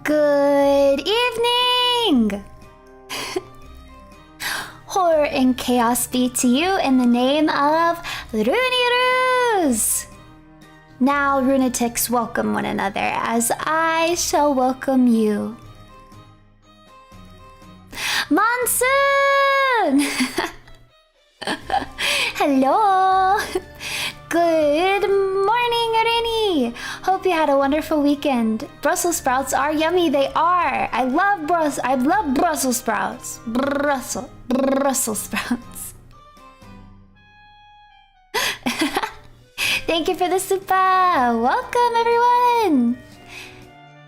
Good evening! Horror and chaos be to you in the name of Runie. Now, lunatics, welcome one another as I shall welcome you. Monsoon! Hello! Good morning, Runie! Hope you had a wonderful weekend. Brussels sprouts are yummy, they are! I love Brussels sprouts. Brussels sprouts. Thank you for the super! Welcome, everyone!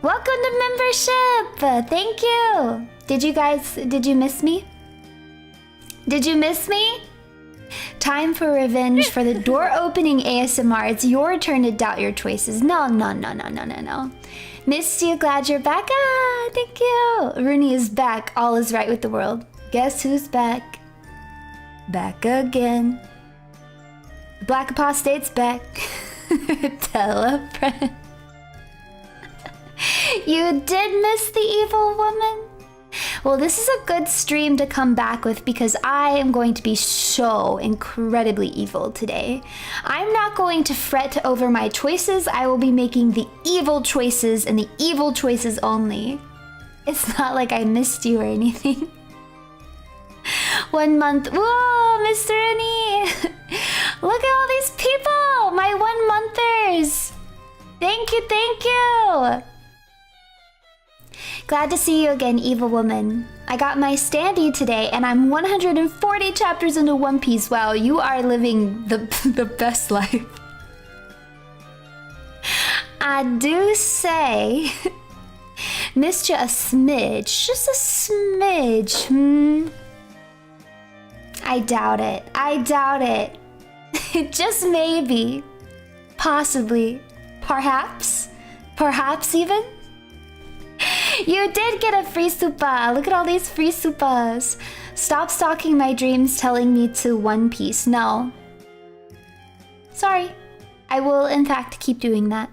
Welcome to membership! Thank you! Did you miss me? Did you miss me? Time for revenge for the door opening ASMR. It's your turn to doubt your choices. No. Missed you, glad you're back. Ah, thank you. Runie is back. All is right with the world. Guess who's back? Back again. Black Apostate's back. Tell a friend. You did miss the evil woman? Well, this is a good stream to come back with because I am going to be so incredibly evil today. I'm not going to fret over my choices. I will be making the evil choices and the evil choices only. It's not like I missed you or anything. 1 month. Whoa, Mr. Runie. Look at all these people. My 1-monthers. Thank you. Glad to see you again, evil woman. I got my standee today, and I'm 140 chapters into One Piece. Wow, you are living the best life. I do say, missed you a smidge, just a smidge. I doubt it. Just maybe, possibly, perhaps even. You did get a free super. Look at all these free supas. Stop stalking my dreams telling me to One Piece. No. Sorry. I will, in fact, keep doing that.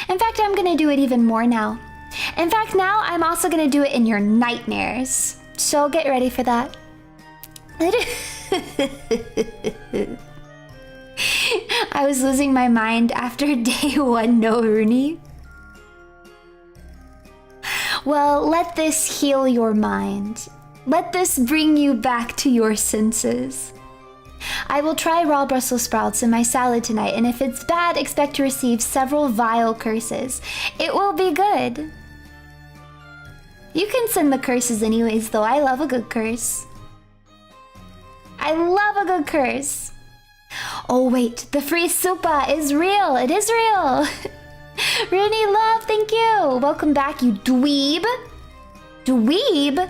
In fact, I'm gonna do it even more now. In fact, now I'm also gonna do it in your nightmares. So get ready for that. I was losing my mind after day 1, no Runie. Well, let this heal your mind. Let this bring you back to your senses. I will try raw Brussels sprouts in my salad tonight, and if it's bad, expect to receive several vile curses. It will be good. You can send the curses anyways, though. I love a good curse. I love a good curse. Oh wait, the free supa is real. It is real. Runie love, thank you. Welcome back, you dweeb. Dweeb?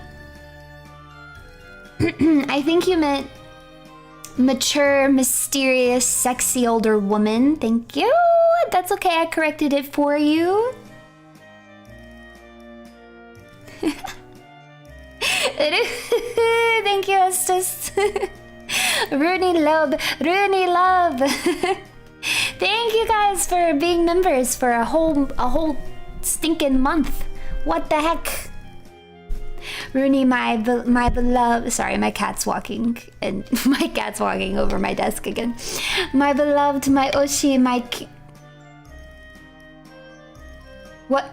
I think you meant mature, mysterious, sexy older woman. Thank you. That's okay, I corrected it for you. Thank you, Estes. Runie love. Thank you guys for being members for a whole stinking month. What the heck? Runie, my beloved. Sorry, my cat's walking over my desk again. My beloved, my Oshi, What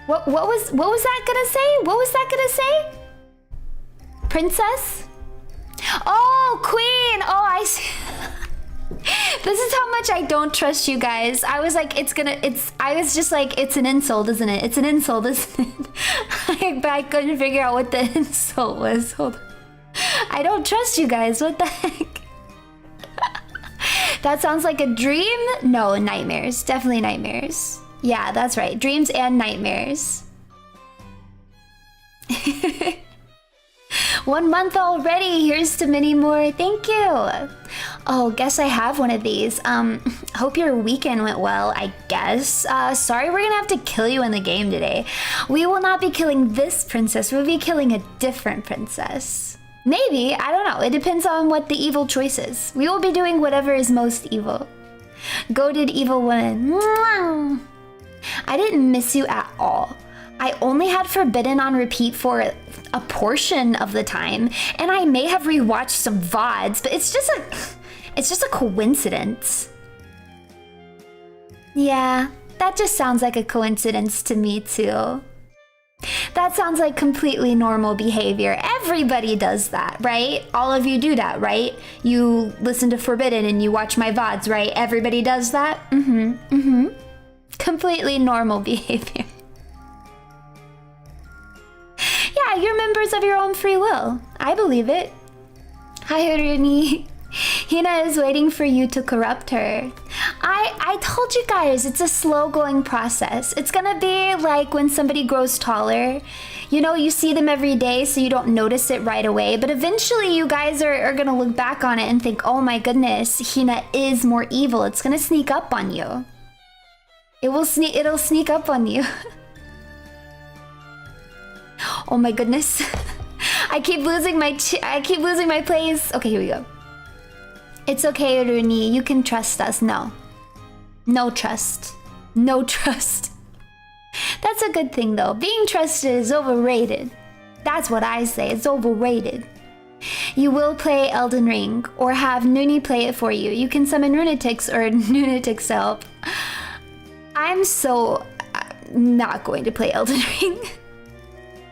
was that gonna say? What was that gonna say? Princess? Oh, queen! Oh, I see. This is how much I don't trust you guys. I was like, I was just like, it's an insult, isn't it? It's an insult, isn't it? But I couldn't figure out what the insult was. Hold on. I don't trust you guys. What the heck? That sounds like a dream? No, nightmares. Definitely nightmares. Yeah, that's right. Dreams and nightmares. 1 month already. Here's to many more. Thank you. Oh, guess I have one of these. Hope your weekend went well, I guess. Sorry, we're gonna have to kill you in the game today. We will not be killing this princess. We'll be killing a different princess. Maybe, I don't know. It depends on what the evil choice is. We will be doing whatever is most evil. Goated evil woman. Mwah! I didn't miss you at all. I only had Forbidden on repeat for a portion of the time, and I may have rewatched some VODs, but it's just a coincidence. Yeah, that just sounds like a coincidence to me too. That sounds like completely normal behavior. Everybody does that, right? All of you do that, right? You listen to Forbidden and you watch my VODs, right? Everybody does that? Completely normal behavior. Yeah, you're members of your own free will. I believe it. Hi, Runie. Hina is waiting for you to corrupt her. I told you guys, it's a slow going process. It's gonna be like when somebody grows taller. You know, you see them every day, so you don't notice it right away. But eventually you guys are gonna look back on it and think, oh my goodness, Hina is more evil. It's gonna sneak up on you. It'll sneak up on you. Oh my goodness. I keep losing my place. Okay, here we go. It's okay, Runie. You can trust us. No. No trust. No trust. That's a good thing, though. Being trusted is overrated. That's what I say. It's overrated. You will play Elden Ring, or have Noonie play it for you. You can summon Runetics or Lunatics help. I'm so not going to play Elden Ring.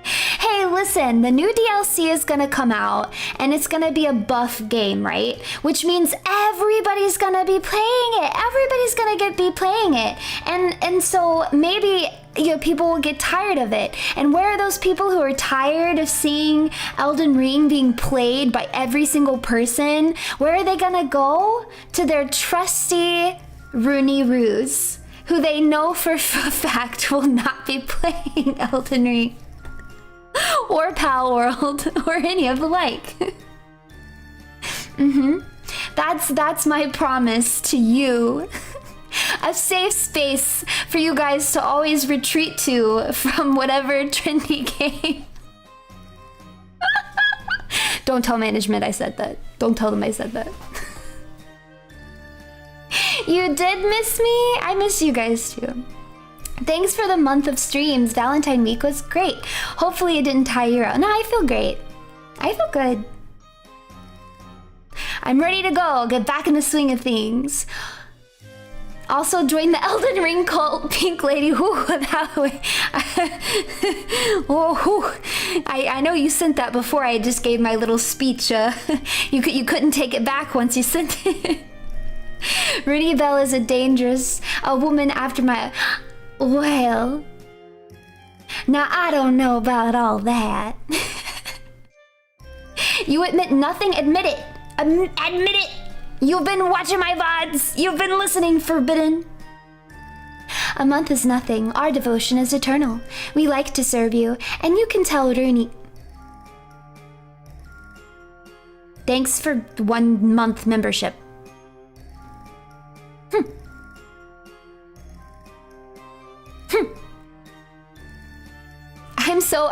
Hey, listen, the new DLC is gonna come out, and it's gonna be a buff game, right? Which means everybody's gonna be playing it. Everybody's gonna be playing it. And so maybe, you know, people will get tired of it. And where are those people who are tired of seeing Elden Ring being played by every single person? Where are they gonna go? To their trusty Runie Roos, who they know for a fact will not be playing Elden Ring. Or Pal World, or any of the like. That's my promise to you. A safe space for you guys to always retreat to from whatever trendy game. Don't tell management I said that. Don't tell them I said that. You did miss me? I miss you guys too. Thanks for the month of streams. Valentine week was great. Hopefully it didn't tire you out. No, I feel great. I feel good. I'm ready to go. Get back in the swing of things. Also join the Elden Ring cult, Pink Lady. Whew, that way. Oh, I know you sent that before I just gave my little speech. You couldn't take it back once you sent it. Runie Bell is a woman after my... Well, now I don't know about all that. You admit nothing? Admit it. Admit it. You've been watching my VODs. You've been listening, Forbidden. A month is nothing. Our devotion is eternal. We like to serve you, and you can tell Runie. Thanks for 1 month membership.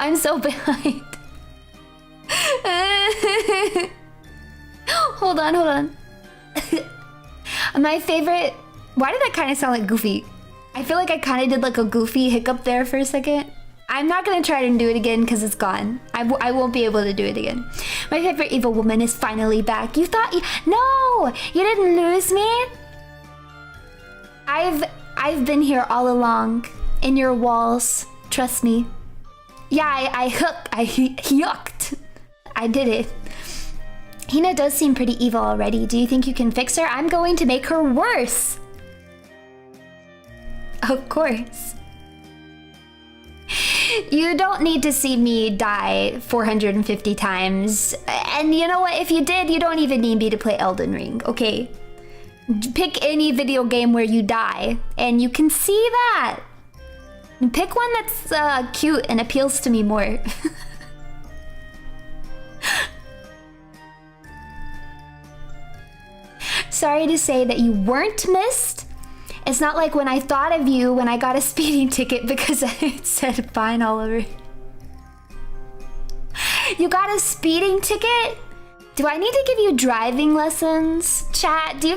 I'm so behind. Hold on. My favorite... Why did that kind of sound like Goofy? I feel like I kind of did like a Goofy hiccup there for a second. I'm not gonna try to do it again because it's gone. I won't be able to do it again. My favorite evil woman is finally back. You thought you... No! You didn't lose me? I've been here all along. In your walls. Trust me. Yeah, I hooked. I did it. Hina does seem pretty evil already. Do you think you can fix her? I'm going to make her worse. Of course. You don't need to see me die 450 times. And you know what? If you did, you don't even need me to play Elden Ring, okay? Pick any video game where you die, and you can see that. Pick one that's cute and appeals to me more. Sorry to say that you weren't missed. It's not like when I thought of you when I got a speeding ticket because it said fine all over. You got a speeding ticket? Do I need to give you driving lessons? Chat, do you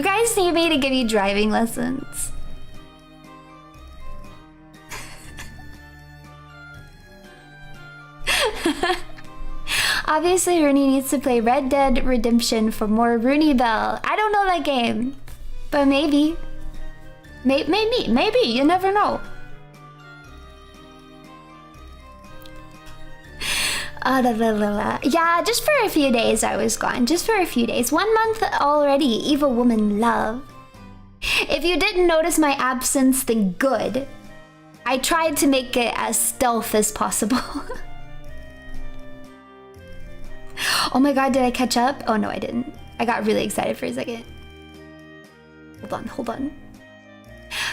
guys need me to give you driving lessons? Obviously, Runie needs to play Red Dead Redemption for more Runie Bell. I don't know that game, but maybe. Maybe, you never know. Yeah, just for a few days I was gone. Just for a few days. 1 month already, evil woman love. If you didn't notice my absence, then good. I tried to make it as stealth as possible. Oh my god, did I catch up? Oh no, I didn't. I got really excited for a second. Hold on.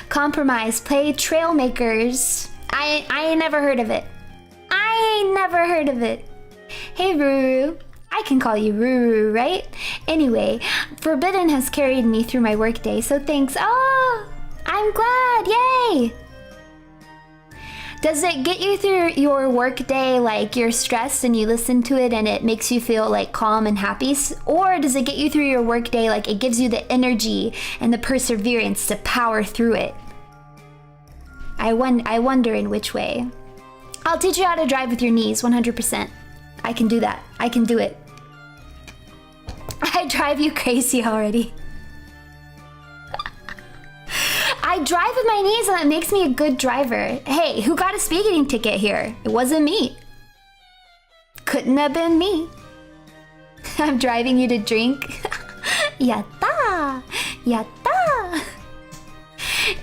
Compromise, play Trailmakers. I ain't never heard of it. Hey Ruru. I can call you Ruru, right? Anyway, Forbidden has carried me through my workday, so thanks. Oh, I'm glad, yay! Does it get you through your workday like you're stressed and you listen to it and it makes you feel like calm and happy? Or does it get you through your workday like it gives you the energy and the perseverance to power through it? I wonder in which way. I'll teach you how to drive with your knees, 100%. I can do that. I can do it. I drive you crazy already. I drive with my knees and that makes me a good driver. Hey, who got a speeding ticket here? It wasn't me. Couldn't have been me. I'm driving you to drink. Yatta! Yatta!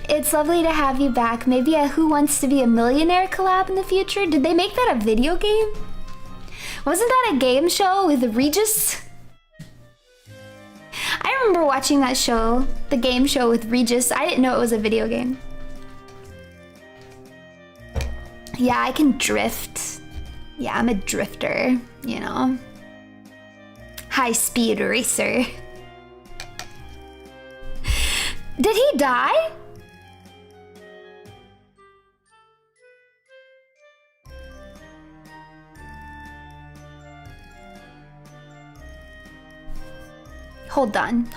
It's lovely to have you back. Maybe a Who Wants to Be a Millionaire collab in the future? Did they make that a video game? Wasn't that a game show with Regis? I remember watching that show, the game show with Regis. I didn't know it was a video game. Yeah, I can drift. Yeah, I'm a drifter, you know. High-speed racer. Did he die? Hold on.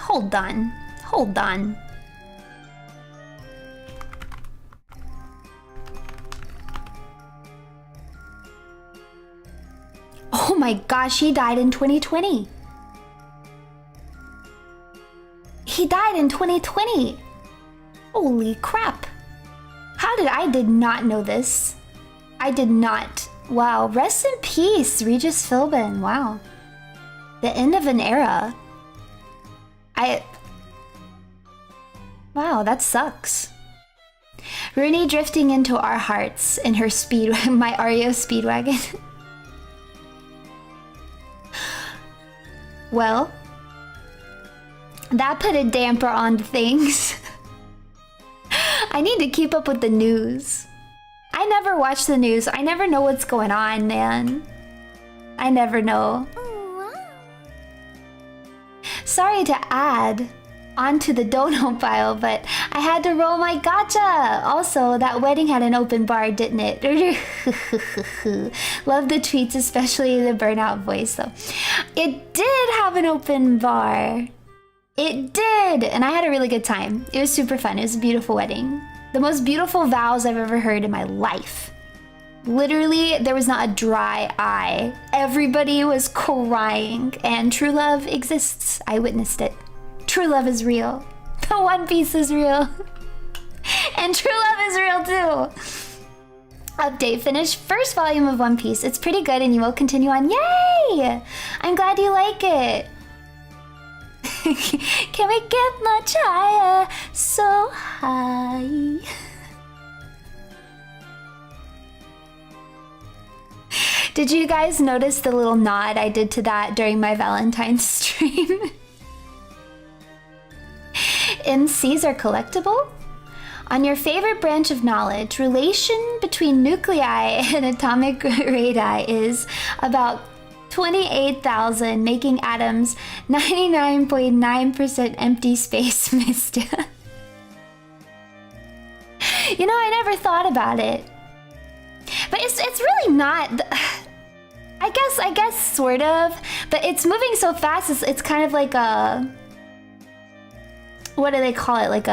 Oh my gosh, he died in 2020. He died in 2020. Holy crap. I did not know this. I did not. Wow, rest in peace, Regis Philbin. Wow. The end of an era. Wow, that sucks. Runie drifting into our hearts in her my Ario Speedwagon. Well, that put a damper on things. I need to keep up with the news. I never watch the news. I never know what's going on, man. I never know. Sorry to add onto the Dono pile, but I had to roll my gacha. Also, that wedding had an open bar, didn't it? Love the tweets, especially the burnout voice, though. It did have an open bar. It did, and I had a really good time. It was super fun. It was a beautiful wedding. The most beautiful vows I've ever heard in my life. Literally, there was not a dry eye. Everybody was crying, and true love exists. I witnessed it. True love is real. The One Piece is real. And true love is real too. Update, finished first volume of One Piece. It's pretty good and you will continue on. Yay! I'm glad you like it. Can we get much higher? So high. Did you guys notice the little nod I did to that during my Valentine's stream? MCs are collectible? On your favorite branch of knowledge, relation between nuclei and atomic radii is about 28,000, making atoms 99.9% empty space mist. You know, I never thought about it. But it's really not. I guess sort of. But it's moving so fast. It's kind of like a. What do they call it?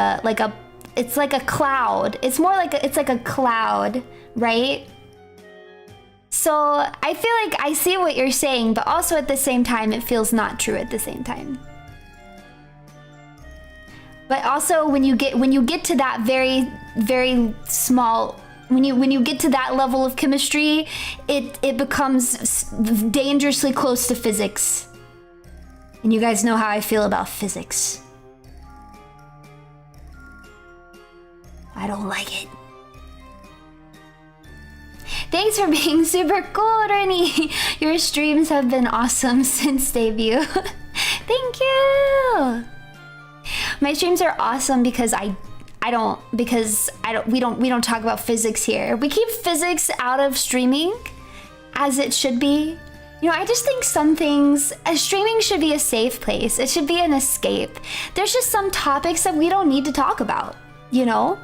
It's like a cloud. It's more like it's like a cloud, right? So I feel like I see what you're saying, but also at the same time, it feels not true at the same time. But also when you get to that very, very small, when you get to that level of chemistry, it becomes dangerously close to physics. And you guys know how I feel about physics. I don't like it. Thanks for being super cool, Runie. Your streams have been awesome since debut. Thank you. My streams are awesome because we don't talk about physics here. We keep physics out of streaming as it should be. You know, I just think some things, streaming should be a safe place. It should be an escape. There's just some topics that we don't need to talk about, you know?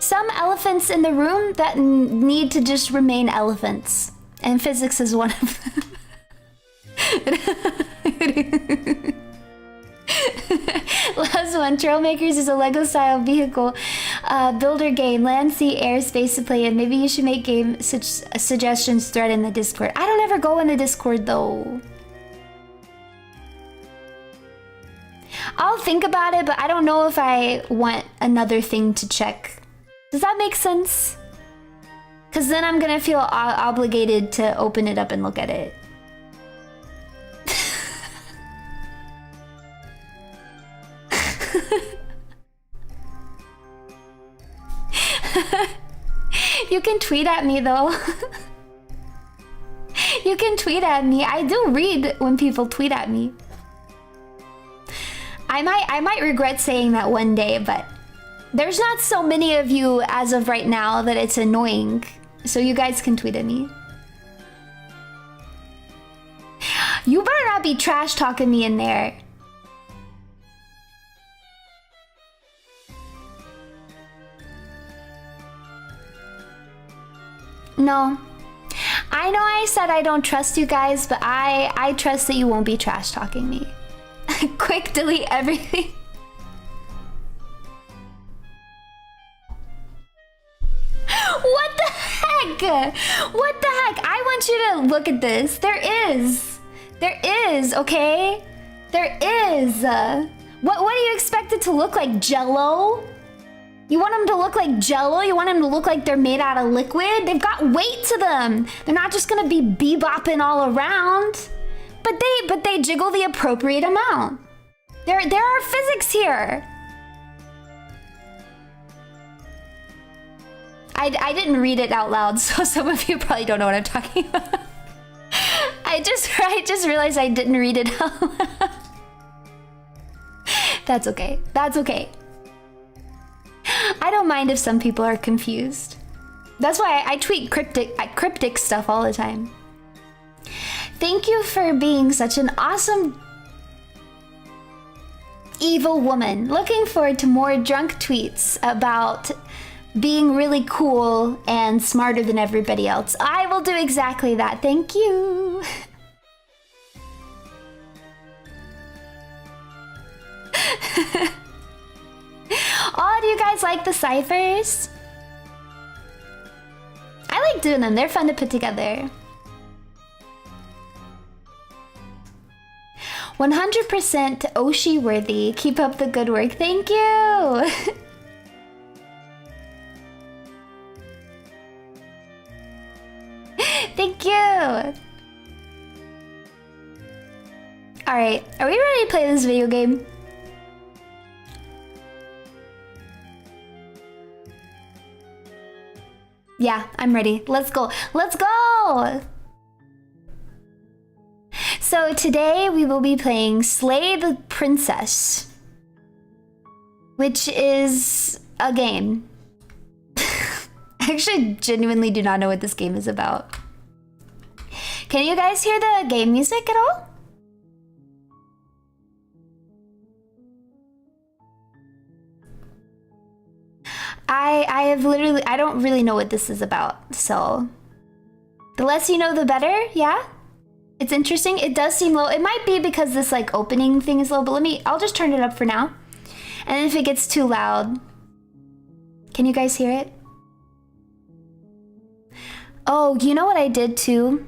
Some elephants in the room that need to just remain elephants. And physics is one of them. Last one, Trailmakers is a Lego-style vehicle builder game. Land, sea, air, space to play in. Maybe you should make game suggestions thread in the Discord. I don't ever go in the Discord though. I'll think about it, but I don't know if I want another thing to check. Does that make sense? Because then I'm gonna feel obligated to open it up and look at it. You can tweet at me though. You can tweet at me. I do read when people tweet at me. I might regret saying that one day, but there's not so many of you as of right now that it's annoying. So you guys can tweet at me. You better not be trash talking me in there. No. I know I said I don't trust you guys, but I trust that you won't be trash talking me. Quick delete everything. What the heck? What the heck? I want you to look at this. There is, okay? There is. What do you expect it to look like? Jello? You want them to look like Jello? You want them to look like they're made out of liquid? They've got weight to them. They're not just gonna be bebopping all around. But they jiggle the appropriate amount. There are physics here. I didn't read it out loud, so some of you probably don't know what I'm talking about. I just realized I didn't read it out loud. That's okay. That's okay. I don't mind if some people are confused. That's why I tweet cryptic stuff all the time. Thank you for being such an awesome evil woman. Looking forward to more drunk tweets about being really cool and smarter than everybody else. I will do exactly that. Thank you. Oh, do you guys like the ciphers? I like doing them. They're fun to put together. 100% Oshi worthy. Keep up the good work. Thank you. Thank you. All right, are we ready to play this video game? Yeah, I'm ready. Let's go. Let's go! So today we will be playing Slay the Princess, which is a game. I actually genuinely do not know what this game is about. Can you guys hear the game music at all? I don't really know what this is about, so the less you know, the better. Yeah, it's interesting. It does seem low. It might be because this like opening thing is low, but I'll just turn it up for now. And if it gets too loud, can you guys hear it? Oh, you know what I did too?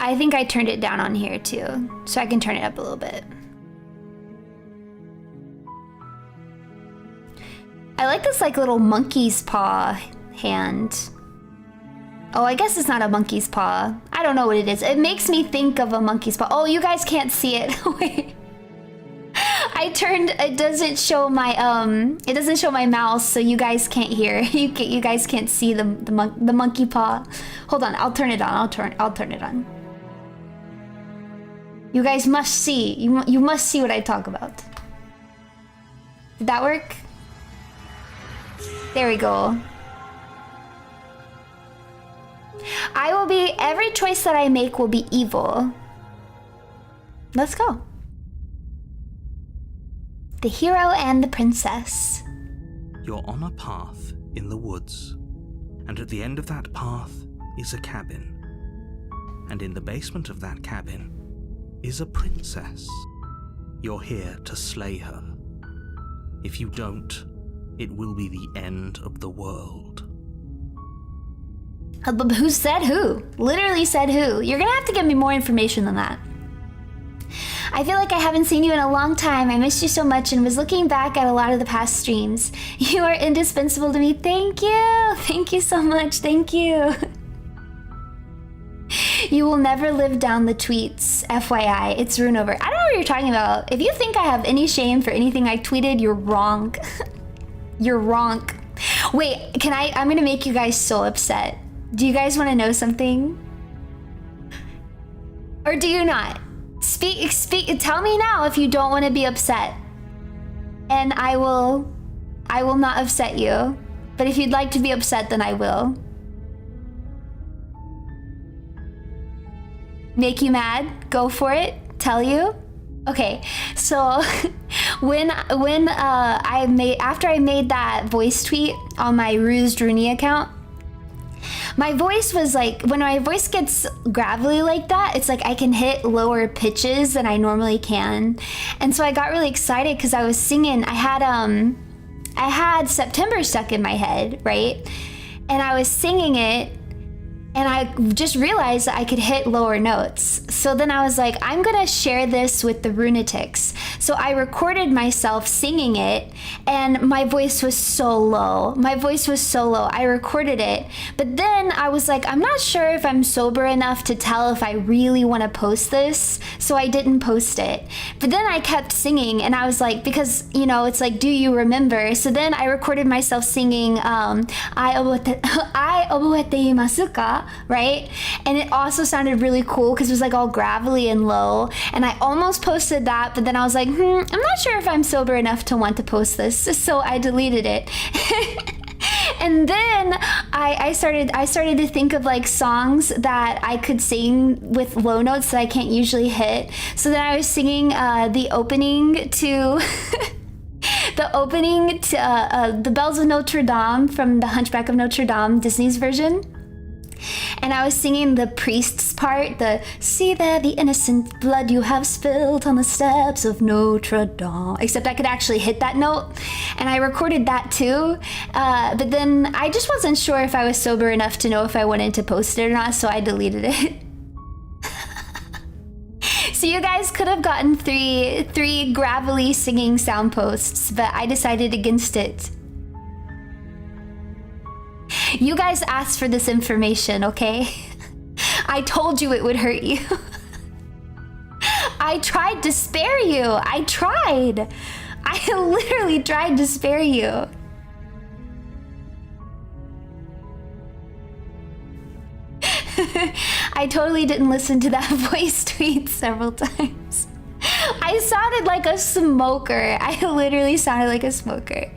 I think I turned it down on here too, so I can turn it up a little bit. I like this like little monkey's paw hand. Oh, I guess it's not a monkey's paw. I don't know what it is. It makes me think of a monkey's paw. Oh, you guys can't see it. Wait. I turned, it doesn't show my mouse, so you guys can't hear. You guys can't see the monkey paw. Hold on, I'll turn it on. I'll turn it on. You guys must see. You must see what I talk about. Did that work? There we go. Every choice that I make will be evil. Let's go. The hero and the princess. You're on a path in the woods, and at the end of that path is a cabin. And in the basement of that cabin is a princess. You're here to slay her. If you don't, it will be the end of the world. Who said who? Literally said who. You're gonna have to give me more information than that. I feel like I haven't seen you in a long time. I missed you so much and was looking back at a lot of the past streams. You are indispensable to me. Thank you. Thank you so much. Thank you. You will never live down the tweets. FYI, it's Rune over. I don't know what you're talking about. If you think I have any shame for anything I tweeted, you're wrong. You're wrong. Wait, I'm gonna make you guys so upset. Do you guys want to know something? Or do you not? Speak, tell me now if you don't want to be upset. And I will not upset you. But if you'd like to be upset, then I will. Make you mad? Go for it? Tell you? Okay, so after I made that voice tweet on my Rused Runie account, my voice was like, when my voice gets gravelly like that, it's like I can hit lower pitches than I normally can. And so I got really excited because I was singing. I had September stuck in my head, right? And I was singing it, and I just realized that I could hit lower notes. So then I was like, I'm gonna share this with the Runetics. So I recorded myself singing it, and my voice was so low. I recorded it, but then I was like, I'm not sure if I'm sober enough to tell if I really wanna post this, so I didn't post it. But then I kept singing, and I was like, because, you know, it's like, do you remember? So then I recorded myself singing, I oboete imasu ka? Right? And it also sounded really cool because it was like all gravelly and low. And I almost posted that, but then I was like, I'm not sure if I'm sober enough to want to post this. So I deleted it. And then I started to think of like songs that I could sing with low notes that I can't usually hit. So then I was singing the opening to The Bells of Notre Dame from The Hunchback of Notre Dame, Disney's version. And I was singing the priest's part, see there the innocent blood you have spilled on the steps of Notre Dame. Except I could actually hit that note. And I recorded that too. But then I just wasn't sure if I was sober enough to know if I wanted to post it or not, so I deleted it. So you guys could have gotten three gravelly singing sound posts, but I decided against it. You guys asked for this information, okay? I told you it would hurt you. I tried to spare you. I literally tried to spare you. I totally didn't listen to that voice tweet several times. I sounded like a smoker. I literally sounded like a smoker.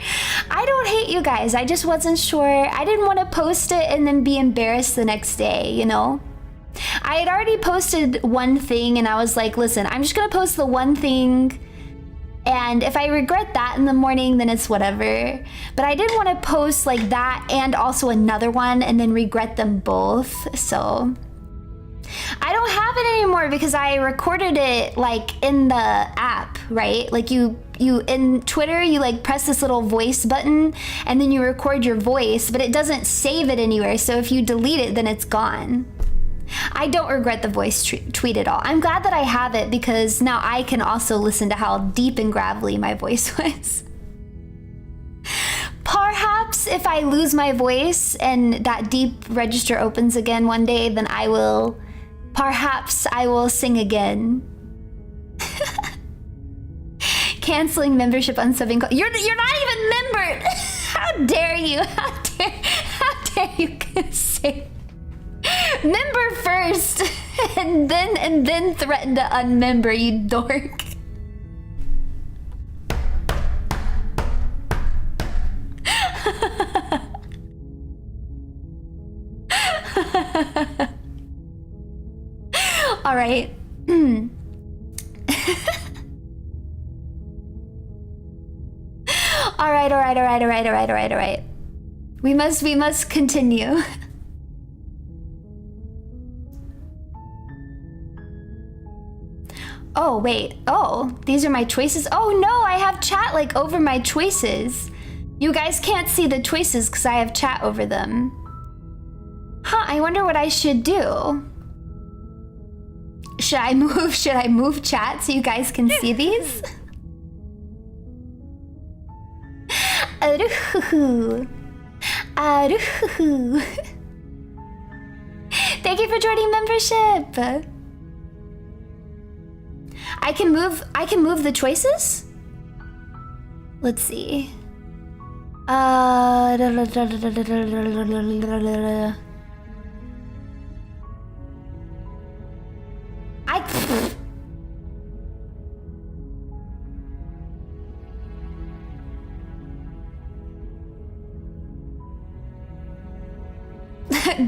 I don't hate you guys. I just wasn't sure. I didn't want to post it and then be embarrassed the next day, you know? I had already posted one thing and I was like, listen, I'm just gonna post the one thing, and if I regret that in the morning, then it's whatever. But I didn't want to post like that and also another one and then regret them both. So I don't have it anymore because I recorded it like in the app, right? Like you in Twitter, you like press this little voice button and then you record your voice, but it doesn't save it anywhere. So if you delete it, then it's gone. I don't regret the voice tweet at all. I'm glad that I have it because now I can also listen to how deep and gravelly my voice was. Perhaps if I lose my voice and that deep register opens again one day, then perhaps I will sing again. Canceling membership, unsubbing. You're not even membered. How dare you? How dare you say member first and then threaten to unmember, you dork. All right. All right. We must continue. Oh, wait. Oh, these are my choices. Oh no, I have chat like over my choices. You guys can't see the choices because I have chat over them. Huh, I wonder what I should do. Should I move chat so you guys can see these? Aruhuhu. Aruhuhu. Thank you for joining membership. I can move the choices? Let's see.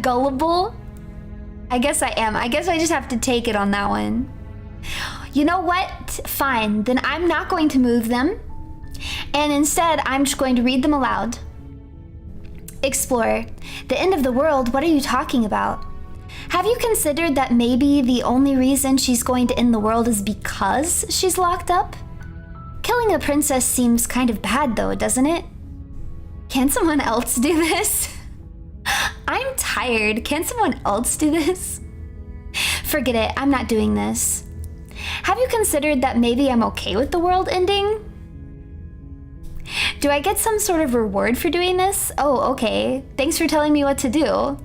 Gullible? I guess I am. I guess I just have to take it on that one. You know what? Fine. Then I'm not going to move them. And instead, I'm just going to read them aloud. Explorer. The end of the world? What are you talking about? Have you considered that maybe the only reason she's going to end the world is because she's locked up? Killing a princess seems kind of bad though, doesn't it? Can someone else do this? I'm tired. Can someone else do this? Forget it. I'm not doing this. Have you considered that maybe I'm okay with the world ending? Do I get some sort of reward for doing this? Oh, okay. Thanks for telling me what to do.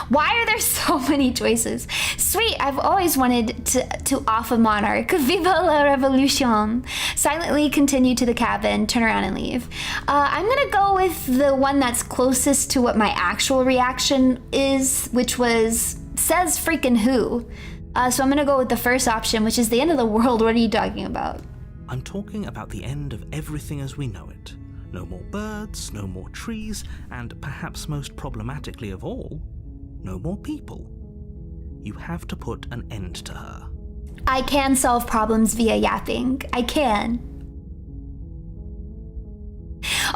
Why are there so many choices? Sweet, I've always wanted to off a monarch. Viva la revolution. Silently continue to the cabin, turn around and leave. I'm gonna go with the one that's closest to what my actual reaction is, which says freaking who. So I'm gonna go with the first option, which is the end of the world. What are you talking about? I'm talking about the end of everything as we know it. No more birds, no more trees, and perhaps most problematically of all, no more people. You have to put an end to her. I can solve problems via yapping. I can.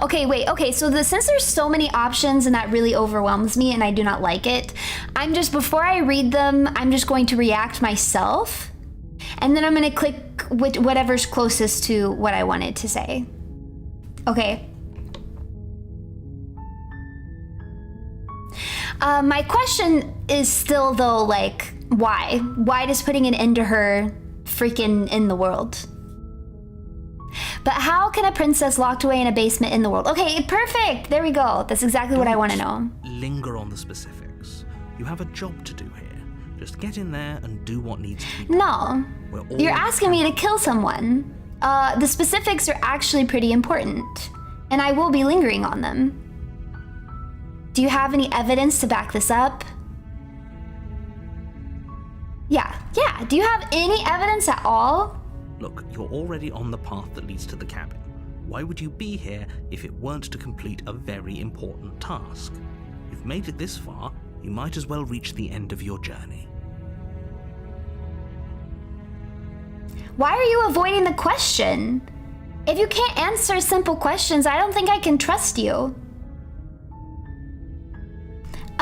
Okay, wait, okay, so since there's so many options and that really overwhelms me and I do not like it, before I read them, I'm just going to react myself. And then I'm gonna click whatever's closest to what I wanted to say. Okay. My question is still though, like, why? Why does putting an end to her freaking end the world? But how can a princess locked away in a basement end the world? Okay, perfect. There we go. That's exactly what I want to know. Linger on the specifics. You have a job to do here. Just get in there and do what needs to be done. No, you're asking me to kill someone. The specifics are actually pretty important, and I will be lingering on them. Do you have any evidence to back this up? Yeah. Do you have any evidence at all? Look, you're already on the path that leads to the cabin. Why would you be here if it weren't to complete a very important task? You've made it this far, you might as well reach the end of your journey. Why are you avoiding the question? If you can't answer simple questions, I don't think I can trust you.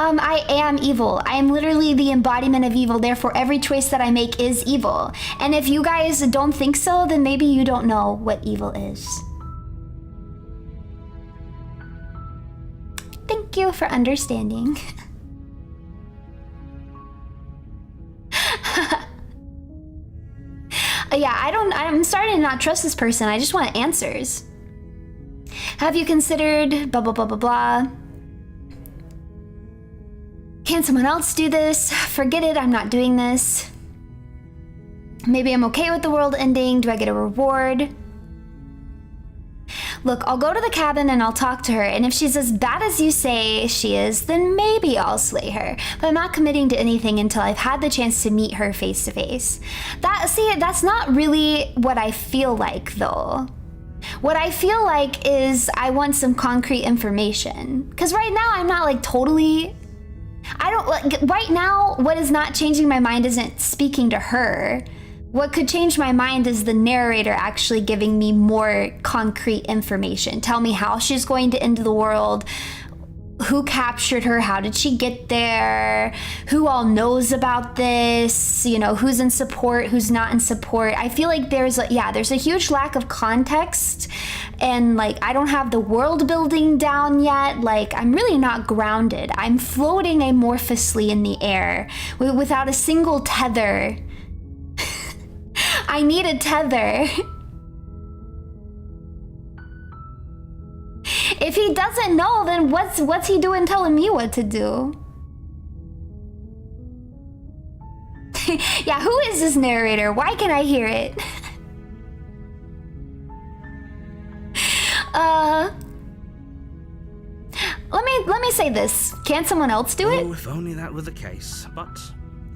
I am evil. I am literally the embodiment of evil. Therefore, every choice that I make is evil. And if you guys don't think so, then maybe you don't know what evil is. Thank you for understanding. Yeah, I'm starting to not trust this person. I just want answers. Have you considered blah, blah, blah, blah, blah? Can someone else do this? Forget it, I'm not doing this. Maybe I'm okay with the world ending. Do I get a reward? Look, I'll go to the cabin and I'll talk to her, and if she's as bad as you say she is, then maybe I'll slay her. But I'm not committing to anything until I've had the chance to meet her face to face. That's not really what I feel like, though. What I feel like is I want some concrete information. Because right now I'm not like totally... right now, what is not changing my mind isn't speaking to her. What could change my mind is the narrator actually giving me more concrete information. Tell me how she's going to end the world, who captured her, how did she get there, who all knows about this, you know, who's in support, who's not in support. I feel like there's a huge lack of context, and like I don't have the world building down yet. Like I'm really not grounded. I'm floating amorphously in the air without a single tether. I need a tether. If he doesn't know, then what's he doing telling me what to do? Yeah, who is this narrator? Why can I hear it? Let me say this. Can someone else do it? Oh, if only that were the case. But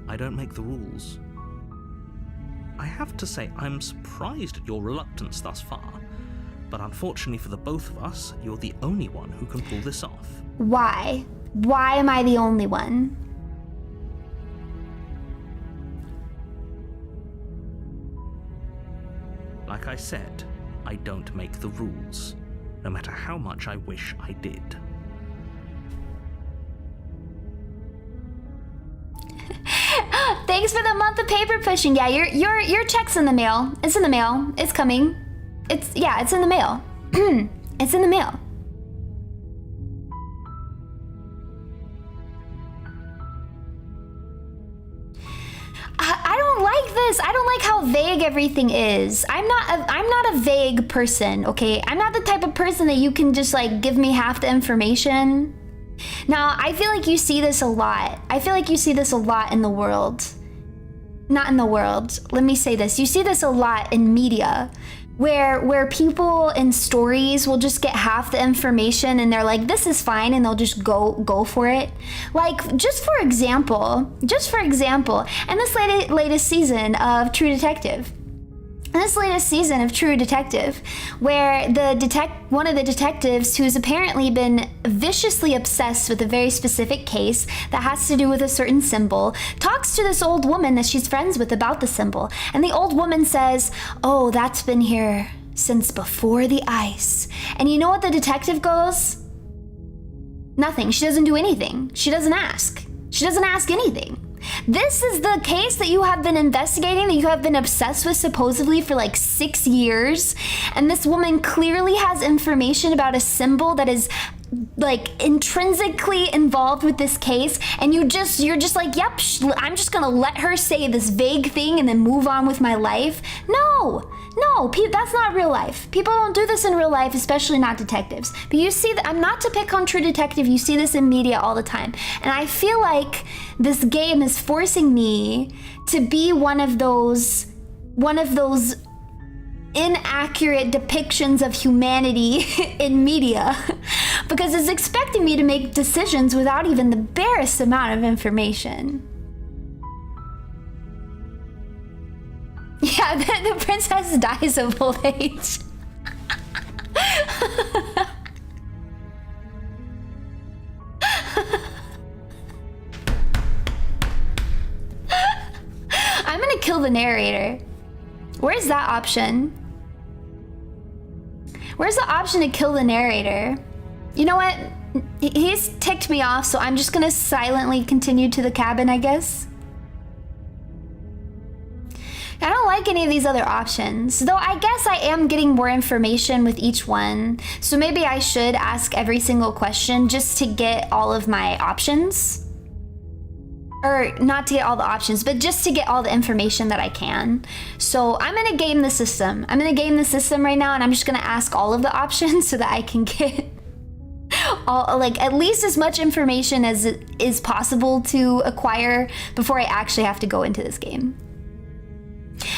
I don't make the rules. I have to say, I'm surprised at your reluctance thus far, but unfortunately for the both of us, you're the only one who can pull this off. Why? Why am I the only one? Like I said, I don't make the rules, no matter how much I wish I did. Thanks for the month of paper pushing. Yeah, your check's in the mail. It's in the mail. It's coming. It's in the mail. It's in the mail. I don't like this. I don't like how vague everything is. I'm not a vague person, okay? I'm not the type of person that you can just like give me half the information. Now, I feel like you see this a lot. I feel like you see this a lot in the world. Not in the world. Let me say this. You see this a lot in media, where people in stories will just get half the information and they're like, this is fine, and they'll just go for it. Like, just for example, in this latest season of True Detective, where one of the detectives, who's apparently been viciously obsessed with a very specific case that has to do with a certain symbol, talks to this old woman that she's friends with about the symbol. And the old woman says, oh, that's been here since before the ice. And you know what the detective goes? Nothing. She doesn't do anything. She doesn't ask. She doesn't ask anything. This is the case that you have been investigating, that you have been obsessed with supposedly for like 6 years. And this woman clearly has information about a symbol that is like intrinsically involved with this case. And you're just like, yep, I'm just gonna let her say this vague thing and then move on with my life. No, that's not real life. People don't do this in real life, especially not detectives. But you see that, I'm not to pick on True Detective, you see this in media all the time. And I feel like this game is forcing me to be one of those inaccurate depictions of humanity in media, because it's expecting me to make decisions without even the barest amount of information. Yeah, the princess dies of old age. I'm gonna kill the narrator. Where's that option? Where's the option to kill the narrator? You know what? He's ticked me off, so I'm just gonna silently continue to the cabin, I guess. I don't like any of these other options, though I guess I am getting more information with each one, so maybe I should ask every single question just to get all of my options. Or not to get all the options, but just to get all the information that I can. So I'm gonna game the system. I'm gonna game the system right now, and I'm just gonna ask all of the options so that I can get all, like, at least as much information as it is possible to acquire before I actually have to go into this game.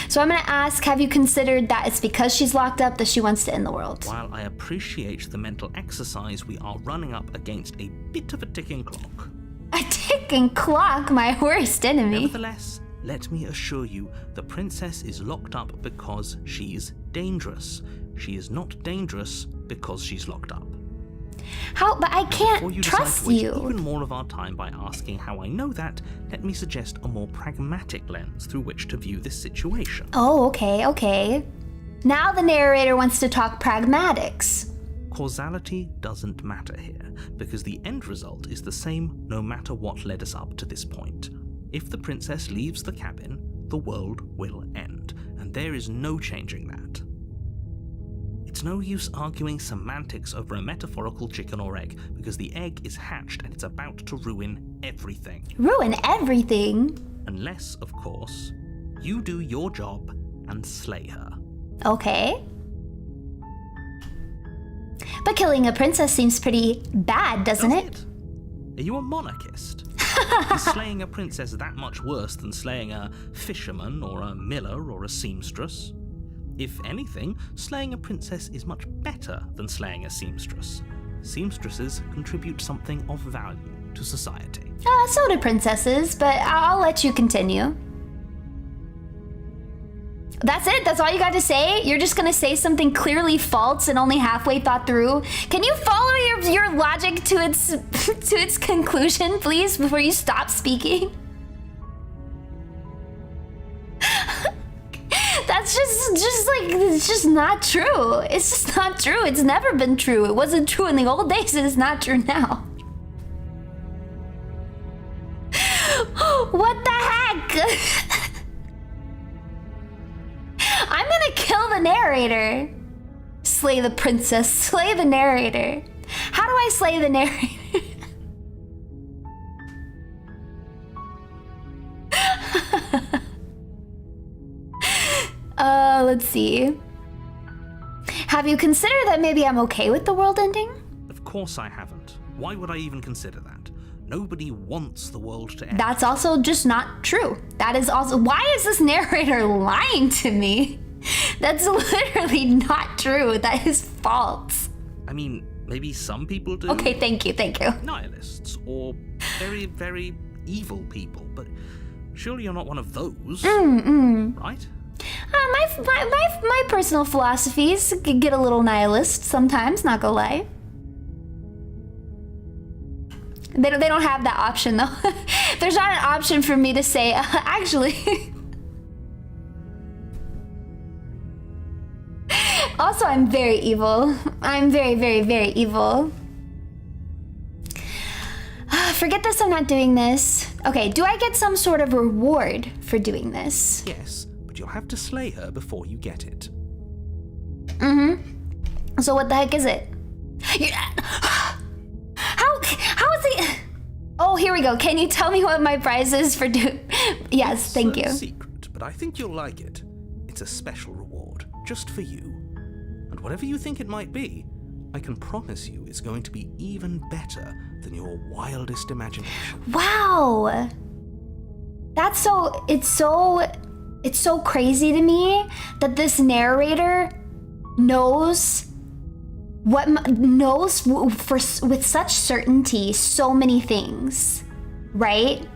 So I'm gonna ask, have you considered that it's because she's locked up that she wants to end the world? While I appreciate the mental exercise, we are running up against a bit of a ticking clock. A ticking clock, my worst enemy. Nevertheless, let me assure you, the princess is locked up because she's dangerous. She is not dangerous because she's locked up. How? But I can't trust you. Before you decide to waste even more of our time by asking how I know that, let me suggest a more pragmatic lens through which to view this situation. Oh, okay. Now the narrator wants to talk pragmatics. Causality doesn't matter here, because the end result is the same no matter what led us up to this point. If the princess leaves the cabin, the world will end, and there is no changing that. It's no use arguing semantics over a metaphorical chicken or egg, because the egg is hatched and it's about to ruin everything. Ruin everything? Unless, of course, you do your job and slay her. Okay. But killing a princess seems pretty bad, doesn't it? Are you a monarchist? Is slaying a princess that much worse than slaying a fisherman or a miller or a seamstress? If anything, slaying a princess is much better than slaying a seamstress. Seamstresses contribute something of value to society. So do princesses, but I'll let you continue. That's it? That's all you got to say? You're just gonna say something clearly false and only halfway thought through? Can you follow your logic to its to its conclusion, please, before you stop speaking? That's just like, it's just not true. It's just not true. It's never been true. It wasn't true in the old days, and it's not true now. What the heck? I'm gonna kill the narrator. Slay the princess, slay the narrator. How do I slay the narrator? Let's see. Have you considered that maybe I'm okay with the world ending? Of course I haven't. Why would I even consider that? Nobody wants the world to end. That's also just not true. That is also... Why is this narrator lying to me? That's literally not true. That is false. I mean, maybe some people do. Okay, thank you. Nihilists, or very, very evil people, but surely you're not one of those, right? My personal philosophies get a little nihilist sometimes, not gonna lie. They don't have that option though. There's not an option for me to say, actually. Also, I'm very evil. I'm very, very, very evil. Forget this, I'm not doing this. Okay, do I get some sort of reward for doing this? Yes, but you'll have to slay her before you get it. So what the heck is it? How is it? Oh, here we go. Can you tell me what my prize is for Yes, thank you. It's a secret, but I think you'll like it. It's a special reward, just for you. And whatever you think it might be, I can promise you it's going to be even better than your wildest imagination. Wow. That's so... It's so crazy to me that this narrator knows with such certainty so many things, right?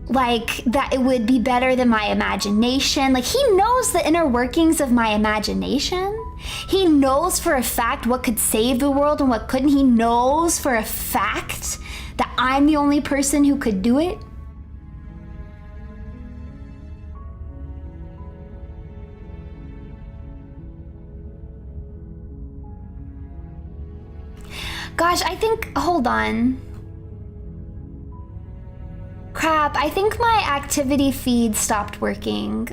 Like that it would be better than my imagination. Like he knows the inner workings of my imagination. He knows for a fact what could save the world and what couldn't. He knows for a fact that I'm the only person who could do it. gosh, I think, hold on. Crap, I think my activity feed stopped working.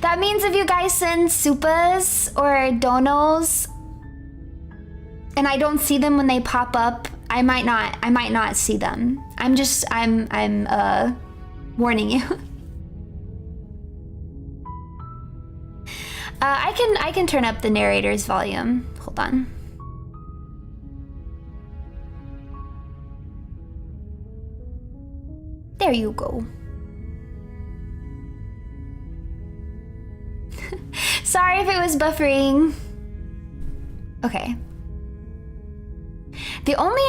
That means if you guys send supas or donos and I don't see them when they pop up, I might not see them. I'm warning you. I can turn up the narrator's volume. Hold on. There you go. Sorry if it was buffering. Okay. The only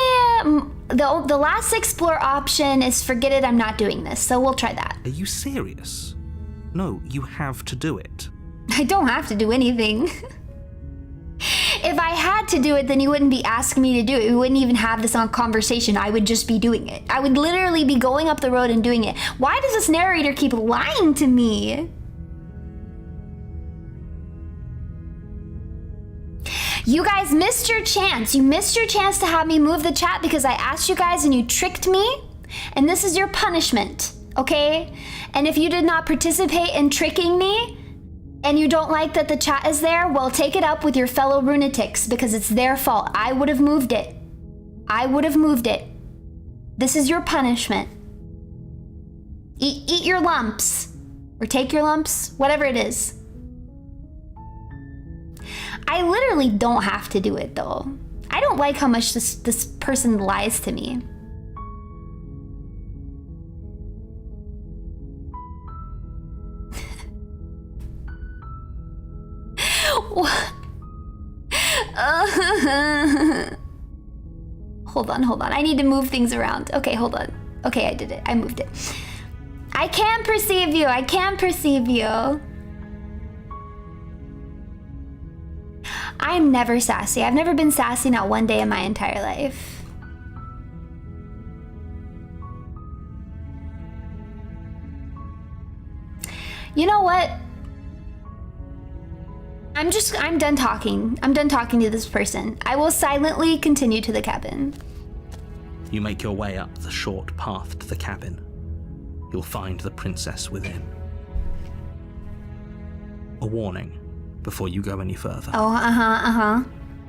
the last explore option is forget it, I'm not doing this. So we'll try that. Are you serious? No, you have to do it. I don't have to do anything. If I had to do it, then you wouldn't be asking me to do it. We wouldn't even have this on conversation. I would just be doing it. I would literally be going up the road and doing it. Why does this narrator keep lying to me? You guys missed your chance. You missed your chance to have me move the chat because I asked you guys and you tricked me. And this is your punishment, okay? And if you did not participate in tricking me, and you don't like that the chat is there, well, take it up with your fellow lunatics because it's their fault. I would have moved it. I would have moved it. This is your punishment. Eat your lumps. Or take your lumps. Whatever it is. I literally don't have to do it, though. I don't like how much this person lies to me. What? Hold on. I need to move things around. Okay, hold on. Okay, I did it. I moved it. I can perceive you. I can perceive you. I'm never sassy. I've never been sassy not one day in my entire life. You know what? I'm done talking. I'm done talking to this person. I will silently continue to the cabin. You make your way up the short path to the cabin. You'll find the princess within. A warning before you go any further. Oh,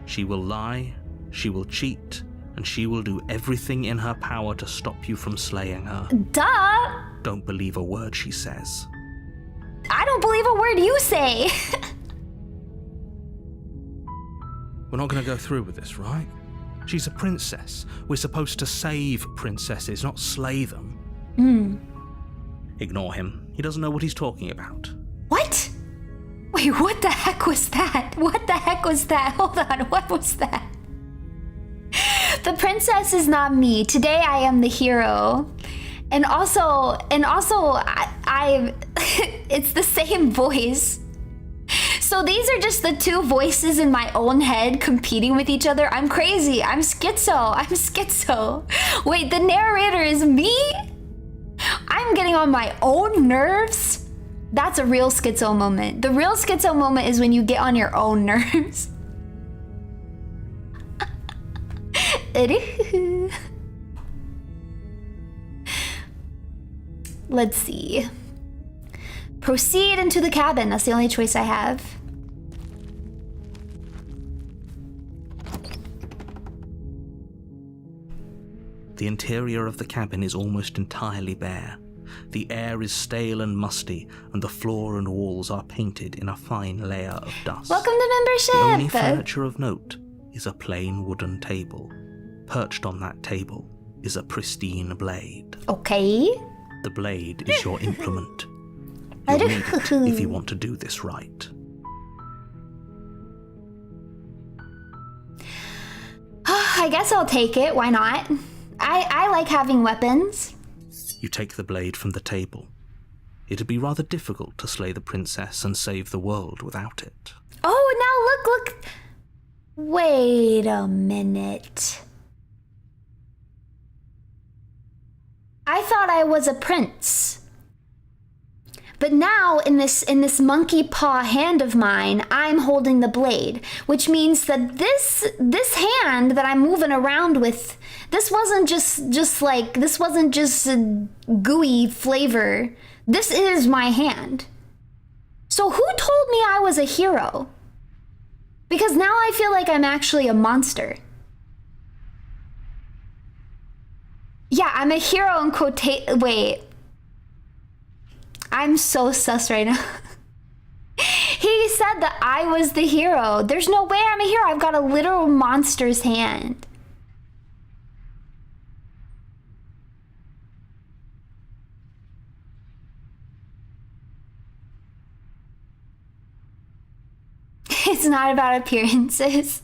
She will lie, she will cheat, and she will do everything in her power to stop you from slaying her. Duh! Don't believe a word she says. I don't believe a word you say. We're not going to go through with this, right? She's a princess. We're supposed to save princesses, not slay them. Ignore him. He doesn't know what he's talking about. What? Wait, what the heck was that? What the heck was that? Hold on, what was that? The princess is not me. Today I am the hero. And also, I it's the same voice. So these are just the two voices in my own head competing with each other. I'm crazy. I'm schizo. Wait, the narrator is me? I'm getting on my own nerves? That's a real schizo moment. The real schizo moment is when you get on your own nerves. Let's see. Proceed into the cabin. That's the only choice I have. The interior of the cabin is almost entirely bare. The air is stale and musty, and the floor and walls are painted in a fine layer of dust. Welcome to membership! The only furniture of note is a plain wooden table. Perched on that table is a pristine blade. Okay. The blade is your implement. You'll need it if you want to do this right. I guess I'll take it. Why not? I like having weapons. You take the blade from the table. It'd be rather difficult to slay the princess and save the world without it. Oh, now look. Wait a minute. I thought I was a prince. But now in this monkey paw hand of mine, I'm holding the blade, which means that this hand that I'm moving around with, this wasn't just a gooey flavor. This is my hand. So who told me I was a hero? Because now I feel like I'm actually a monster. Yeah, I'm a hero in wait. I'm so sus right now. He said that I was the hero. There's no way I'm a hero. I've got a literal monster's hand. It's not about appearances.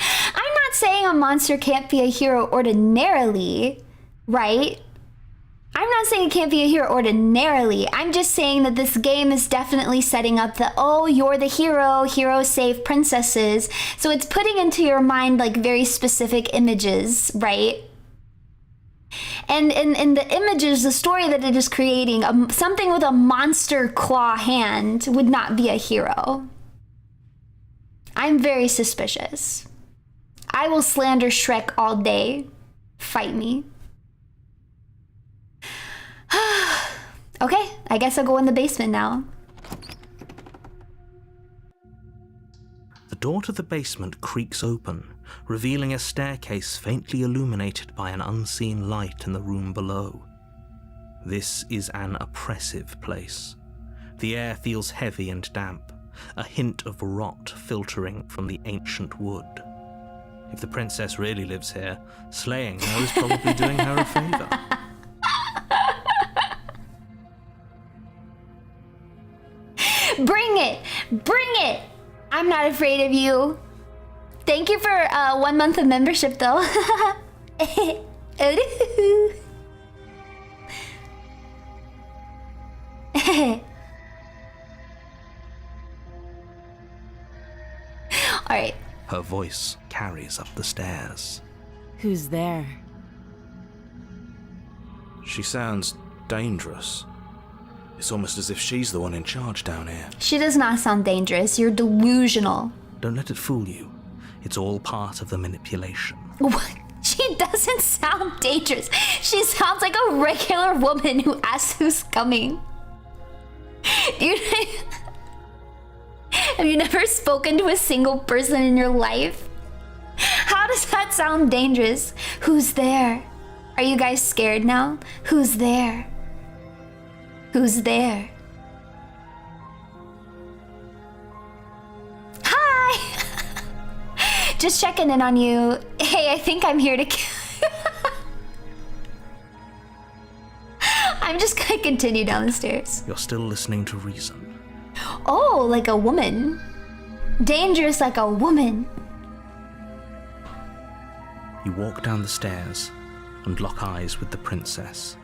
I'm not saying a monster can't be a hero ordinarily, right? I'm not saying it can't be a hero ordinarily. I'm just saying that this game is definitely setting up the, oh, you're the hero, heroes save princesses. So it's putting into your mind like very specific images, right? And in the images, the story that it is creating, something with a monster claw hand would not be a hero. I'm very suspicious. I will slander Shrek all day. Fight me. Okay, I guess I'll go in the basement now. The door to the basement creaks open, revealing a staircase faintly illuminated by an unseen light in the room below. This is an oppressive place. The air feels heavy and damp, a hint of rot filtering from the ancient wood. If the princess really lives here, slaying her is probably doing her a favor. Bring it! Bring it! I'm not afraid of you. Thank you for 1 month of membership, though. Alright. Her voice carries up the stairs. Who's there? She sounds dangerous. It's almost as if she's the one in charge down here. She does not sound dangerous. You're delusional. Don't let it fool you. It's all part of the manipulation. What? She doesn't sound dangerous. She sounds like a regular woman who asks who's coming. Have you never spoken to a single person in your life? How does that sound dangerous? Who's there? Are you guys scared now? Who's there? Who's there? Hi! Just checking in on you. Hey, I think I'm here to kill. I'm just gonna continue down the stairs. You're still listening to reason. Oh, like a woman. Dangerous like a woman. You walk down the stairs and lock eyes with the princess.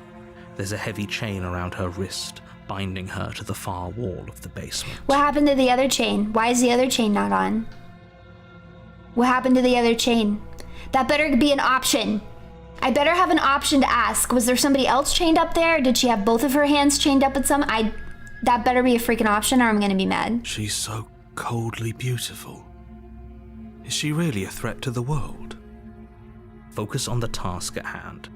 There's a heavy chain around her wrist, binding her to the far wall of the basement. What happened to the other chain? Why is the other chain not on? What happened to the other chain? That better be an option. I better have an option to ask. Was there somebody else chained up there? Did she have both of her hands chained up with some? That better be a freaking option or I'm gonna be mad. She's so coldly beautiful. Is she really a threat to the world? Focus on the task at hand.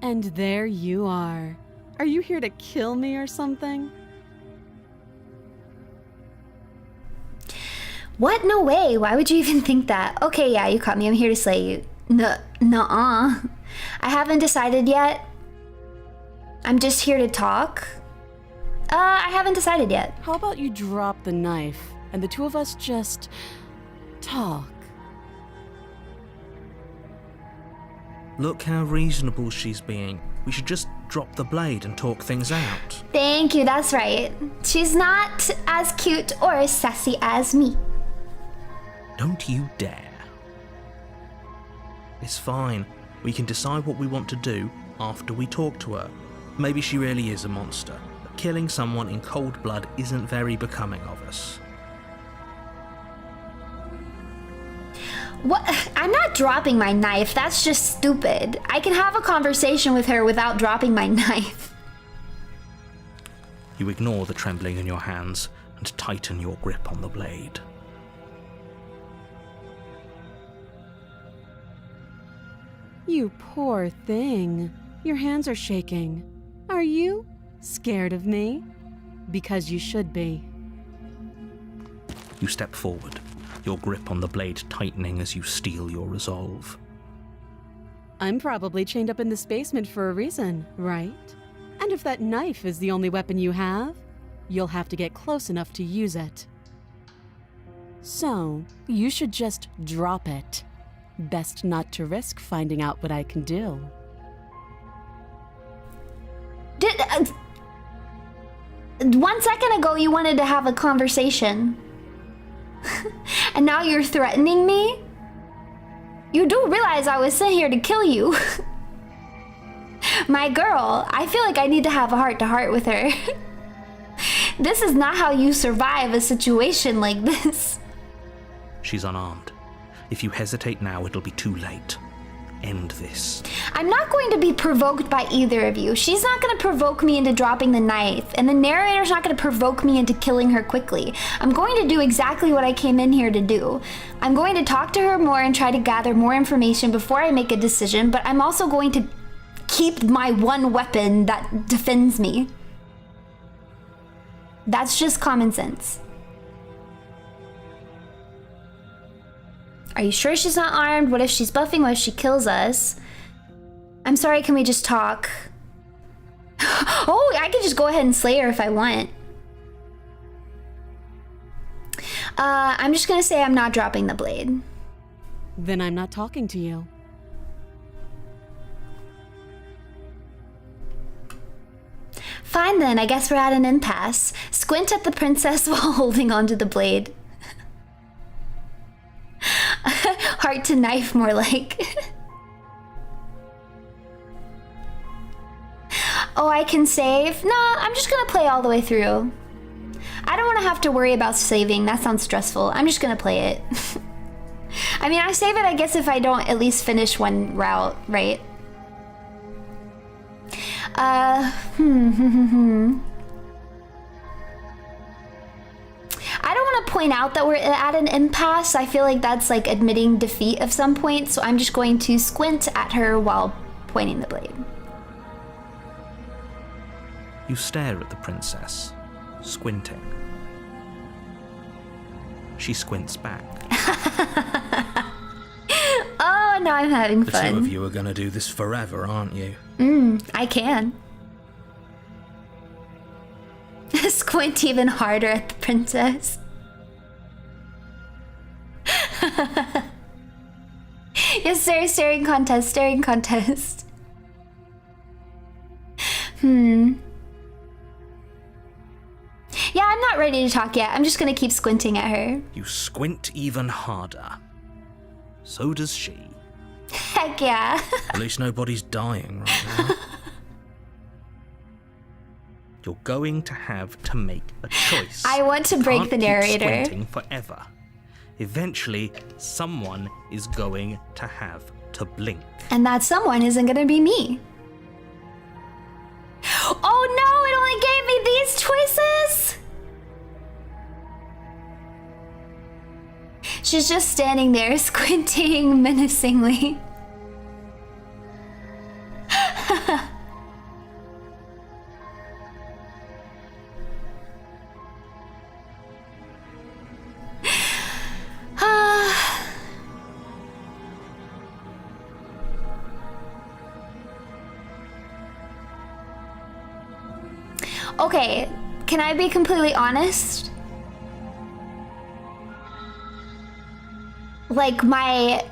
And there you are. Are you here to kill me or something? What? No way. Why would you even think that? Okay, yeah, you caught me. I'm here to slay you. Nuh-uh. I haven't decided yet. I'm just here to talk. I haven't decided yet. How about you drop the knife and the two of us just talk? Look how reasonable she's being. We should just drop the blade and talk things out. Thank you, that's right. She's not as cute or as sassy as me. Don't you dare. It's fine. We can decide what we want to do after we talk to her. Maybe she really is a monster, but killing someone in cold blood isn't very becoming of us. What? I'm not dropping my knife. That's just stupid. I can have a conversation with her without dropping my knife. You ignore the trembling in your hands and tighten your grip on the blade. You poor thing. Your hands are shaking. Are you scared of me? Because you should be. You step forward, your grip on the blade tightening as you steel your resolve. I'm probably chained up in this basement for a reason, right? And if that knife is the only weapon you have, you'll have to get close enough to use it. So, you should just drop it. Best not to risk finding out what I can do. Did 1 second ago you wanted to have a conversation. And now you're threatening me? You do realize I was sent here to kill you. My girl, I feel like I need to have a heart-to-heart with her. This is not how you survive a situation like this. She's unarmed. If you hesitate now, it'll be too late. End this. I'm not going to be provoked by either of you. She's not going to provoke me into dropping the knife, and the narrator's not going to provoke me into killing her quickly. I'm going to do exactly what I came in here to do. I'm going to talk to her more and try to gather more information before I make a decision, but I'm also going to keep my one weapon that defends me. That's just common sense. Are you sure she's not armed? What if she's buffing? What if she kills us? I'm sorry, can we just talk? Oh, I could just go ahead and slay her if I want. I'm just gonna say I'm not dropping the blade. Then I'm not talking to you. Fine then, I guess we're at an impasse. Squint at the princess while holding onto the blade. Heart to knife, more like. Oh, I can save? Nah, I'm just gonna play all the way through. I don't want to have to worry about saving. That sounds stressful. I'm just gonna play it. I mean, I save it, I guess, if I don't at least finish one route, right? I don't want to point out that we're at an impasse. I feel like that's like admitting defeat of some point, so I'm just going to squint at her while pointing the blade. You stare at the princess, squinting. She squints back. Oh, now I'm having fun. The two of you are gonna do this forever, aren't you? I can. Squint even harder at the princess. Yes, sir, staring contest, staring contest. Yeah, I'm not ready to talk yet. I'm just gonna keep squinting at her. You squint even harder. So does she. Heck yeah. At least nobody's dying right now. You're going to have to make a choice. I want to break the narrator. Can't keep squinting forever. Eventually, someone is going to have to blink. And that someone isn't gonna be me. Oh no, it only gave me these choices! She's just standing there, squinting menacingly. Okay, can I be completely honest? Like, my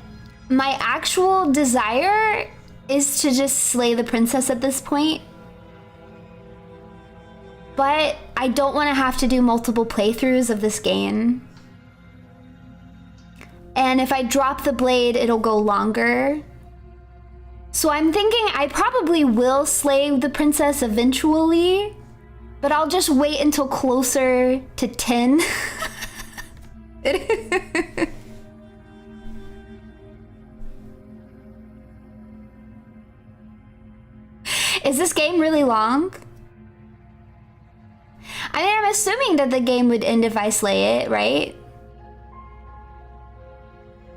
actual desire is to just slay the princess at this point. But I don't want to have to do multiple playthroughs of this game. And if I drop the blade, it'll go longer. So I'm thinking I probably will slay the princess eventually, but I'll just wait until closer to 10. Is this game really long? I mean, I'm assuming that the game would end if I slay it, right?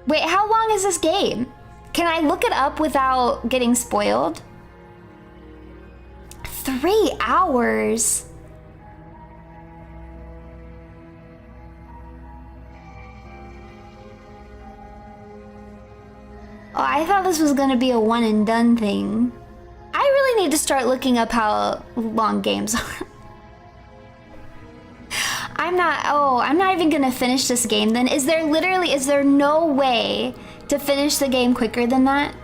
Wait, how long is this game? Can I look it up without getting spoiled? 3 hours. Oh, I thought this was gonna be a one and done thing. I really need to start looking up how long games are. I'm not even gonna finish this game then. Is there no way to finish the game quicker than that?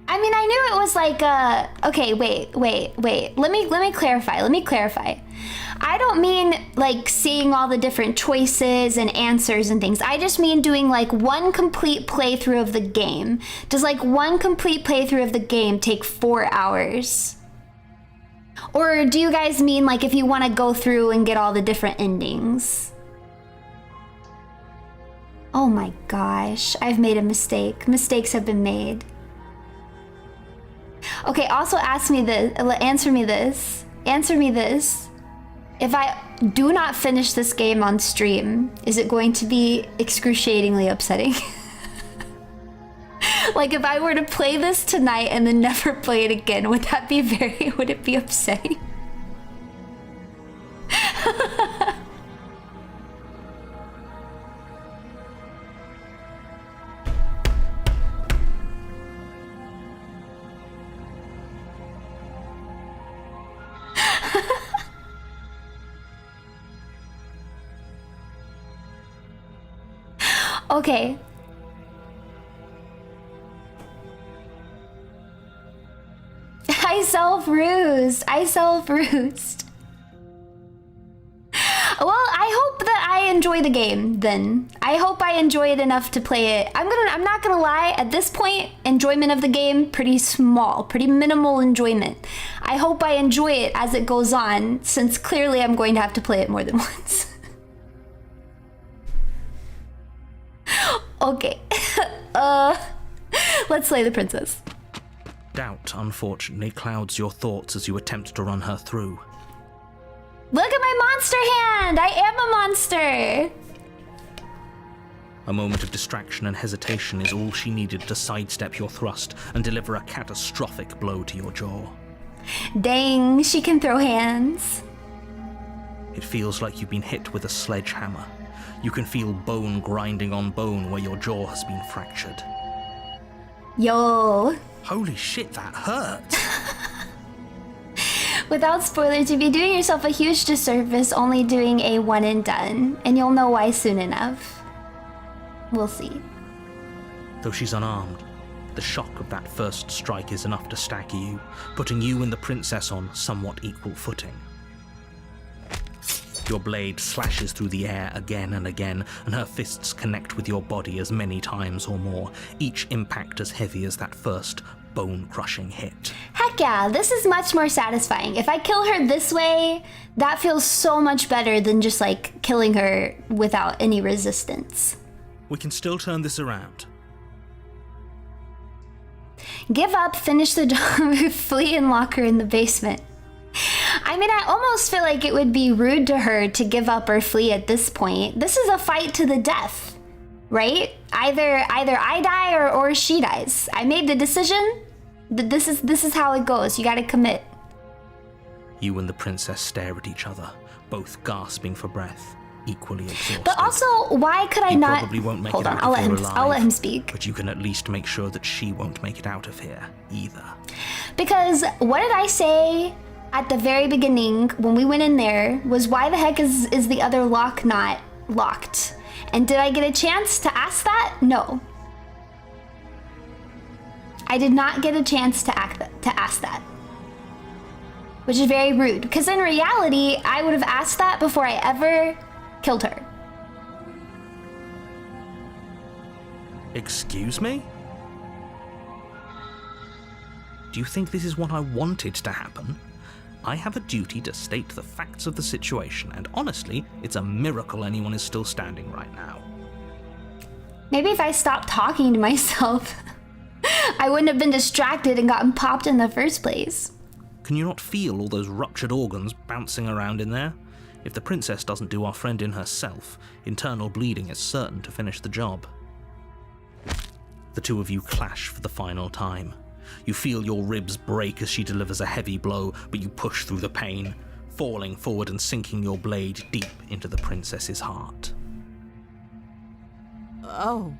I mean, I knew it was like okay, wait. Let me clarify. I don't mean like seeing all the different choices and answers and things. I just mean doing like one complete playthrough of the game. Does like one complete playthrough of the game take 4 hours? Or do you guys mean like if you want to go through and get all the different endings? Oh my gosh, I've made a mistake. Mistakes have been made. Okay, also answer me this. If I do not finish this game on stream, is it going to be excruciatingly upsetting? Like if I were to play this tonight and then never play it again, would it be upsetting? Okay. I self-roosed. Well, I hope that I enjoy the game then. I hope I enjoy it enough to play it. I'm not gonna lie, at this point, enjoyment of the game, pretty small, pretty minimal enjoyment. I hope I enjoy it as it goes on, since clearly I'm going to have to play it more than once. Okay. Let's slay the princess. Doubt, unfortunately, clouds your thoughts as you attempt to run her through. Look at my monster hand! I am a monster! A moment of distraction and hesitation is all she needed to sidestep your thrust and deliver a catastrophic blow to your jaw. Dang, she can throw hands. It feels like you've been hit with a sledgehammer. You can feel bone grinding on bone where your jaw has been fractured. Yo. Holy shit, that hurt! Without spoilers, you'd be doing yourself a huge disservice only doing a one and done, and you'll know why soon enough. We'll see. Though she's unarmed, the shock of that first strike is enough to stagger you, putting you and the princess on somewhat equal footing. Your blade slashes through the air again and again, and her fists connect with your body as many times or more, each impact as heavy as that first bone-crushing hit. Heck yeah, this is much more satisfying. If I kill her this way, that feels so much better than just like killing her without any resistance. We can still turn this around. Give up, finish the job, flee and lock her in the basement. I mean, I almost feel like it would be rude to her to give up or flee at this point. This is a fight to the death, right? Either I die or she dies. I made the decision. This is how it goes. You gotta commit. You and the princess stare at each other, both gasping for breath, equally exhausted. But also, why could I not? Probably won't make Hold it on, out I'll of here let him. alive, I'll let him speak. But you can at least make sure that she won't make it out of here either. Because what did I say at the very beginning when we went in there was, why the heck is the other lock not locked? And did I get a chance to ask that? No. I did not get a chance to ask that. Which is very rude, because in reality, I would have asked that before I ever killed her. Excuse me? Do you think this is what I wanted to happen? I have a duty to state the facts of the situation, and honestly, it's a miracle anyone is still standing right now. Maybe if I stopped talking to myself, I wouldn't have been distracted and gotten popped in the first place. Can you not feel all those ruptured organs bouncing around in there? If the princess doesn't do our friend in herself, internal bleeding is certain to finish the job. The two of you clash for the final time. You feel your ribs break as she delivers a heavy blow, but you push through the pain, falling forward and sinking your blade deep into the princess's heart. Oh.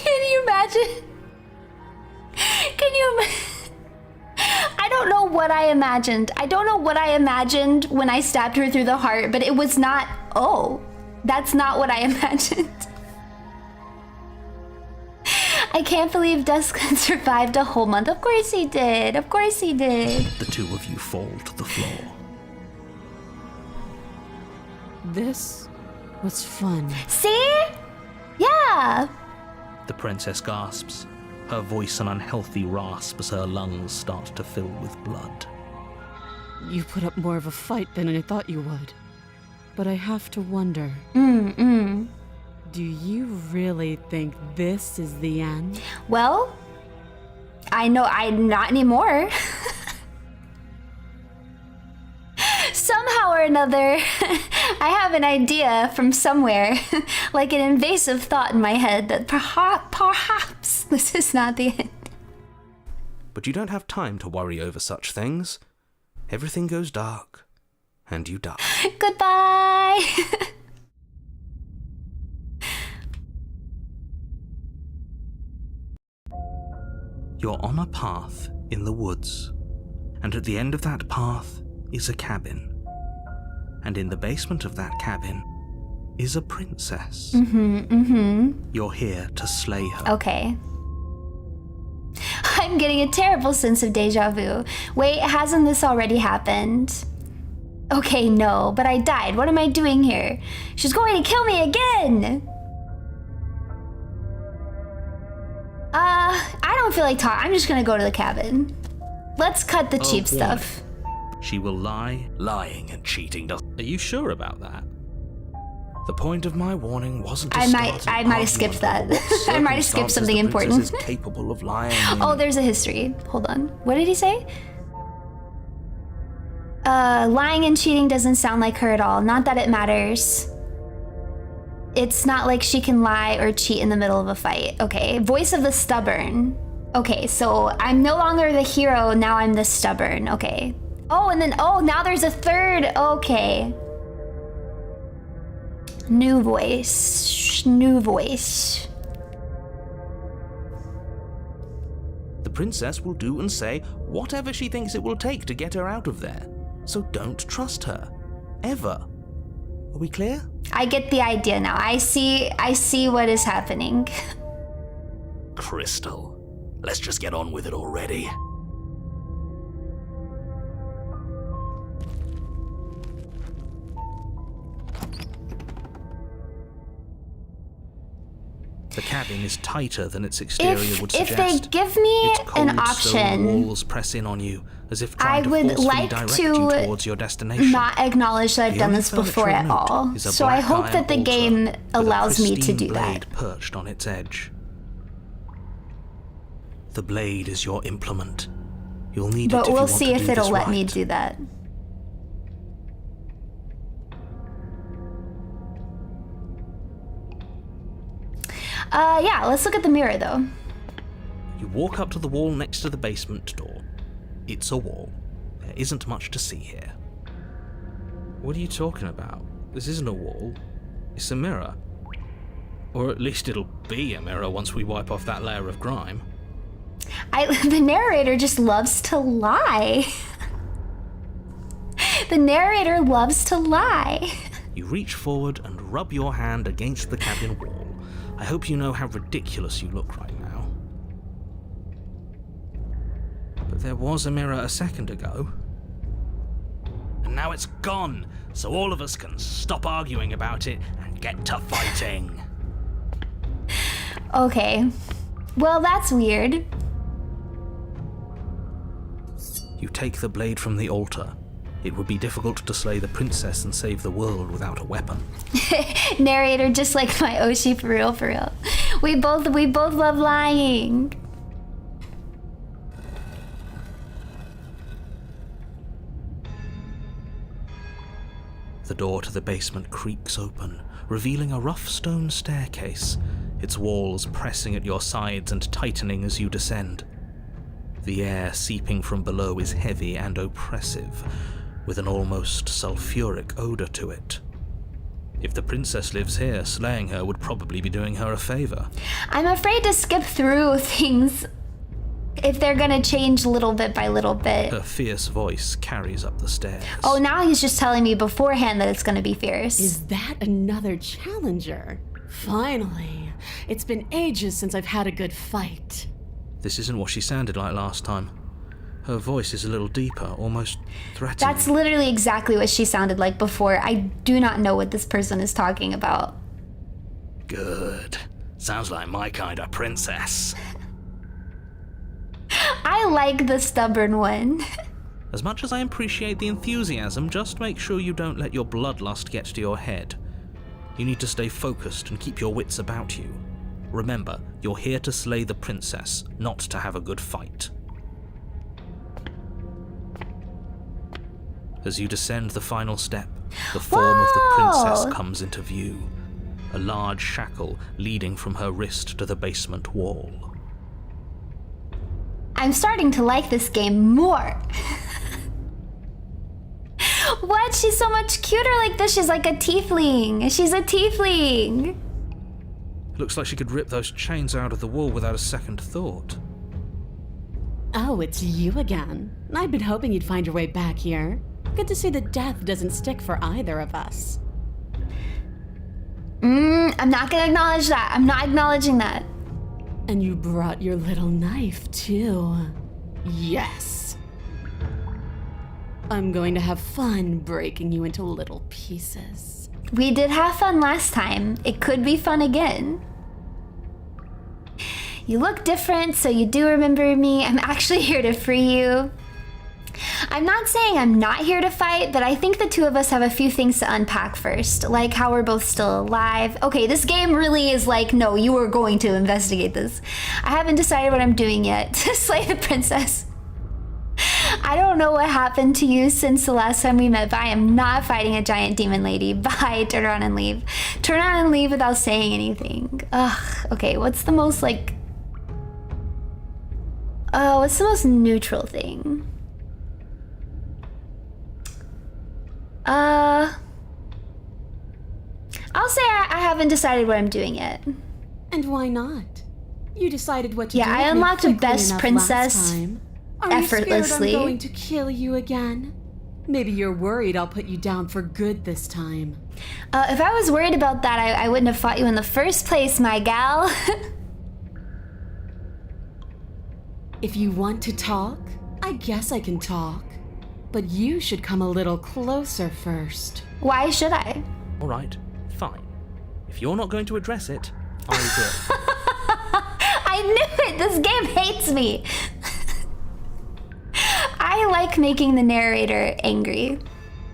Can you imagine? I don't know what I imagined. I don't know what I imagined when I stabbed her through the heart, but it was not, oh, that's not what I imagined. I can't believe Dustin survived a whole month. Of course he did. Of course he did. The two of you fall to the floor. This was fun. See? Yeah. The princess gasps, her voice an unhealthy rasp as her lungs start to fill with blood. You put up more of a fight than I thought you would. But I have to wonder. Do you really think this is the end? Well, I know I'm not anymore. Somehow or another, I have an idea from somewhere, like an invasive thought in my head that perhaps this is not the end. But you don't have time to worry over such things. Everything goes dark, and you die. Goodbye! You're on a path in the woods, and at the end of that path is a cabin. And in the basement of that cabin is a princess. You're here to slay her. Okay. I'm getting a terrible sense of deja vu. Wait, hasn't this already happened? Okay, no, but I died. What am I doing here? She's going to kill me again! I don't feel like talking. I'm just gonna go to the cabin. Let's cut the cheap stuff. She will lie. Lying and cheating doesn't... Are you sure about that? The point of my warning wasn't to I start might an have skipped argument that. over what I might have skipped circumstances something the princess important. is capable of lying Oh, in. there's a history. Hold on. What did he say? Lying and cheating doesn't sound like her at all. Not that it matters. It's not like she can lie or cheat in the middle of a fight. Okay. Voice of the stubborn. Okay, so I'm no longer the hero. Now I'm the stubborn. Okay. Oh, and then, now there's a third. Okay. New voice. New voice. The princess will do and say whatever she thinks it will take to get her out of there. So don't trust her. Ever. Are we clear? I get the idea now. I see what is happening. Crystal, let's just get on with it already. The cabin is tighter than its exterior would suggest. If they give me its cold an option, stone walls press in on you, as if I trying to would forcefully like direct you towards to your destination. not acknowledge that I've The done only this before furniture at of note all. is a So I black hope iron that the altar game with a allows me to pristine do blade that. perched on its edge. The blade is your implement. You'll need it But if you we'll want see to if do it'll this let me right. do that. Yeah, let's look at the mirror though. You walk up to the wall next to the basement door. It's a wall. There isn't much to see here. What are you talking about? This isn't a wall. It's a mirror. Or at least it'll be a mirror once we wipe off that layer of grime. The narrator just loves to lie. The narrator loves to lie. You reach forward and rub your hand against the cabin wall. I hope you know how ridiculous you look right now. But there was a mirror a second ago. And now it's gone, so all of us can stop arguing about it and get to fighting. Okay. Well, that's weird. You take the blade from the altar. It would be difficult to slay the princess and save the world without a weapon. Narrator, just like my Oshi, for real, for real. We both love lying. The door to the basement creaks open, revealing a rough stone staircase, its walls pressing at your sides and tightening as you descend. The air seeping from below is heavy and oppressive, with an almost sulfuric odor to it. If the princess lives here, slaying her would probably be doing her a favor. I'm afraid to skip through things if they're gonna change little bit by little bit. Her fierce voice carries up the stairs. Oh, now he's just telling me beforehand that it's gonna be fierce. Is that another challenger? Finally. It's been ages since I've had a good fight. This isn't what she sounded like last time. Her voice is a little deeper, almost threatening. That's literally exactly what she sounded like before. I do not know what this person is talking about. Good. Sounds like my kind of princess. I like the stubborn one. As much as I appreciate the enthusiasm, just make sure you don't let your bloodlust get to your head. You need to stay focused and keep your wits about you. Remember, you're here to slay the princess, not to have a good fight. As you descend the final step, the form of the princess comes into view. A large shackle leading from her wrist to the basement wall. I'm starting to like this game more. What? She's so much cuter like this. She's like a tiefling. She's a tiefling. Looks like she could rip those chains out of the wall without a second thought. Oh, it's you again. I'd been hoping you'd find your way back here. Good to see that death doesn't stick for either of us. I'm not gonna acknowledge that. I'm not acknowledging that. And you brought your little knife, too. Yes. I'm going to have fun breaking you into little pieces. We did have fun last time. It could be fun again. You look different, so you do remember me. I'm actually here to free you. I'm not saying I'm not here to fight, but I think the two of us have a few things to unpack first, like how we're both still alive. Okay, this game really is like, no, you are going to investigate this. I haven't decided what I'm doing yet. To slay the princess. I don't know what happened to you since the last time we met, but I am not fighting a giant demon lady. Bye, turn around and leave. Turn around and leave without saying anything. Ugh, okay, what's the most like... what's the most neutral thing? I'll say I haven't decided what I'm doing yet. And why not? You decided what to do. Yeah, I unlocked a best princess effortlessly. Are you scared I'm going to kill you again? Maybe you're worried I'll put you down for good this time. If I was worried about that, I wouldn't have fought you in the first place, my gal. If you want to talk, I guess I can talk. But you should come a little closer first. Why should I? All right, fine. If you're not going to address it, I will. I knew it! This game hates me! I like making the narrator angry.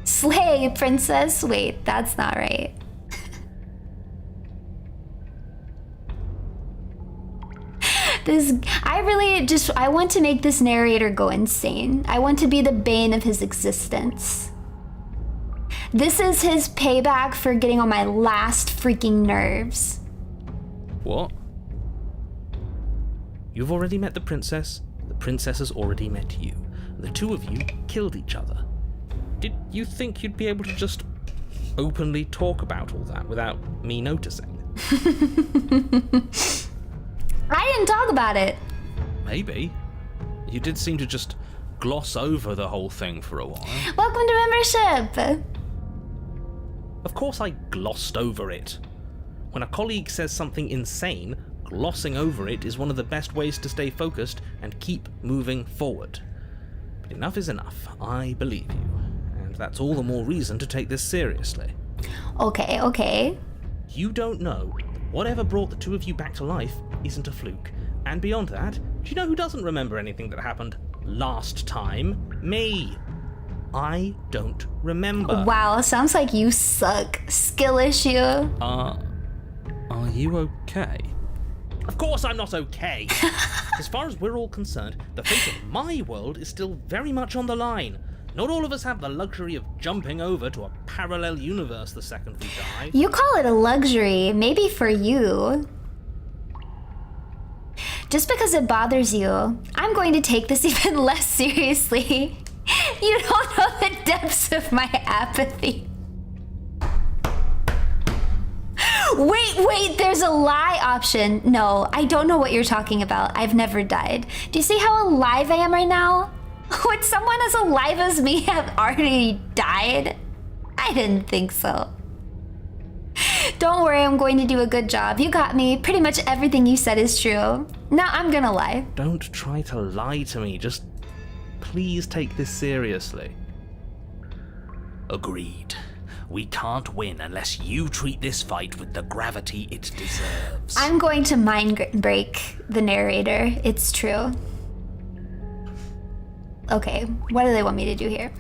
Slay, princess. Wait, that's not right. I want to make this narrator go insane. I want to be the bane of his existence. This is his payback for getting on my last freaking nerves. What? You've already met the princess has already met you. The two of you killed each other. Did you think you'd be able to just openly talk about all that without me noticing? I didn't talk about it. Maybe. You did seem to just gloss over the whole thing for a while. Welcome to membership! Of course I glossed over it. When a colleague says something insane, glossing over it is one of the best ways to stay focused and keep moving forward. But enough is enough. I believe you. And that's all the more reason to take this seriously. Okay. You don't know that whatever brought the two of you back to life isn't a fluke. And beyond that, do you know who doesn't remember anything that happened last time? Me. I don't remember. Wow, sounds like you suck. Skill issue. Are you okay? Of course I'm not okay. As far as we're all concerned, the fate of my world is still very much on the line. Not all of us have the luxury of jumping over to a parallel universe the second we die. You call it a luxury, maybe for you. Just because it bothers you, I'm going to take this even less seriously. You don't know the depths of my apathy. Wait, there's a lie option. No, I don't know what you're talking about. I've never died. Do you see how alive I am right now? Would someone as alive as me have already died? I didn't think so. Don't worry, I'm going to do a good job. You got me. Pretty much everything you said is true. Now I'm gonna lie. Don't try to lie to me. Just please take this seriously. Agreed. We can't win unless you treat this fight with the gravity it deserves. I'm going to mind break the narrator. It's true. Okay, what do they want me to do here?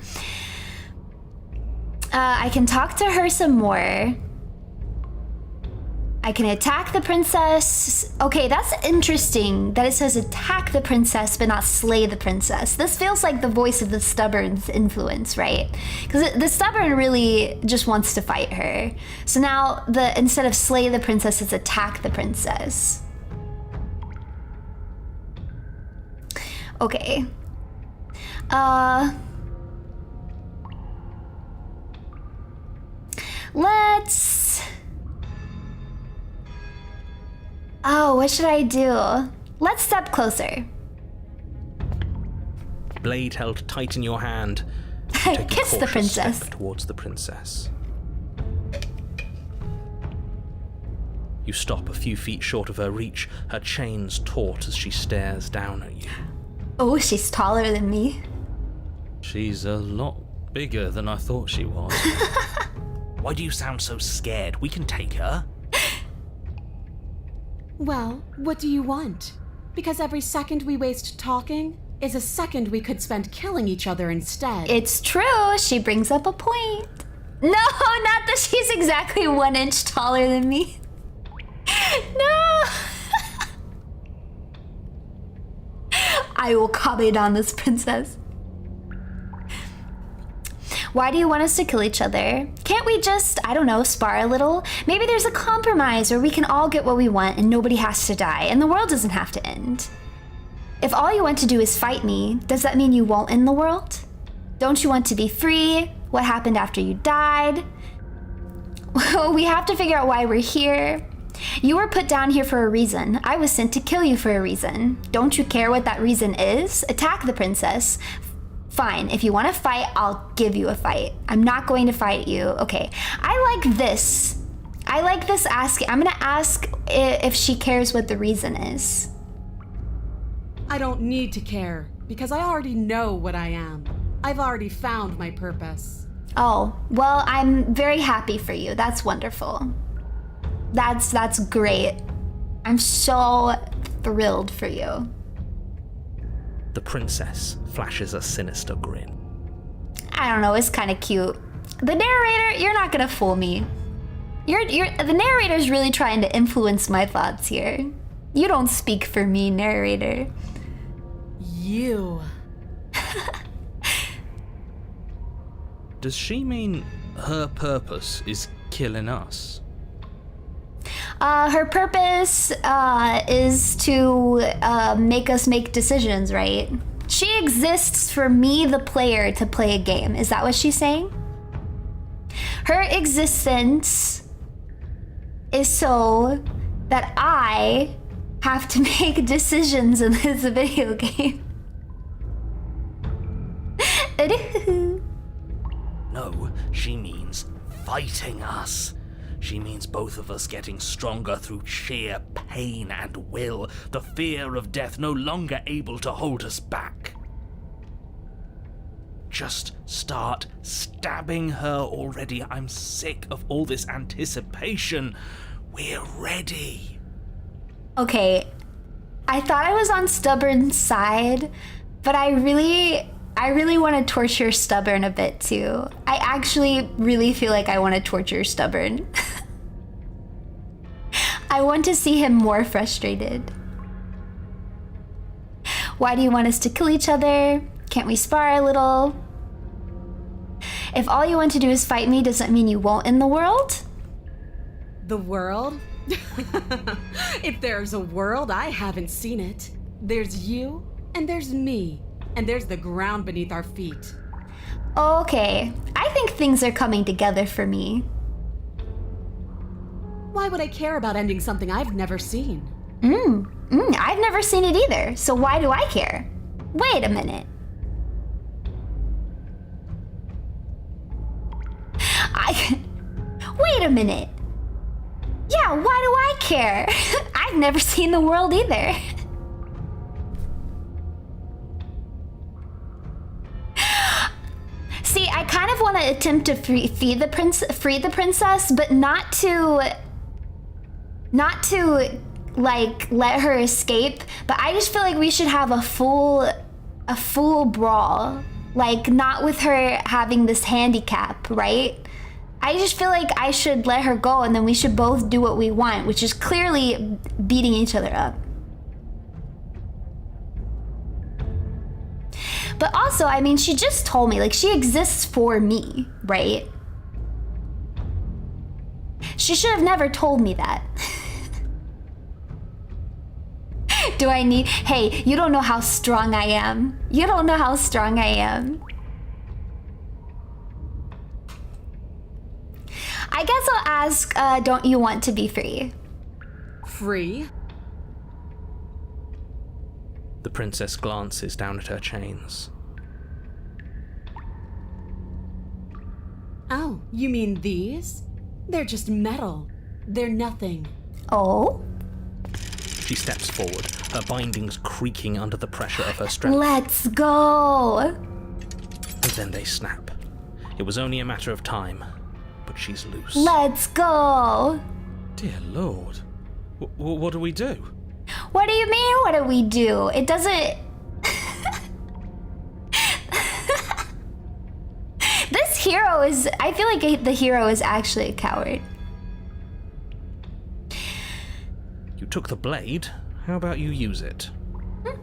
I can talk to her some more. I can attack the princess. Okay, that's interesting that it says attack the princess but not slay the princess. This feels like the voice of the stubborn's influence, right? Because the stubborn really just wants to fight her. So now instead of slay the princess, it's attack the princess. Okay. Let's... Oh, what should I do? Let's step closer. Blade held tight in your hand. You take a Kiss the cautious princess. step towards the princess. You stop a few feet short of her reach, her chains taut as she stares down at you. Oh, she's taller than me. She's a lot bigger than I thought she was. Why do you sound so scared? We can take her. Well, what do you want? Because every second we waste talking is a second we could spend killing each other instead. It's true, she brings up a point. No, not that she's exactly 1 inch taller than me. No! I will comment on this princess. Why do you want us to kill each other? Can't we just, I don't know, spar a little? Maybe there's a compromise where we can all get what we want and nobody has to die and the world doesn't have to end. If all you want to do is fight me, does that mean you won't end the world? Don't you want to be free? What happened after you died? We have to figure out why we're here. You were put down here for a reason. I was sent to kill you for a reason. Don't you care what that reason is? Attack the princess. Fine, if you want to fight, I'll give you a fight. I'm not going to fight you. Okay, I like this. I like this asking. I'm gonna ask if she cares what the reason is. I don't need to care, because I already know what I am. I've already found my purpose. Oh, well, I'm very happy for you. That's wonderful. That's great. I'm so thrilled for you. The princess flashes a sinister grin. I don't know, it's kind of cute. The narrator, you're not gonna fool me. The narrator's really trying to influence my thoughts here. You don't speak for me, narrator. You. Does she mean her purpose is killing us? Her purpose is to make us make decisions, right? She exists for me, the player, to play a game. Is that what she's saying? Her existence is so that I have to make decisions in this video game. No, she means fighting us. She means both of us getting stronger through sheer pain and will, the fear of death no longer able to hold us back. Just start stabbing her already. I'm sick of all this anticipation. We're ready. Okay, I thought I was on Stubborn's side, but I really want to torture Stubborn a bit too. I actually really feel like I want to torture Stubborn. I want to see him more frustrated. Why do you want us to kill each other? Can't we spar a little? If all you want to do is fight me, does that mean you won't in the world? The world? If there's a world, I haven't seen it. There's you, and there's me, and there's the ground beneath our feet. Okay, I think things are coming together for me. Why would I care about ending something I've never seen? I've never seen it either, so why do I care? Wait a minute. Wait a minute. Yeah, why do I care? I've never seen the world either. See, I kind of want to attempt to free the princess, but not to like let her escape. But I just feel like we should have a full brawl, like not with her having this handicap, right? I just feel like I should let her go, and then we should both do what we want, which is clearly beating each other up. But also, I mean, she just told me, like, she exists for me, right? She should have never told me that. Do I need... Hey, you don't know how strong I am. You don't know how strong I am. I guess I'll ask, don't you want to be free? Free? The princess glances down at her chains. Oh, you mean these? They're just metal. They're nothing. Oh? She steps forward, her bindings creaking under the pressure of her strength. Let's go! And then they snap. It was only a matter of time, but she's loose. Let's go! Dear Lord. What do we do? What do you mean, what do we do? It doesn't... This hero is... I feel like the hero is actually a coward. You took the blade. How about you use it?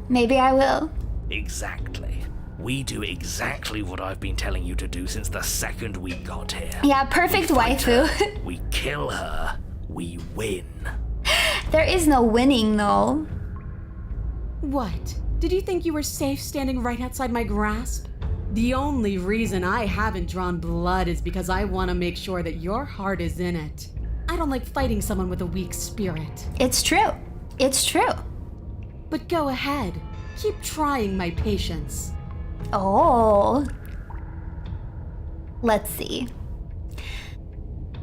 Maybe I will. Exactly. We do exactly what I've been telling you to do since the second we got here. Yeah, perfect We fight waifu. her, we kill her. We win. There is no winning, though. What? Did you think you were safe standing right outside my grasp? The only reason I haven't drawn blood is because I want to make sure that your heart is in it. I don't like fighting someone with a weak spirit. It's true. It's true. But go ahead. Keep trying my patience. Oh. Let's see.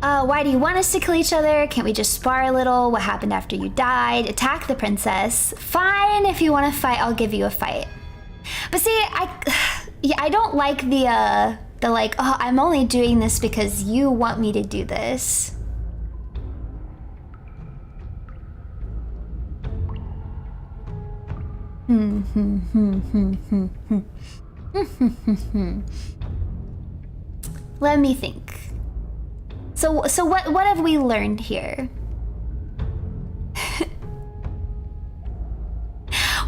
Why do you want us to kill each other? Can't we just spar a little? What happened after you died? Attack the princess. Fine, if you want to fight, I'll give you a fight. But see, I don't like the like, oh, I'm only doing this because you want me to do this. Let me think. So what have we learned here?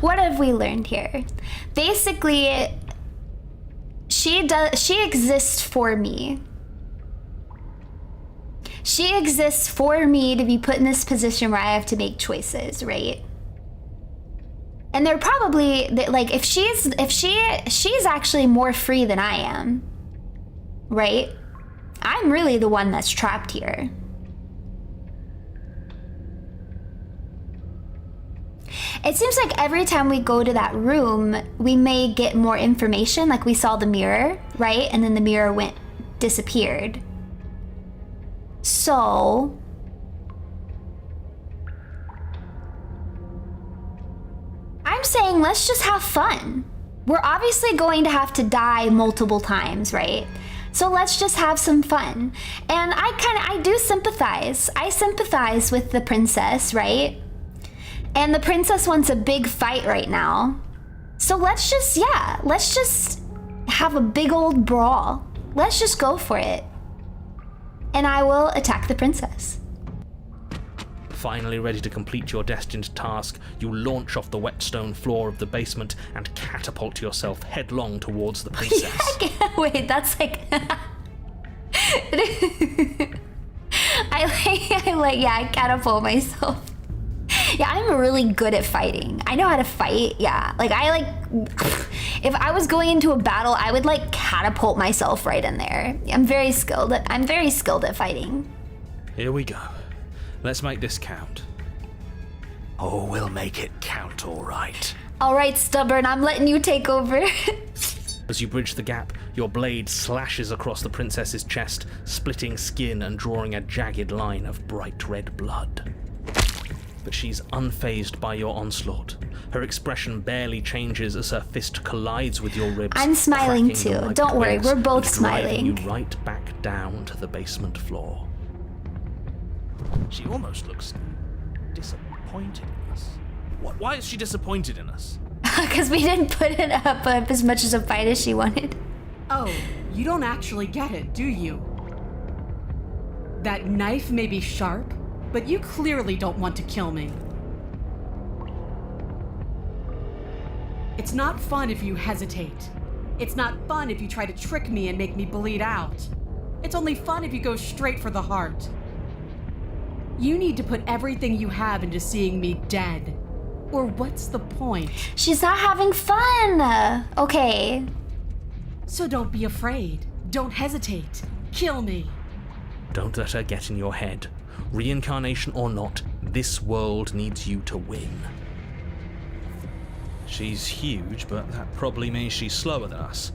What have we learned here? Basically, she exists for me. She exists for me to be put in this position where I have to make choices, right? And they're probably like, if she's actually more free than I am, right? I'm really the one that's trapped here. It seems like every time we go to that room, we may get more information. Like we saw the mirror, right? And then the mirror disappeared. So... I'm saying let's just have fun. We're obviously going to have to die multiple times, right? So let's just have some fun. And I do sympathize. I sympathize with the princess, right? And the princess wants a big fight right now. So let's just have a big old brawl. Let's just go for it. And I will attack the princess. Finally ready to complete your destined task, you launch off the wet stone floor of the basement and catapult yourself headlong towards the princess. Wait, that's like... I catapult myself. Yeah, I'm really good at fighting. I know how to fight, yeah. If I was going into a battle, I would catapult myself right in there. I'm very skilled at fighting. Here we go. Let's make this count. Oh, we'll make it count, all right. All right, stubborn, I'm letting you take over. As you bridge the gap, your blade slashes across the princess's chest, splitting skin and drawing a jagged line of bright red blood. But she's unfazed by your onslaught. Her expression barely changes as her fist collides with your ribs. I'm smiling too. Don't worry, we're both smiling. Driving you right back down to the basement floor. She almost looks disappointed in us. Why is she disappointed in us? Because we didn't put it up as much as a fight as she wanted. Oh, you don't actually get it, do you? That knife may be sharp, but you clearly don't want to kill me. It's not fun if you hesitate. It's not fun if you try to trick me and make me bleed out. It's only fun if you go straight for the heart. You need to put everything you have into seeing me dead. Or what's the point? She's not having fun. Okay. So don't be afraid. Don't hesitate. Kill me. Don't let her get in your head. Reincarnation or not, this world needs you to win. She's huge, but that probably means she's slower than us.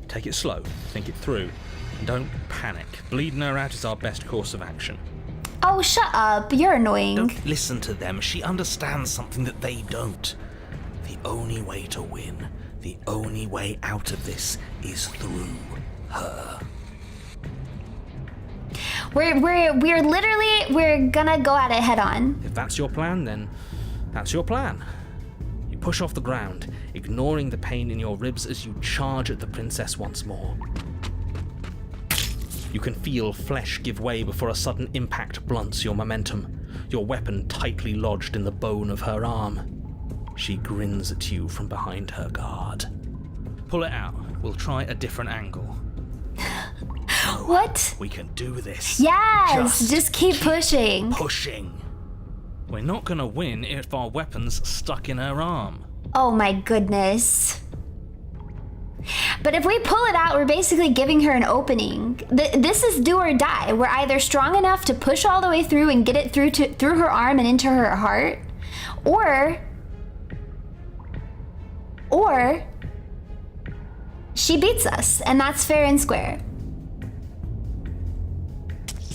Take it slow, think it through, and don't panic. Bleeding her out is our best course of action. Oh, shut up. You're annoying. Don't listen to them. She understands something that they don't. The only way to win, the only way out of this is through her. We're gonna go at it head on. If that's your plan, then that's your plan. You push off the ground, ignoring the pain in your ribs as you charge at the princess once more. You can feel flesh give way before a sudden impact blunts your momentum, your weapon tightly lodged in the bone of her arm. She grins at you from behind her guard. Pull it out. We'll try a different angle. What? We can do this. Yes! Just keep pushing. Pushing. We're not gonna win if our weapon's stuck in her arm. Oh my goodness. But if we pull it out, we're basically giving her an opening. This is do or die. We're either strong enough to push all the way through and get it through her arm and into her heart, or she beats us, and that's fair and square.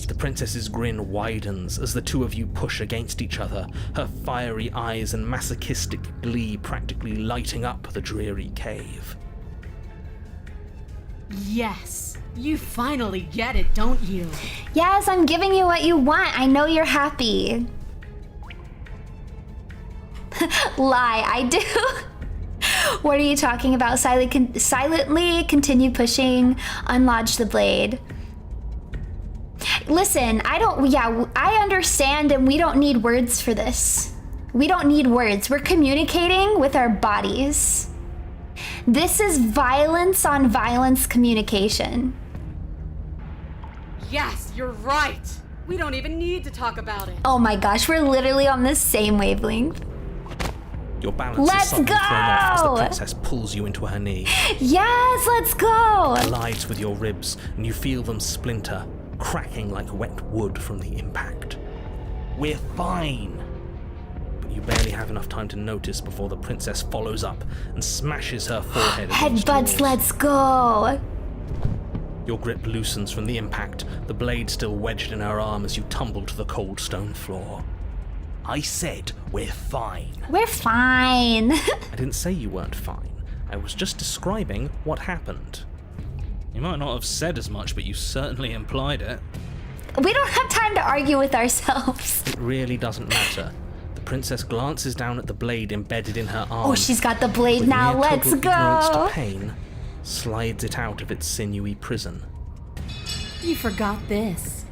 The princess's grin widens as the two of you push against each other, her fiery eyes and masochistic glee practically lighting up the dreary cave. Yes, you finally get it, don't you? Yes, I'm giving you what you want. I know you're happy. Lie, I do. What are you talking about? Silently continue pushing, unlodge the blade. Listen, I understand, and we don't need words for this. We don't need words. We're communicating with our bodies. This is violence on violence communication. Yes, you're right. We don't even need to talk about it. Oh my gosh, we're literally on the same wavelength. Your balance is suddenly thrown off as the princess pulls you into her knee. Yes, let's go! Collides with your ribs, and you feel them splinter, cracking like wet wood from the impact. We're fine. you barely have enough time to notice before the princess follows up and smashes her forehead against Headbutts, yours. let's go! Your grip loosens from the impact, the blade still wedged in her arm as you tumble to the cold stone floor. I said we're fine. We're fine. I didn't say you weren't fine. I was just describing what happened. You might not have said as much, but you certainly implied it. We don't have time to argue with ourselves. It really doesn't matter. The princess glances down at the blade embedded in her arm. Oh, she's got the blade with now. near Let's total ignorance go. to pain, slides it out of its sinewy prison. You forgot this.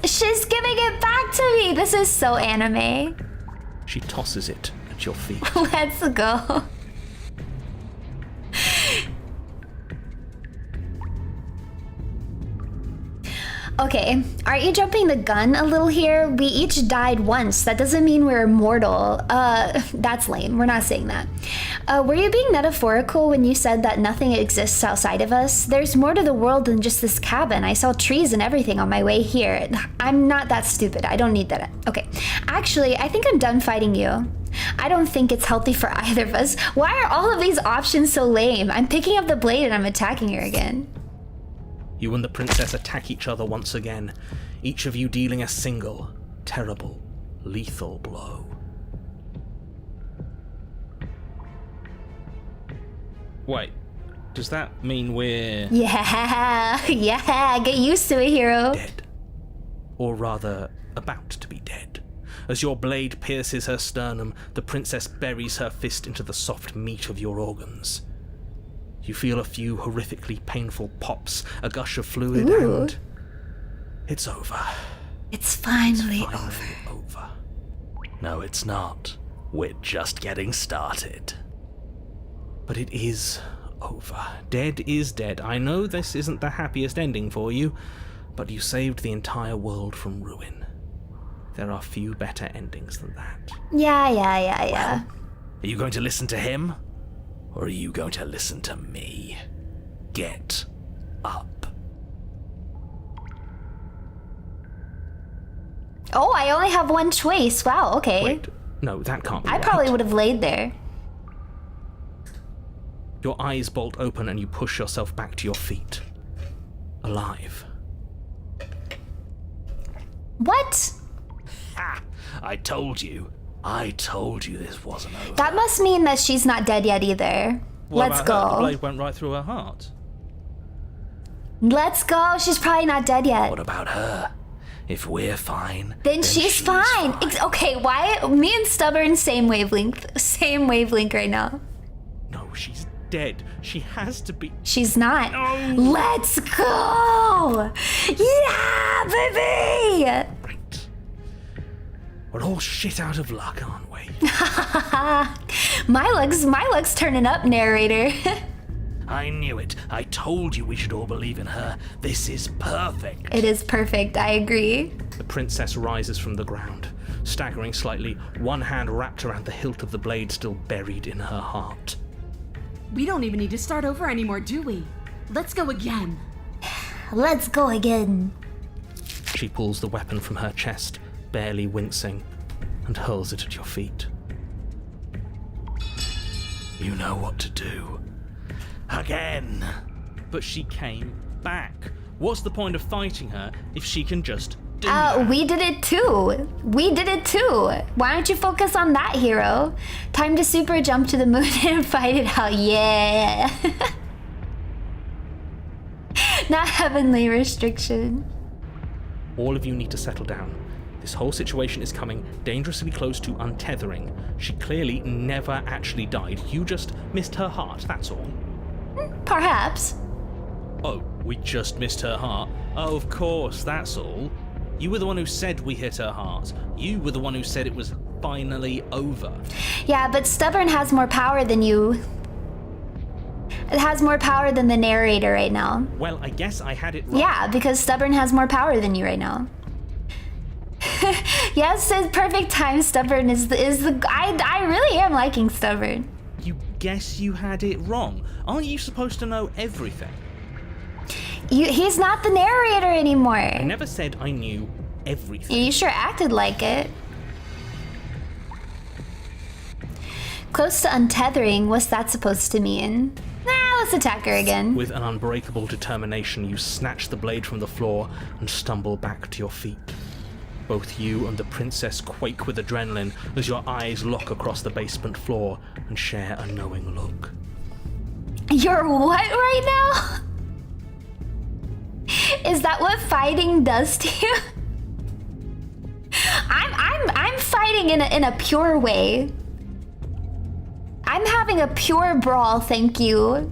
She's giving it back to me. This is so anime. She tosses it at your feet. Let's go. Okay, aren't you jumping the gun a little here? We each died once. That doesn't mean we're immortal. That's lame. We're not saying that. Were you being metaphorical when you said that nothing exists outside of us? There's more to the world than just this cabin. I saw trees and everything on my way here. I'm not that stupid. I don't need that. Okay, actually, I think I'm done fighting you. I don't think it's healthy for either of us. Why are all of these options so lame? I'm picking up the blade and I'm attacking her again. You and the princess attack each other once again, each of you dealing a single, terrible, lethal blow. Wait, does that mean we're... Yeah, get used to it, hero. dead? Or rather, about to be dead. As your blade pierces her sternum, the princess buries her fist into the soft meat of your organs. You feel a few horrifically painful pops, a gush of fluid, Ooh. and it's over. It's finally over. Finally over. No, it's not. We're just getting started. But it is over. Dead is dead. I know this isn't the happiest ending for you, but you saved the entire world from ruin. There are few better endings than that. Yeah. Are you going to listen to him? Or are you going to listen to me? Get up. Oh, I only have one choice. Wow, okay. Wait, no, that can't be I right. probably would have laid there. Your eyes bolt open and you push yourself back to your feet. Alive. What? Ha! I told you this wasn't over. That must mean that she's not dead yet either. What Let's about her? The go. blade went right through her heart. Let's go. She's probably not dead yet. What about her? If we're fine, Then she's fine. Okay, why? Me and Stubborn, same wavelength. Same wavelength right now. No, she's dead. She has to be. She's not. No. Let's go! Yeah, baby! Right. We're all shit out of luck, aren't we? My luck's turning up, narrator. I knew it. I told you we should all believe in her. This is perfect. It is perfect, I agree. The princess rises from the ground, staggering slightly, one hand wrapped around the hilt of the blade still buried in her heart. We don't even need to start over anymore, do we? Let's go again. Let's go again. She pulls the weapon from her chest, barely wincing, and hurls it at your feet. You know what to do. Again. But she came back. What's the point of fighting her if she can just do that? We did it too. We did it too. Why don't you focus on that, hero? Time to super jump to the moon and fight it out. Yeah. Not heavenly restriction. All of you need to settle down. This whole situation is coming dangerously close to untethering. She clearly never actually died. You just missed her heart, that's all. Perhaps. Oh, we just missed her heart? Oh, of course, that's all. You were the one who said we hit her heart. You were the one who said it was finally over. Yeah, but Stubborn has more power than you. It has more power than the narrator right now. Well, I guess I had it wrong. Yeah, because Stubborn has more power than you right now. Yes, it's perfect time. Stubborn is the I really am liking Stubborn. You guess you had it wrong. Aren't you supposed to know everything? He's not the narrator anymore. I never said I knew everything. You sure acted like it. Close to untethering, what's that supposed to mean? Let's attack her again. With an unbreakable determination, you snatch the blade from the floor and stumble back to your feet. Both you and the princess quake with adrenaline as your eyes lock across the basement floor and share a knowing look. You're what right now? Is that what fighting does to you? I'm fighting in a pure way. I'm having a pure brawl, thank you.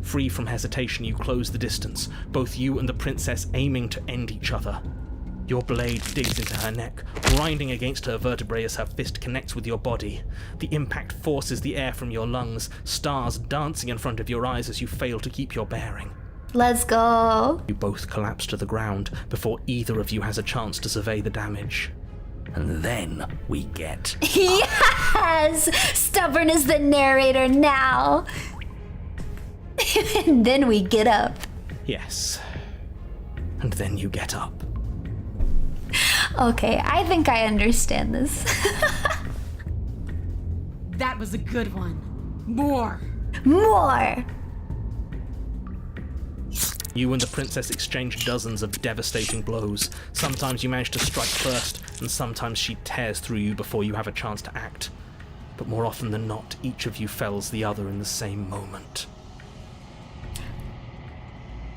Free from hesitation, you close the distance, both you and the princess aiming to end each other. Your blade digs into her neck, grinding against her vertebrae as her fist connects with your body. The impact forces the air from your lungs, stars dancing in front of your eyes as you fail to keep your bearing. Let's go. You both collapse to the ground before either of you has a chance to survey the damage. And then we get... Yes! Stubborn as the narrator now. And then we get up. Yes. And then you get up. Okay, I think I understand this. That was a good one. More. More! You and the princess exchange dozens of devastating blows. Sometimes you manage to strike first, and sometimes she tears through you before you have a chance to act. But more often than not, each of you fells the other in the same moment.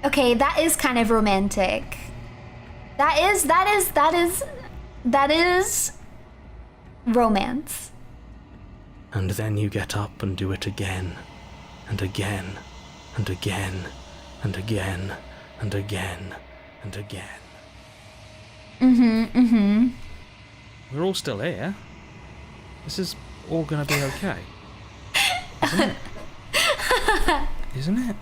Okay, that is kind of romantic. That is romance. And then you get up and do it again, and again, and again, and again, and again, and again. We're all still here. This is all gonna be okay. Isn't it? Isn't it?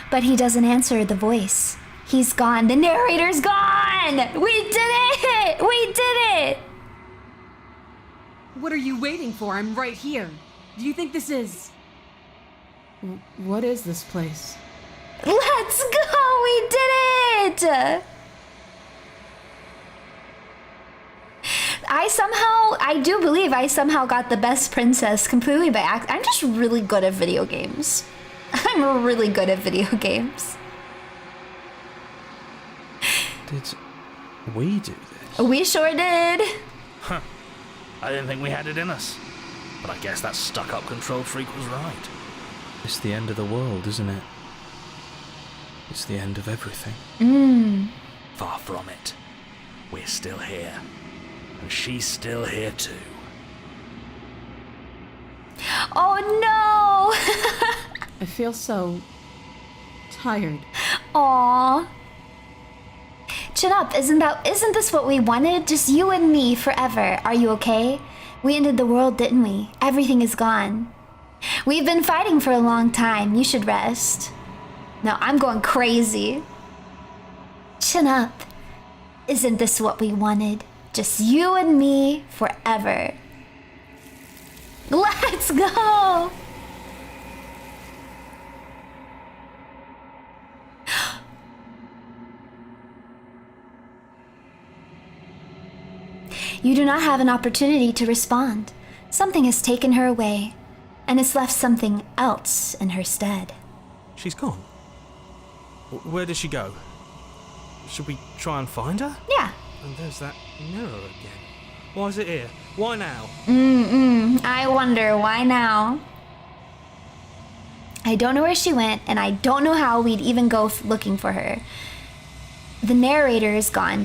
But he doesn't answer the voice. He's gone. The narrator's gone! We did it! We did it! What are you waiting for? I'm right here. Do you think this is... What is this place? Let's go! We did it! I do believe I somehow got the best princess completely by accident. I'm just really good at video games. I'm really good at video games. Did we do this? We sure did. Huh. I didn't think we had it in us. But I guess that stuck-up control freak was right. It's the end of the world, isn't it? It's the end of everything. Far from it. We're still here. And she's still here too. Oh no! I feel so... tired. Aww. Chin up, isn't this what we wanted? Just you and me forever. Are you okay? We ended the world, didn't we? Everything is gone. We've been fighting for a long time. You should rest. No, I'm going crazy. Chin up. Isn't this what we wanted? Just you and me forever. Let's go! You do not have an opportunity to respond. Something has taken her away, and it's left something else in her stead. She's gone. Where did she go? Should we try and find her? Yeah. And there's that mirror again. Why is it here? Why now? I wonder why now. I don't know where she went, and I don't know how we'd even go looking for her. The narrator is gone, ...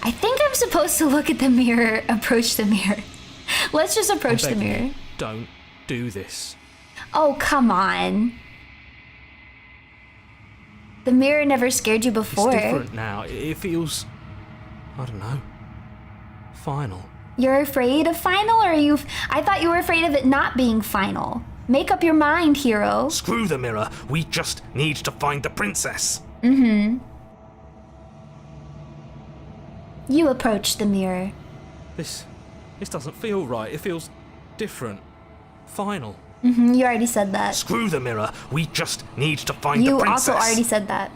I think I'm supposed to look at the mirror, approach the mirror. Let's just approach the mirror. Don't do this. Oh, come on. The mirror never scared you before. It's different now. It feels... I don't know. Final. You're afraid of final, or are you... I thought you were afraid of it not being final. Make up your mind, hero. Screw the mirror. We just need to find the princess. You approach the mirror. This doesn't feel right. It feels different. Final. You already said that. Screw the mirror. We just need to find the You princess. also already said that.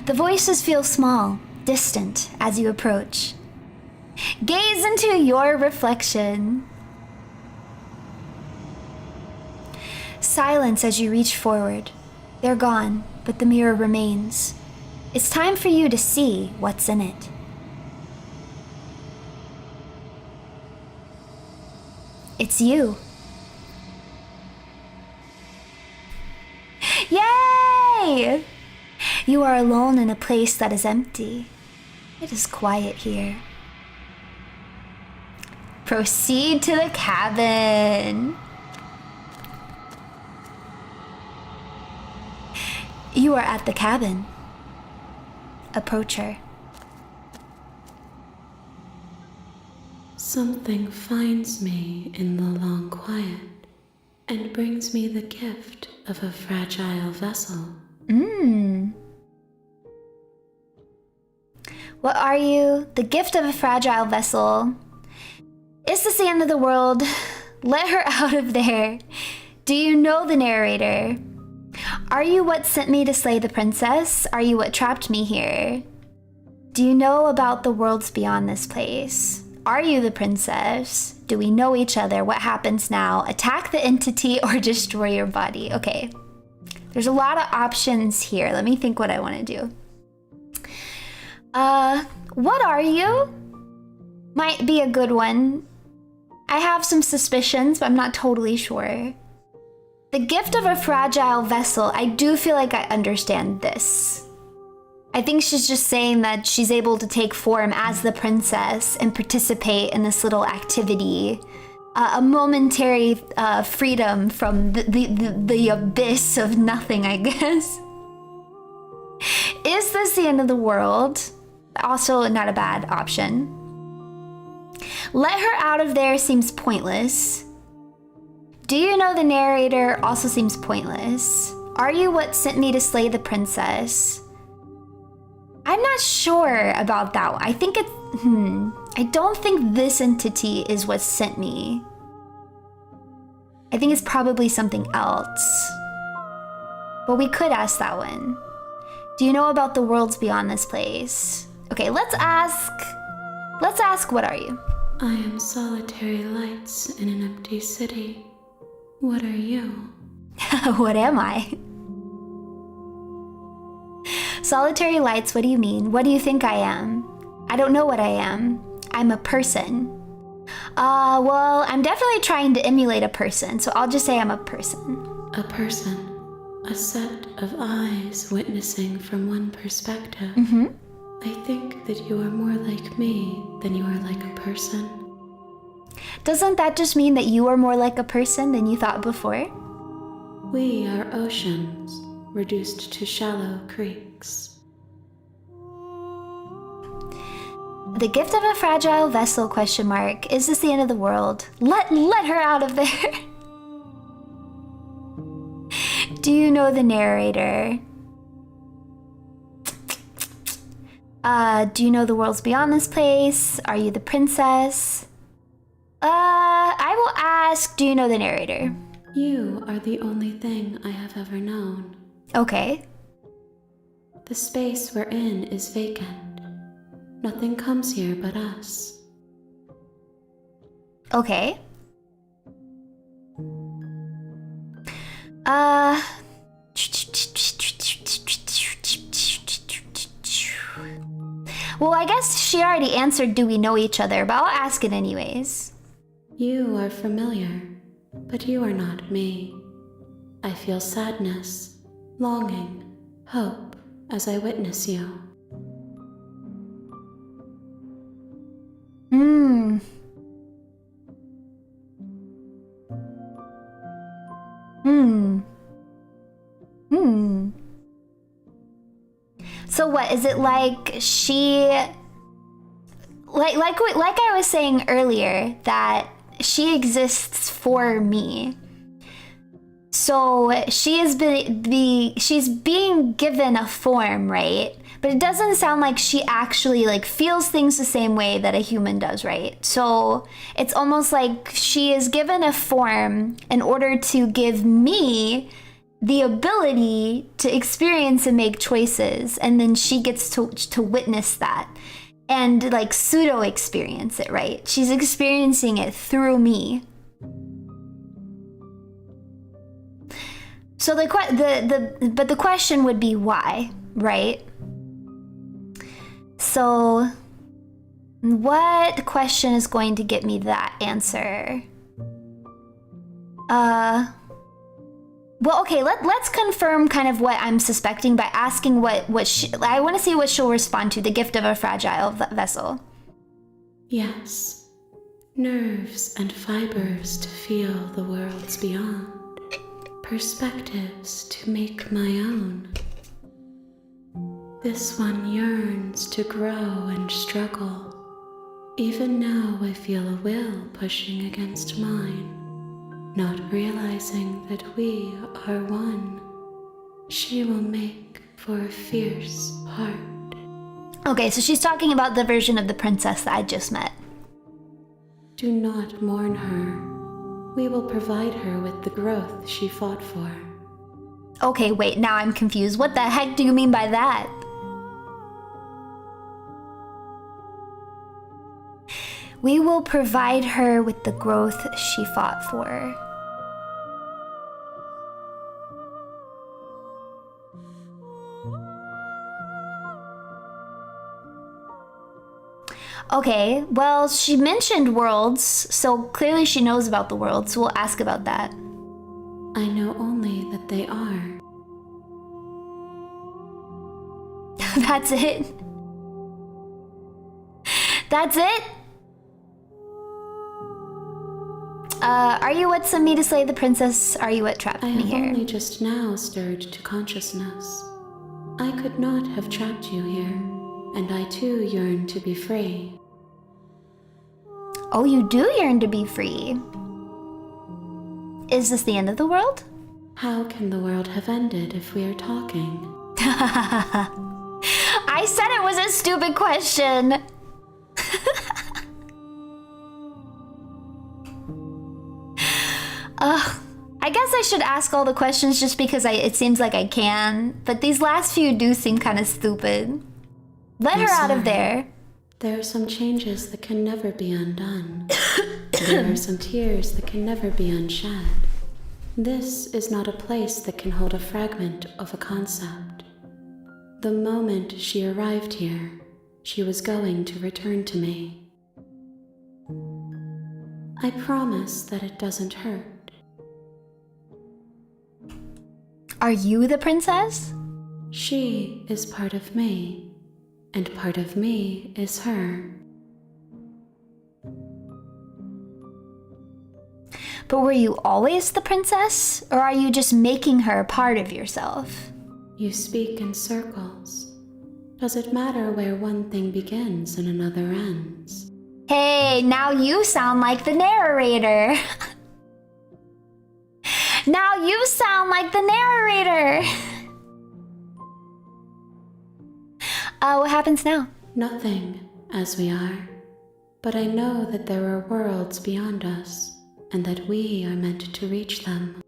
The voices feel small, distant as you approach. Gaze into your reflection. Silence as you reach forward. They're gone, but the mirror remains. It's time for you to see what's in it. It's you. Yay! You are alone in a place that is empty. It is quiet here. Proceed to the cabin. You are at the cabin. Approach her. Something finds me in the long quiet and brings me the gift of a fragile vessel. What are you? The gift of a fragile vessel. Is this the end of the world? Let her out of there. Do you know the narrator? Are you what sent me to slay the princess? Are you what trapped me here? Do you know about the worlds beyond this place? Are you the princess? Do we know each other? What happens now? Attack the entity or destroy your body? Okay. There's a lot of options here. Let me think what I want to do. What are you? Might be a good one. I have some suspicions, but I'm not totally sure. The gift of a fragile vessel. I do feel like I understand this. I think she's just saying that she's able to take form as the princess and participate in this little activity. A momentary freedom from the abyss of nothing, I guess. Is this the end of the world? Also not a bad option. Let her out of there seems pointless. Do you know the narrator? Also seems pointless. Are you what sent me to slay the princess? I'm not sure about that one. I think it's... I don't think this entity is what sent me. I think it's probably something else. But we could ask that one. Do you know about the worlds beyond this place? Okay, let's ask... what are you? I am solitary lights in an empty city. What are you? What am I? Solitary lights, what do you mean? What do you think I am? I don't know what I am. I'm a person. Well, I'm definitely trying to emulate a person, so I'll just say I'm a person. A person. A set of eyes witnessing from one perspective. I think that you are more like me than you are like a person. Doesn't that just mean that you are more like a person than you thought before? We are oceans, reduced to shallow creeks. The gift of a fragile vessel, ? Is this the end of the world? Let her out of there. Do you know the narrator? Do you know the worlds beyond this place? Are you the princess? I will ask, do you know the narrator? You are the only thing I have ever known. Okay. The space we're in is vacant. Nothing comes here but us. Okay. Well, I guess she already answered, do we know each other? But I'll ask it anyways. You are familiar, but you are not me. I feel sadness, longing, hope as I witness you. So what, is it like she... Like I was saying earlier, that she exists for me. So she's being given a form, right? But it doesn't sound like she actually like feels things the same way that a human does, right? So it's almost like she is given a form in order to give me the ability to experience and make choices, and then she gets to witness that and like pseudo experience it, right? She's experiencing it through me. So but the question would be why, right? So what question is going to get me that answer? Well, okay, let's confirm kind of what I'm suspecting by asking what I want to see what she'll respond to, the gift of a fragile vessel. Yes. Nerves and fibers to feel the worlds beyond. Perspectives to make my own. This one yearns to grow and struggle. Even now I feel a will pushing against mine. Not realizing that we are one, she will make for a fierce heart. Okay, so she's talking about the version of the princess that I just met. Do not mourn her. We will provide her with the growth she fought for. Okay, wait, now I'm confused. What the heck do you mean by that? We will provide her with the growth she fought for. Okay, well, she mentioned worlds, so clearly she knows about the world, so we'll ask about that. I know only that they are. That's it? That's it? Are you what sent me to slay the princess? Are you what trapped me here? I have only just now stirred to consciousness. I could not have trapped you here, and I too yearn to be free. Oh, you do yearn to be free. Is this the end of the world? How can the world have ended if we are talking? I said it was a stupid question. I guess I should ask all the questions just because it seems like I can, but these last few do seem kind of stupid. Let her out of there. There are some changes that can never be undone. There are some tears that can never be unshed. This is not a place that can hold a fragment of a concept. The moment she arrived here, she was going to return to me. I promise that it doesn't hurt. Are you the princess? She is part of me, and part of me is her. But were you always the princess, or are you just making her part of yourself? You speak in circles. Does it matter where one thing begins and another ends? Hey, now you sound like the narrator. Now you sound like the narrator. What happens now? Nothing, as we are. But I know that there are worlds beyond us, and that we are meant to reach them.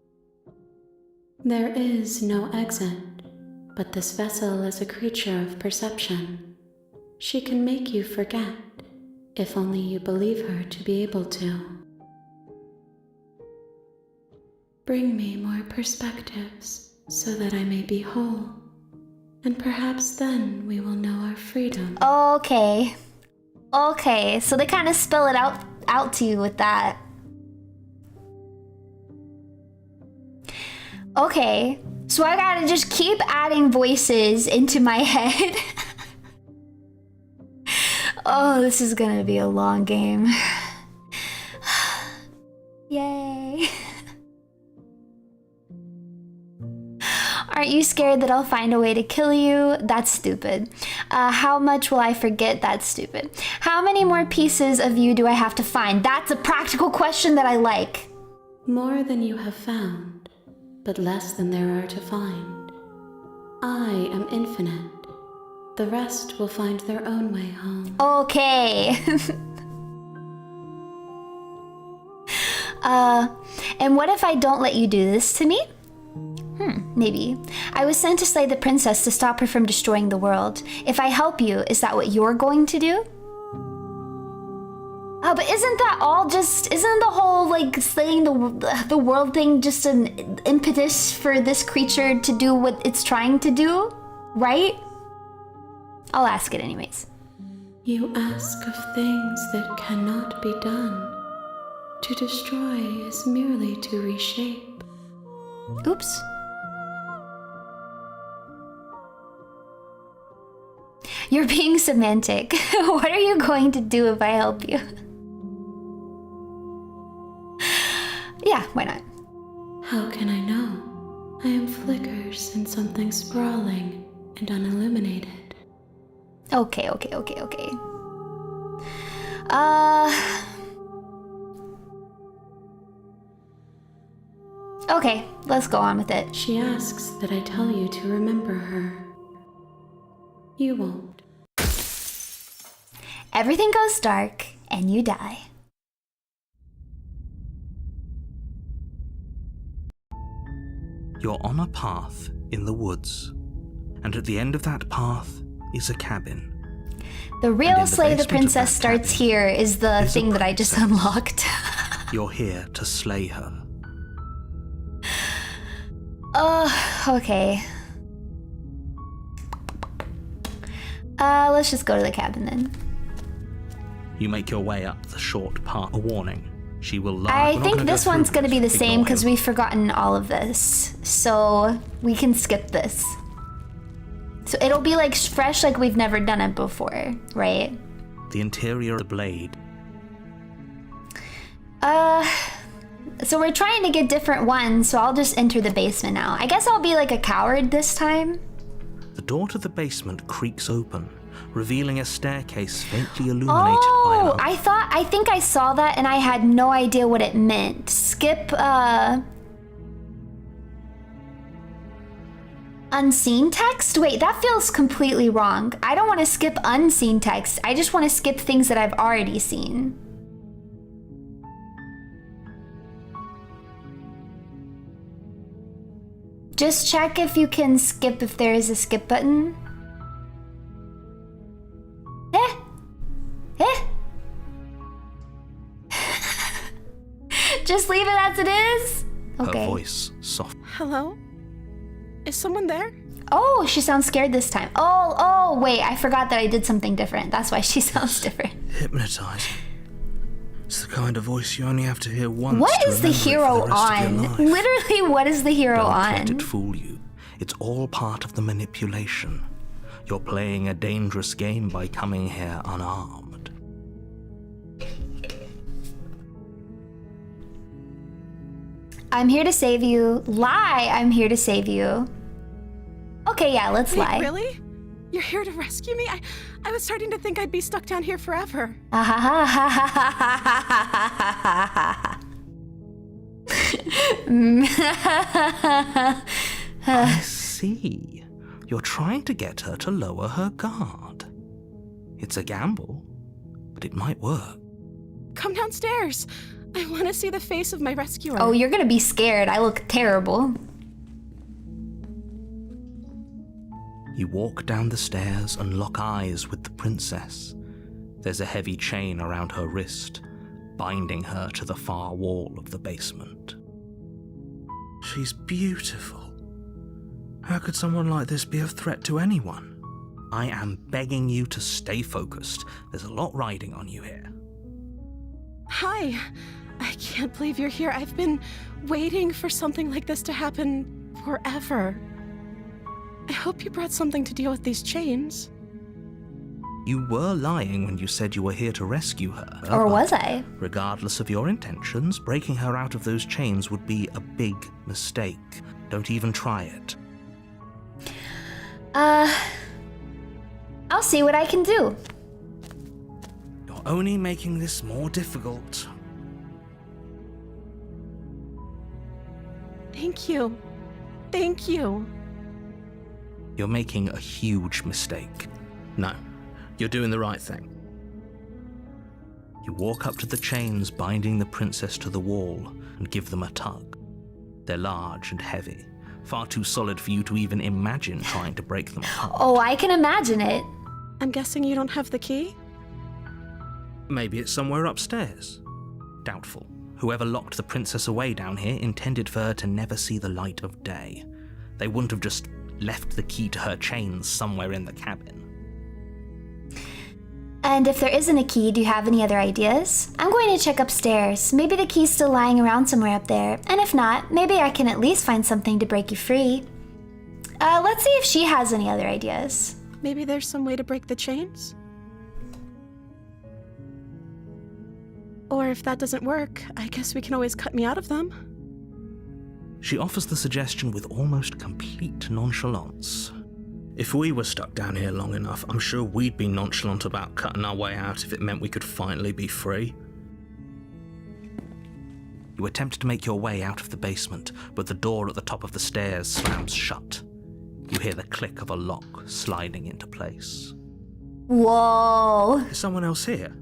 There is no exit, but this vessel is a creature of perception. She can make you forget, if only you believe her to be able to. Bring me more perspectives, so that I may be whole, and perhaps then we will know our freedom. Okay, so they kind of spell it out to you with that. Okay, so I gotta just keep adding voices into my head. Oh, this is gonna be a long game. Yay. Aren't you scared that I'll find a way to kill you? That's stupid. How much will I forget? That's stupid. How many more pieces of you do I have to find? That's a practical question that I like. More than you have found, but less than there are to find. I am infinite. The rest will find their own way home. Okay. And what if I don't let you do this to me? maybe. I was sent to slay the princess to stop her from destroying the world. If I help you, is that what you're going to do? Oh, but isn't that all just... Isn't the whole, like, slaying the world thing just an impetus for this creature to do what it's trying to do? Right? I'll ask it anyways. You ask of things that cannot be done. To destroy is merely to reshape. Oops. You're being semantic. What are you going to do if I help you? Yeah, why not? How can I know? I am flickers in something sprawling and unilluminated. Okay. Okay, let's go on with it. She asks that I tell you to remember her. You won't. Everything goes dark, and you die. You're on a path in the woods, and at the end of that path is a cabin. The real Slay the basement of Princess that starts cabin here is the is a thing that I just princess. unlocked. You're here to slay her. Okay. Let's just go to the cabin then. You make your way up the short path. A warning. She will lie. I We're not think gonna go this through one's gonna this. be the same Ignore because him. we've forgotten all of this. So we can skip this. So it'll be like fresh, like we've never done it before, right? The interior of the blade. So we're trying to get different ones, so I'll just enter the basement now. I guess I'll be like a coward this time. The door to the basement creaks open, revealing a staircase faintly illuminated by an I think I saw that and I had no idea what it meant. Skip, unseen text? Wait, that feels completely wrong. I don't want to skip unseen text. I just want to skip things that I've already seen. Just check if you can skip if there is a skip button. Just leave it as it is? Okay. Her voice soft. Hello? Is someone there? Oh, she sounds scared this time. Oh, wait, I forgot that I did something different. That's why she sounds different. Hypnotizing. It's the kind of voice you only have to hear once. What to is the remember it for hero the rest of your on? life. Literally, what is the hero Don't on? let it fool you. It's all part of the manipulation. You're playing a dangerous game by coming here unarmed. I'm here to save you. Lie, I'm here to save you. Okay, yeah, let's Wait, lie. really? You're here to rescue me? I was starting to think I'd be stuck down here forever. I see. You're trying to get her to lower her guard. It's a gamble, but it might work. Come downstairs. I want to see the face of my rescuer. Oh, you're gonna be scared. I look terrible. You walk down the stairs and lock eyes with the princess. There's a heavy chain around her wrist, binding her to the far wall of the basement. She's beautiful. How could someone like this be a threat to anyone? I am begging you to stay focused. There's a lot riding on you here. Hi. I can't believe you're here. I've been waiting for something like this to happen forever. I hope you brought something to deal with these chains. You were lying when you said you were here to rescue her. Or but was I? Regardless of your intentions, breaking her out of those chains would be a big mistake. Don't even try it. I'll see what I can do. You're only making this more difficult. Thank you. Thank you. You're making a huge mistake. No, you're doing the right thing. You walk up to the chains binding the princess to the wall and give them a tug. They're large and heavy, far too solid for you to even imagine trying to break them apart. Oh, I can imagine it. I'm guessing you don't have the key? Maybe it's somewhere upstairs. Doubtful. Whoever locked the princess away down here intended for her to never see the light of day. They wouldn't have just left the key to her chains somewhere in the cabin. And if there isn't a key, do you have any other ideas? I'm going to check upstairs. Maybe the key's still lying around somewhere up there. And if not, maybe I can at least find something to break you free. Let's see if she has any other ideas. Maybe there's some way to break the chains? Or if that doesn't work, I guess we can always cut me out of them. She offers the suggestion with almost complete nonchalance. If we were stuck down here long enough, I'm sure we'd be nonchalant about cutting our way out if it meant we could finally be free. You attempt to make your way out of the basement, but the door at the top of the stairs slams shut. You hear the click of a lock sliding into place. Whoa. Is someone else here?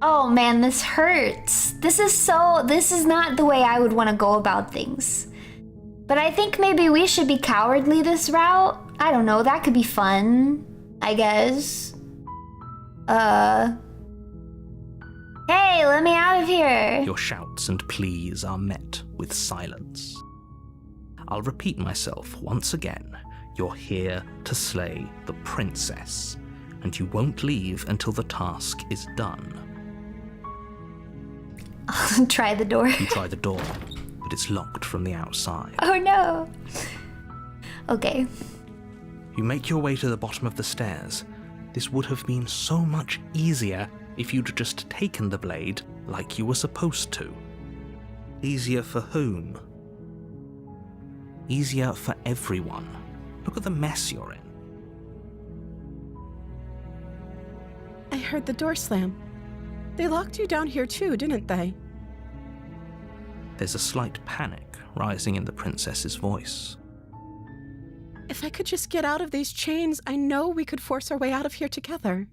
Oh man, this hurts. This is not the way I would want to go about things. But I think maybe we should be cowardly this route. I don't know, that could be fun, I guess. Hey, let me out of here. Your shouts and pleas are met with silence. I'll repeat myself once again. You're here to slay the princess, and you won't leave until the task is done. Try the door. You try the door, but it's locked from the outside. Oh no. Okay. You make your way to the bottom of the stairs. This would have been so much easier if you'd just taken the blade like you were supposed to. Easier for whom? Easier for everyone. Look at the mess you're in. I heard the door slam. They locked you down here too, didn't they? There's a slight panic rising in the princess's voice. If I could just get out of these chains, I know we could force our way out of here together.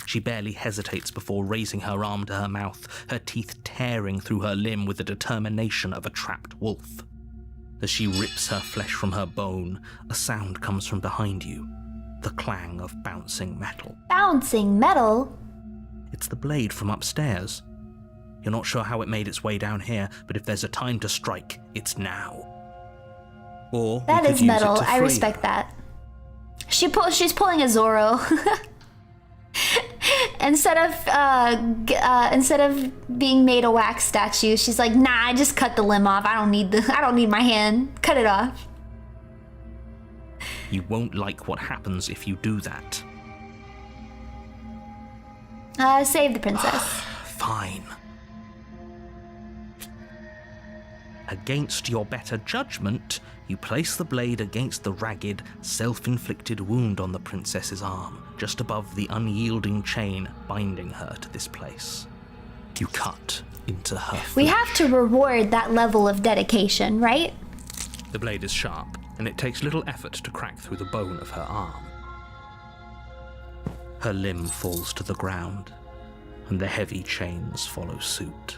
She barely hesitates before raising her arm to her mouth, her teeth tearing through her limb with the determination of a trapped wolf. As she rips her flesh from her bone, a sound comes from behind you, the clang of bouncing metal. Bouncing metal? It's the blade from upstairs. You're not sure how it made its way down here, but if there's a time to strike, it's now. Or that is metal. I free. Respect that. She's pulling a Zorro. Instead of being made a wax statue, she's like, nah, I just cut the limb off. I don't need my hand. Cut it off. You won't like what happens if you do that. Save the princess. Fine. Against your better judgment, you place the blade against the ragged, self-inflicted wound on the princess's arm, just above the unyielding chain binding her to this place. You cut into her flesh. We have to reward that level of dedication, right? The blade is sharp, and it takes little effort to crack through the bone of her arm. Her limb falls to the ground, and the heavy chains follow suit.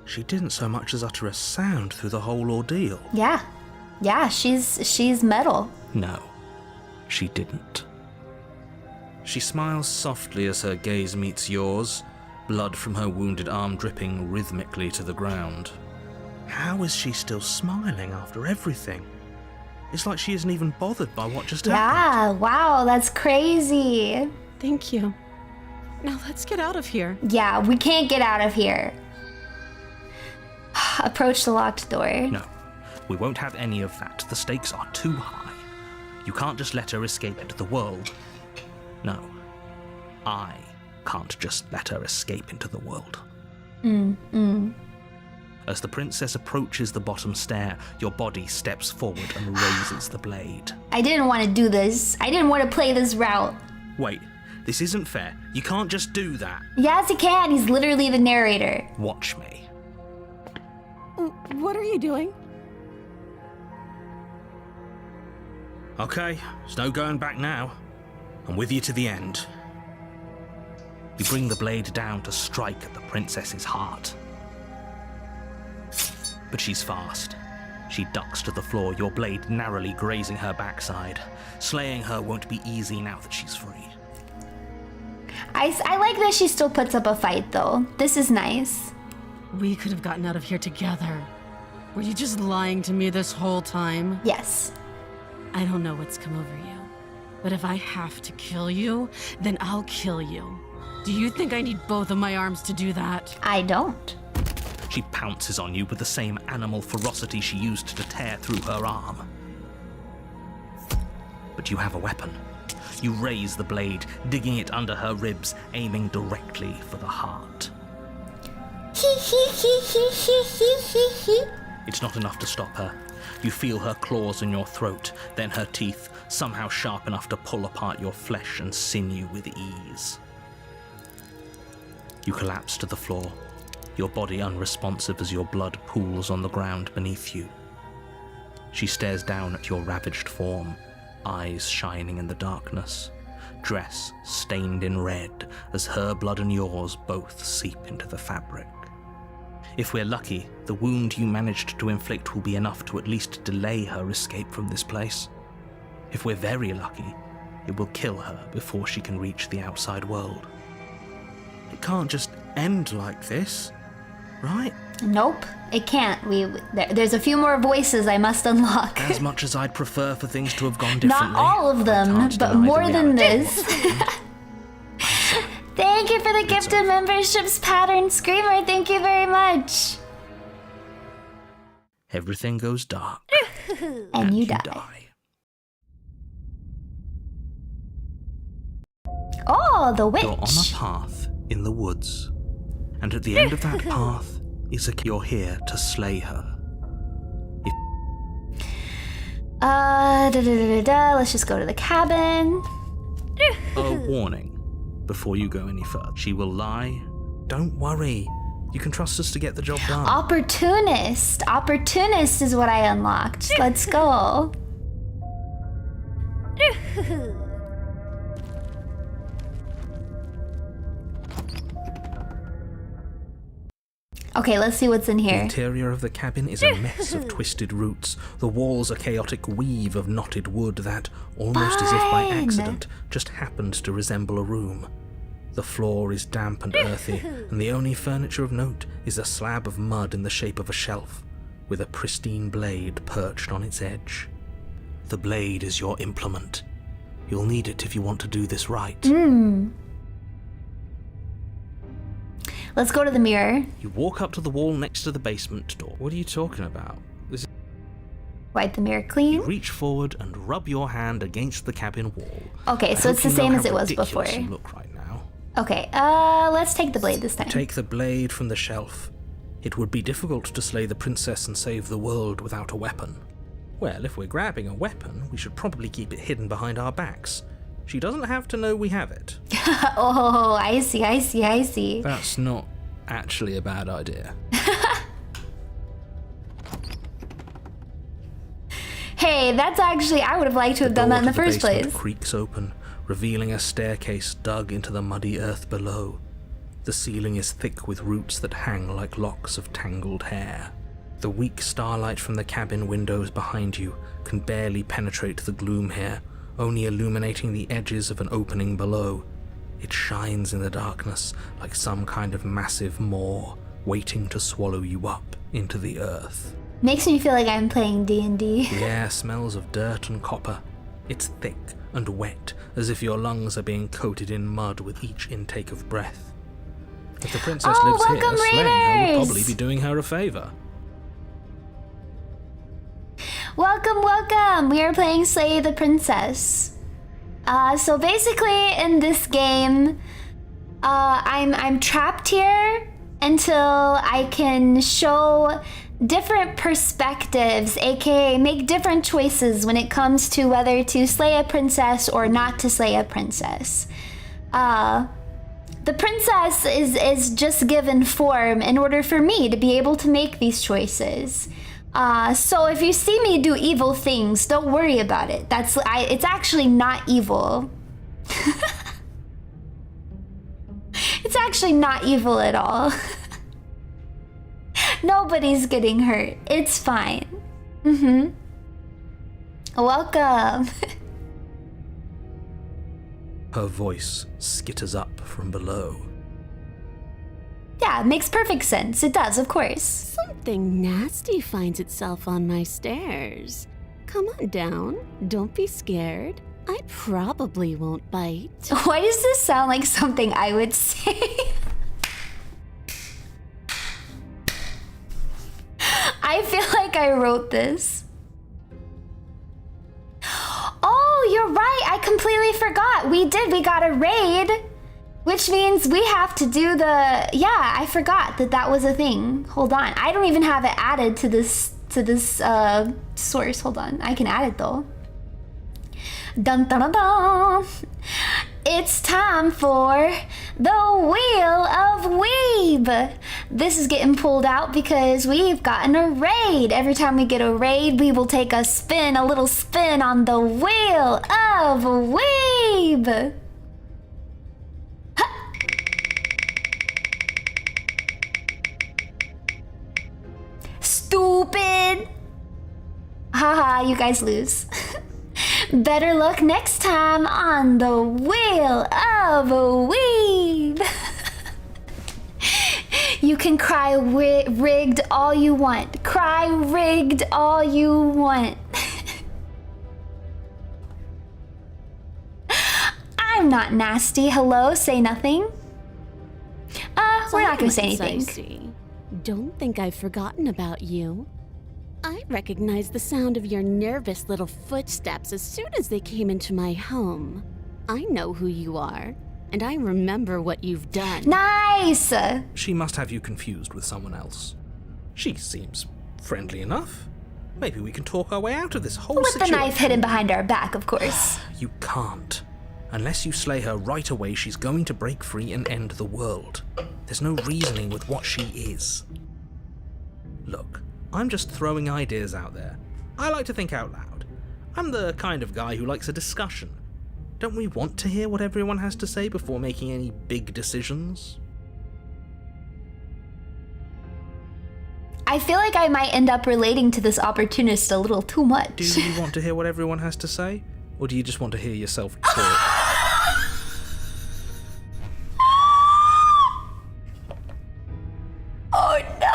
She didn't so much as utter a sound through the whole ordeal. Yeah, she's metal. No, she didn't. She smiles softly as her gaze meets yours, blood from her wounded arm dripping rhythmically to the ground. How is she still smiling after everything? It's like she isn't even bothered by what just happened. Yeah, wow, that's crazy. Thank you. Now let's get out of here. Yeah, we can't get out of here. Approach the locked door. No, we won't have any of that. The stakes are too high. You can't just let her escape into the world. No, I can't just let her escape into the world. As the princess approaches the bottom stair, your body steps forward and raises the blade. I didn't want to do this. I didn't want to play this route. Wait, this isn't fair. You can't just do that. Yes, he can. He's literally the narrator. Watch me. What are you doing? Okay, there's no going back now. I'm with you to the end. You bring the blade down to strike at the princess's heart. But she's fast. She ducks to the floor, your blade narrowly grazing her backside. Slaying her won't be easy now that she's free. I like that she still puts up a fight, though. This is nice. We could have gotten out of here together. Were you just lying to me this whole time? Yes. I don't know what's come over you, but if I have to kill you, then I'll kill you. Do you think I need both of my arms to do that? I don't. She pounces on you with the same animal ferocity she used to tear through her arm. But you have a weapon. You raise the blade, digging it under her ribs, aiming directly for the heart. It's not enough to stop her. You feel her claws in your throat, then her teeth, somehow sharp enough to pull apart your flesh and sinew with ease. You collapse to the floor, your body unresponsive as your blood pools on the ground beneath you. She stares down at your ravaged form, eyes shining in the darkness, dress stained in red as her blood and yours both seep into the fabric. If we're lucky, the wound you managed to inflict will be enough to at least delay her escape from this place. If we're very lucky, it will kill her before she can reach the outside world. It can't just end like this, right? Nope, it can't. There's a few more voices I must unlock. As much as I'd prefer for things to have gone differently. Not all of them, but more than this. Thank you for the gifted memberships, Pattern Screamer. Thank you very much. Everything goes dark. and you die. Oh, the witch. You're on a path in the woods, and at the end of that path is you're here to slay her. Let's just go to the cabin. A warning before you go any further. She will lie. Don't worry. You can trust us to get the job done. Opportunist. Opportunist is what I unlocked. Let's go. Okay, let's see what's in The here. interior of the cabin is a mess of twisted roots. The walls a chaotic weave of knotted wood that, almost as if by Fine. accident, just happened to resemble a room. The floor is damp and earthy, and the only furniture of note is a slab of mud in the shape of a shelf, with a pristine blade perched on its edge. The blade is your implement. You'll need it if you want to do this right. Let's go to the mirror. You walk up to the wall next to the basement door. What are you talking about? Wipe the mirror You clean. reach forward and rub your hand against the cabin wall. Okay, so it's the same as it was before. You look right now. Okay, let's take the blade this time. Take the blade from the shelf. It would be difficult to slay the princess and save the world without a weapon. Well, if we're grabbing a weapon, we should probably keep it hidden behind our backs. She doesn't have to know we have it. Oh, I see. That's not actually a bad idea. Hey, that's actually, I would have liked to have done that in the first basement place. creaks open, revealing a staircase dug into the muddy earth below. The ceiling is thick with roots that hang like locks of tangled hair. The weak starlight from the cabin windows behind you can barely penetrate the gloom here, only illuminating the edges of an opening below. It shines in the darkness like some kind of massive maw waiting to swallow you up into the earth. Makes me feel like I'm playing D&D. The air smells of dirt and copper. It's thick and wet, as if your lungs are being coated in mud with each intake of breath. If the princess lives here, welcome, slaying her would raiders! probably be doing her a favor. Welcome. We are playing Slay the Princess. So basically in this game, I'm trapped here until I can show different perspectives, aka make different choices when it comes to whether to slay a princess or not to slay a princess. The princess is just given form in order for me to be able to make these choices. So if you see me do evil things, don't worry about it. It's actually not evil. It's actually not evil at all. Nobody's getting hurt. It's fine. Welcome. Her voice skitters up from below. Yeah, it makes perfect sense. It does, of course. Something nasty finds itself on my stairs. Come on down. Don't be scared. I probably won't bite. Why does this sound like something I would say? I feel like I wrote this. Oh, you're right. I completely forgot. We got a raid. Which means we have to do the... Yeah, I forgot that was a thing. Hold on. I don't even have it added to this source. Hold on. I can add it though. Dun dun dun dun. It's time for the Wheel of Weeb. This is getting pulled out because we've gotten a raid. Every time we get a raid, we will take a little spin on the Wheel of Weeb. Stupid! Haha, you guys lose. Better luck next time on the Wheel of Weeb. You can cry rigged all you want. Cry rigged all you want. I'm not nasty. Hello, say nothing. We're not gonna say anything. Don't think I've forgotten about you. I recognized the sound of your nervous little footsteps as soon as they came into my home. I know who you are, and I remember what you've done. Nice! She must have you confused with someone else. She seems friendly enough. Maybe we can talk our way out of this whole With situation. the knife hidden behind our back, of course. You can't. Unless you slay her right away, she's going to break free and end the world. There's no reasoning with what she is. Look, I'm just throwing ideas out there. I like to think out loud. I'm the kind of guy who likes a discussion. Don't we want to hear what everyone has to say before making any big decisions? I feel like I might end up relating to this opportunist a little too much. Do you want to hear what everyone has to say? Or do you just want to hear yourself talk? Oh no!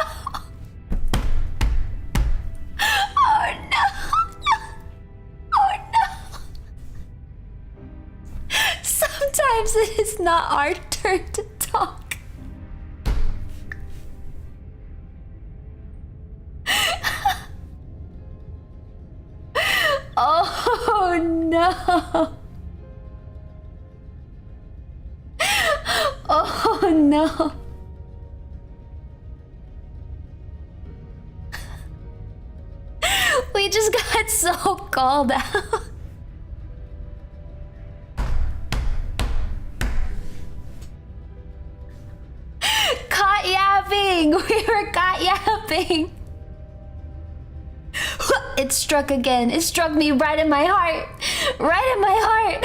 Oh no! Oh no! Sometimes it is not our turn to talk. Oh no! Oh no! We just got so called out. Caught yapping! We were caught yapping! It struck again. It struck me right in my heart. Right in my heart.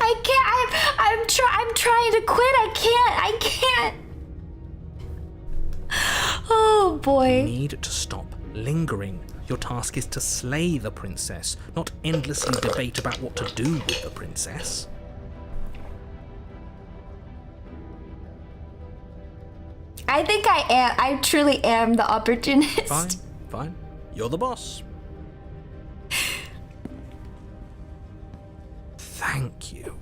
I can't. I'm trying to quit. I can't. Oh boy. You need to stop lingering. Your task is to slay the princess, not endlessly debate about what to do with the princess. I think I am. I truly am the opportunist. Fine. You're the boss. Thank you.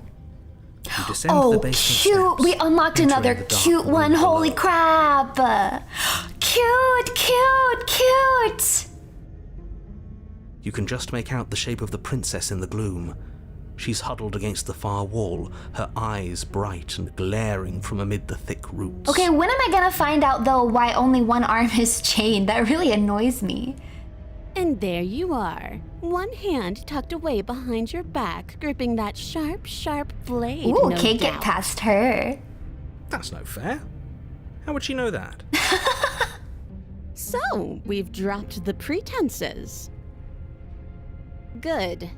You descend to the basement cute! steps, We unlocked entering another the dark cute room one. Holy below. crap! Cute! You can just make out the shape of the princess in the gloom. She's huddled against the far wall, her eyes bright and glaring from amid the thick roots. Okay, when am I gonna find out though why only one arm is chained? That really annoys me. And there you are, one hand tucked away behind your back, gripping that sharp blade. Ooh, no can't get doubt. past her. That's no fair. How would she know that? So, we've dropped the pretenses. Good.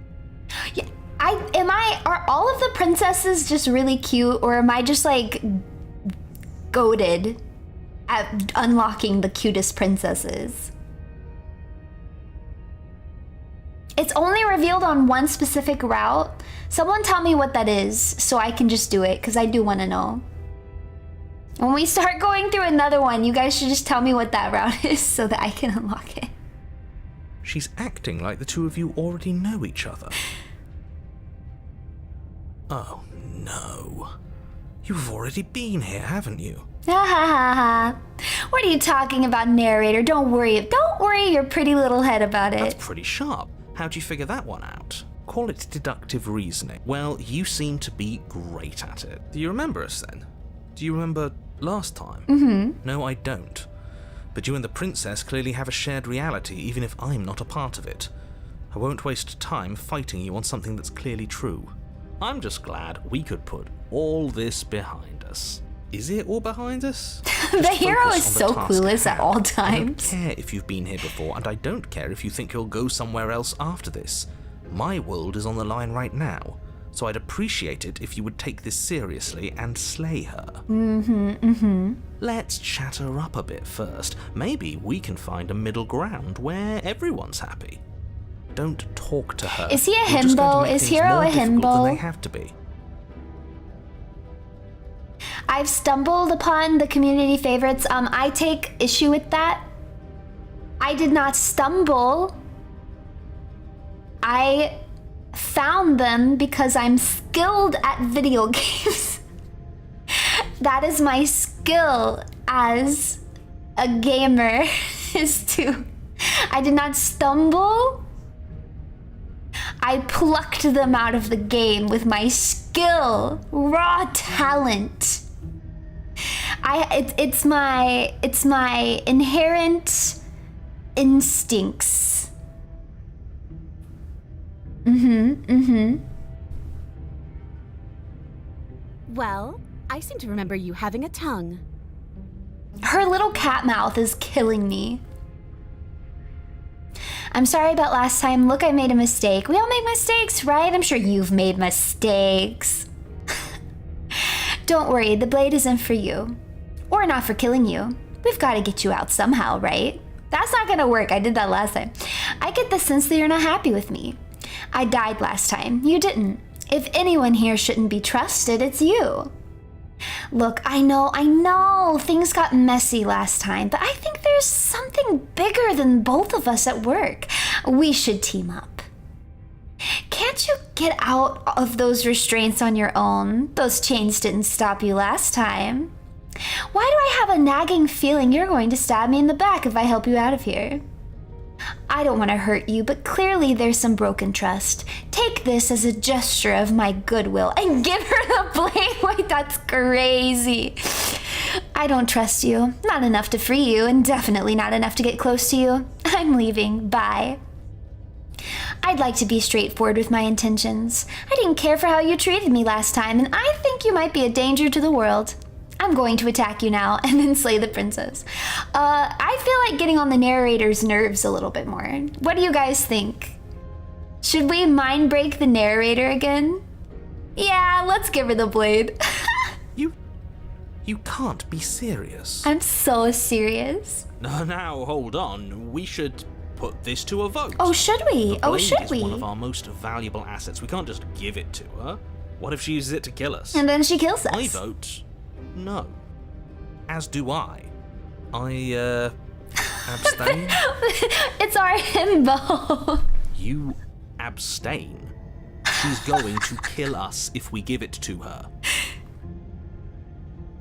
Yeah, are all of the princesses just really cute, or am I just like goated at unlocking the cutest princesses? It's only revealed on one specific route. Someone tell me what that is so I can just do it, because I do want to know. When we start going through another one, you guys should just tell me what that route is so that I can unlock it. She's acting like the two of you already know each other. Oh, no. You've already been here, haven't you? Ha ha ha ha. What are you talking about, narrator? Don't worry your pretty little head about it. That's pretty sharp. How'd you figure that one out? Call it deductive reasoning. Well, you seem to be great at it. Do you remember us then? Do you remember last time? Mm-hmm. No, I don't. But you and the princess clearly have a shared reality, even if I'm not a part of it. I won't waste time fighting you on something that's clearly true. I'm just glad we could put all this behind us. Is it all behind us? The hero is so clueless at all times. I don't care if you've been here before, and I don't care if you think you'll go somewhere else after this. My world is on the line right now, so I'd appreciate it if you would take this seriously and slay her. Let's chat her up a bit first. Maybe we can find a middle ground where everyone's happy. Don't talk to her. Is he a You're just going to himbo? make Is things Hero more a difficult himbo? than they have to be. I've stumbled upon the community favorites. I take issue with that. I did not stumble. I found them because I'm skilled at video games. That is my skill as a gamer, is to... I did not stumble. I plucked them out of the game with my skill, raw talent. It's my inherent instincts. Well, I seem to remember you having a tongue. Her little cat mouth is killing me. I'm sorry about last time. Look, I made a mistake. We all make mistakes, right? I'm sure you've made mistakes. Don't worry, the blade isn't for you. Or not for killing you. We've got to get you out somehow, right? That's not gonna work. I did that last time. I get the sense that you're not happy with me. I died last time. You didn't. If anyone here shouldn't be trusted, it's you. Look, I know, things got messy last time, but I think there's something bigger than both of us at work. We should team up. Can't you get out of those restraints on your own? Those chains didn't stop you last time. Why do I have a nagging feeling you're going to stab me in the back if I help you out of here? I don't want to hurt you, but clearly there's some broken trust. Take this as a gesture of my goodwill and give her the blade. Wait, that's crazy. I don't trust you. Not enough to free you, and definitely not enough to get close to you. I'm leaving. Bye. I'd like to be straightforward with my intentions. I didn't care for how you treated me last time, and I think you might be a danger to the world. I'm going to attack you now and then slay the princess. I feel like getting on the narrator's nerves a little bit more. What do you guys think? Should we mind break the narrator again? Yeah, let's give her the blade. You can't be serious. I'm so serious. Now, hold on. We should put this to a vote. Oh, should we? The blade is one of our most valuable assets. We can't just give it to her. What if she uses it to kill us? And then she kills us. I vote no. As do I. I, abstain? It's our himbo. You abstain? She's going to kill us if we give it to her.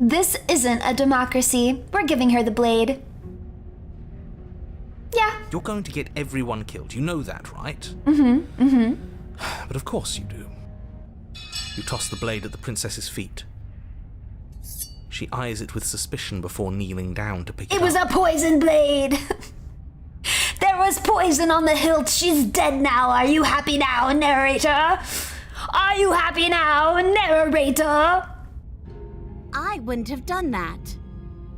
This isn't a democracy. We're giving her the blade. Yeah. You're going to get everyone killed. You know that, right? But of course you do. You toss the blade at the princess's feet. She eyes it with suspicion before kneeling down to pick it up. It was a poison blade. There was poison on the hilt. She's dead now. Are you happy now, narrator? Are you happy now, narrator? I I wouldn't have done that.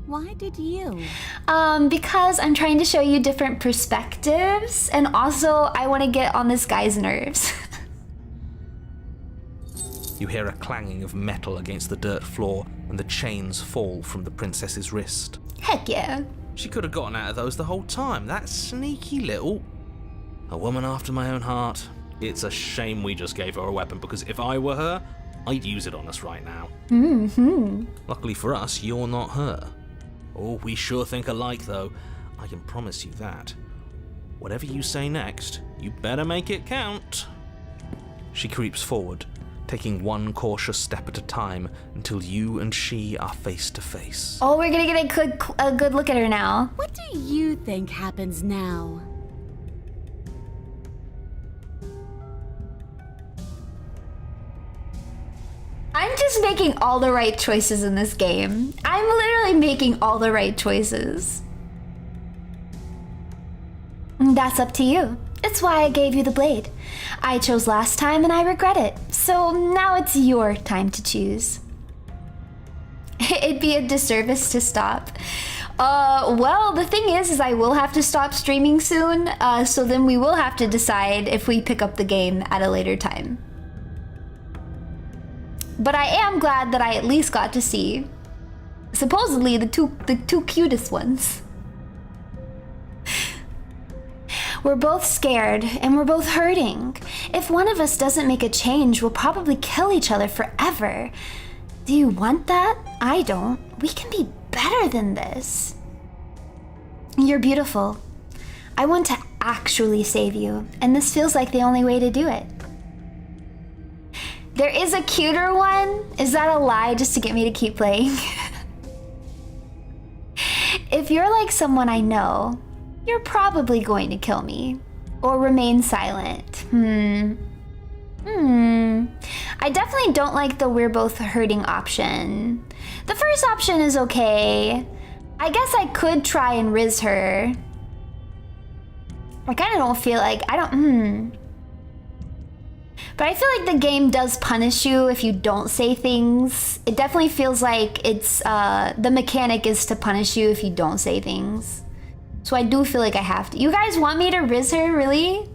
Why did you? Because I'm trying to show you different perspectives, and also I want to get on this guy's nerves. You hear a clanging of metal against the dirt floor, and the chains fall from the princess's wrist. Heck yeah. She could have gotten out of those the whole time. That sneaky little... A woman after my own heart. It's a shame we just gave her a weapon, because if I were her, I'd use it on us right now. Mm-hmm. Luckily for us, you're not her. Oh, we sure think alike, though. I can promise you that. Whatever you say next, you better make it count. She creeps forward, taking one cautious step at a time until you and she are face to face. Oh, we're gonna get a good look at her now. What do you think happens now? I'm just making all the right choices in this game. I'm literally making all the right choices. That's up to you. It's why I gave you the blade. I chose last time and I regret it. So now it's your time to choose. It'd be a disservice to stop. Well, the thing is I will have to stop streaming soon. So then we will have to decide if we pick up the game at a later time. But I am glad that I at least got to see, supposedly, the two cutest ones. We're both scared, and we're both hurting. If one of us doesn't make a change, we'll probably kill each other forever. Do you want that? I don't. We can be better than this. You're beautiful. I want to actually save you, and this feels like the only way to do it. There is a cuter one? Is that a lie just to get me to keep playing? If you're like someone I know, you're probably going to kill me. Or remain silent. I definitely don't like the we're both hurting option. The first option is okay. I guess I could try and riz her. I kind of don't feel like, But I feel like the game does punish you if you don't say things. It definitely feels like it's, the mechanic is to punish you if you don't say things. So I do feel like I have to. You guys want me to riz her, really?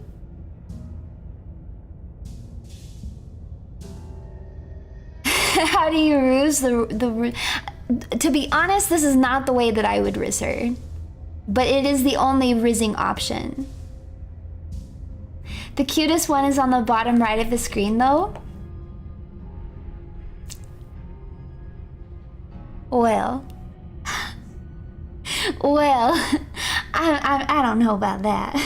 How do you ruse to be honest, this is not the way that I would riz her. But it is the only rizzing option. The cutest one is on the bottom right of the screen, though. Well, I don't know about that.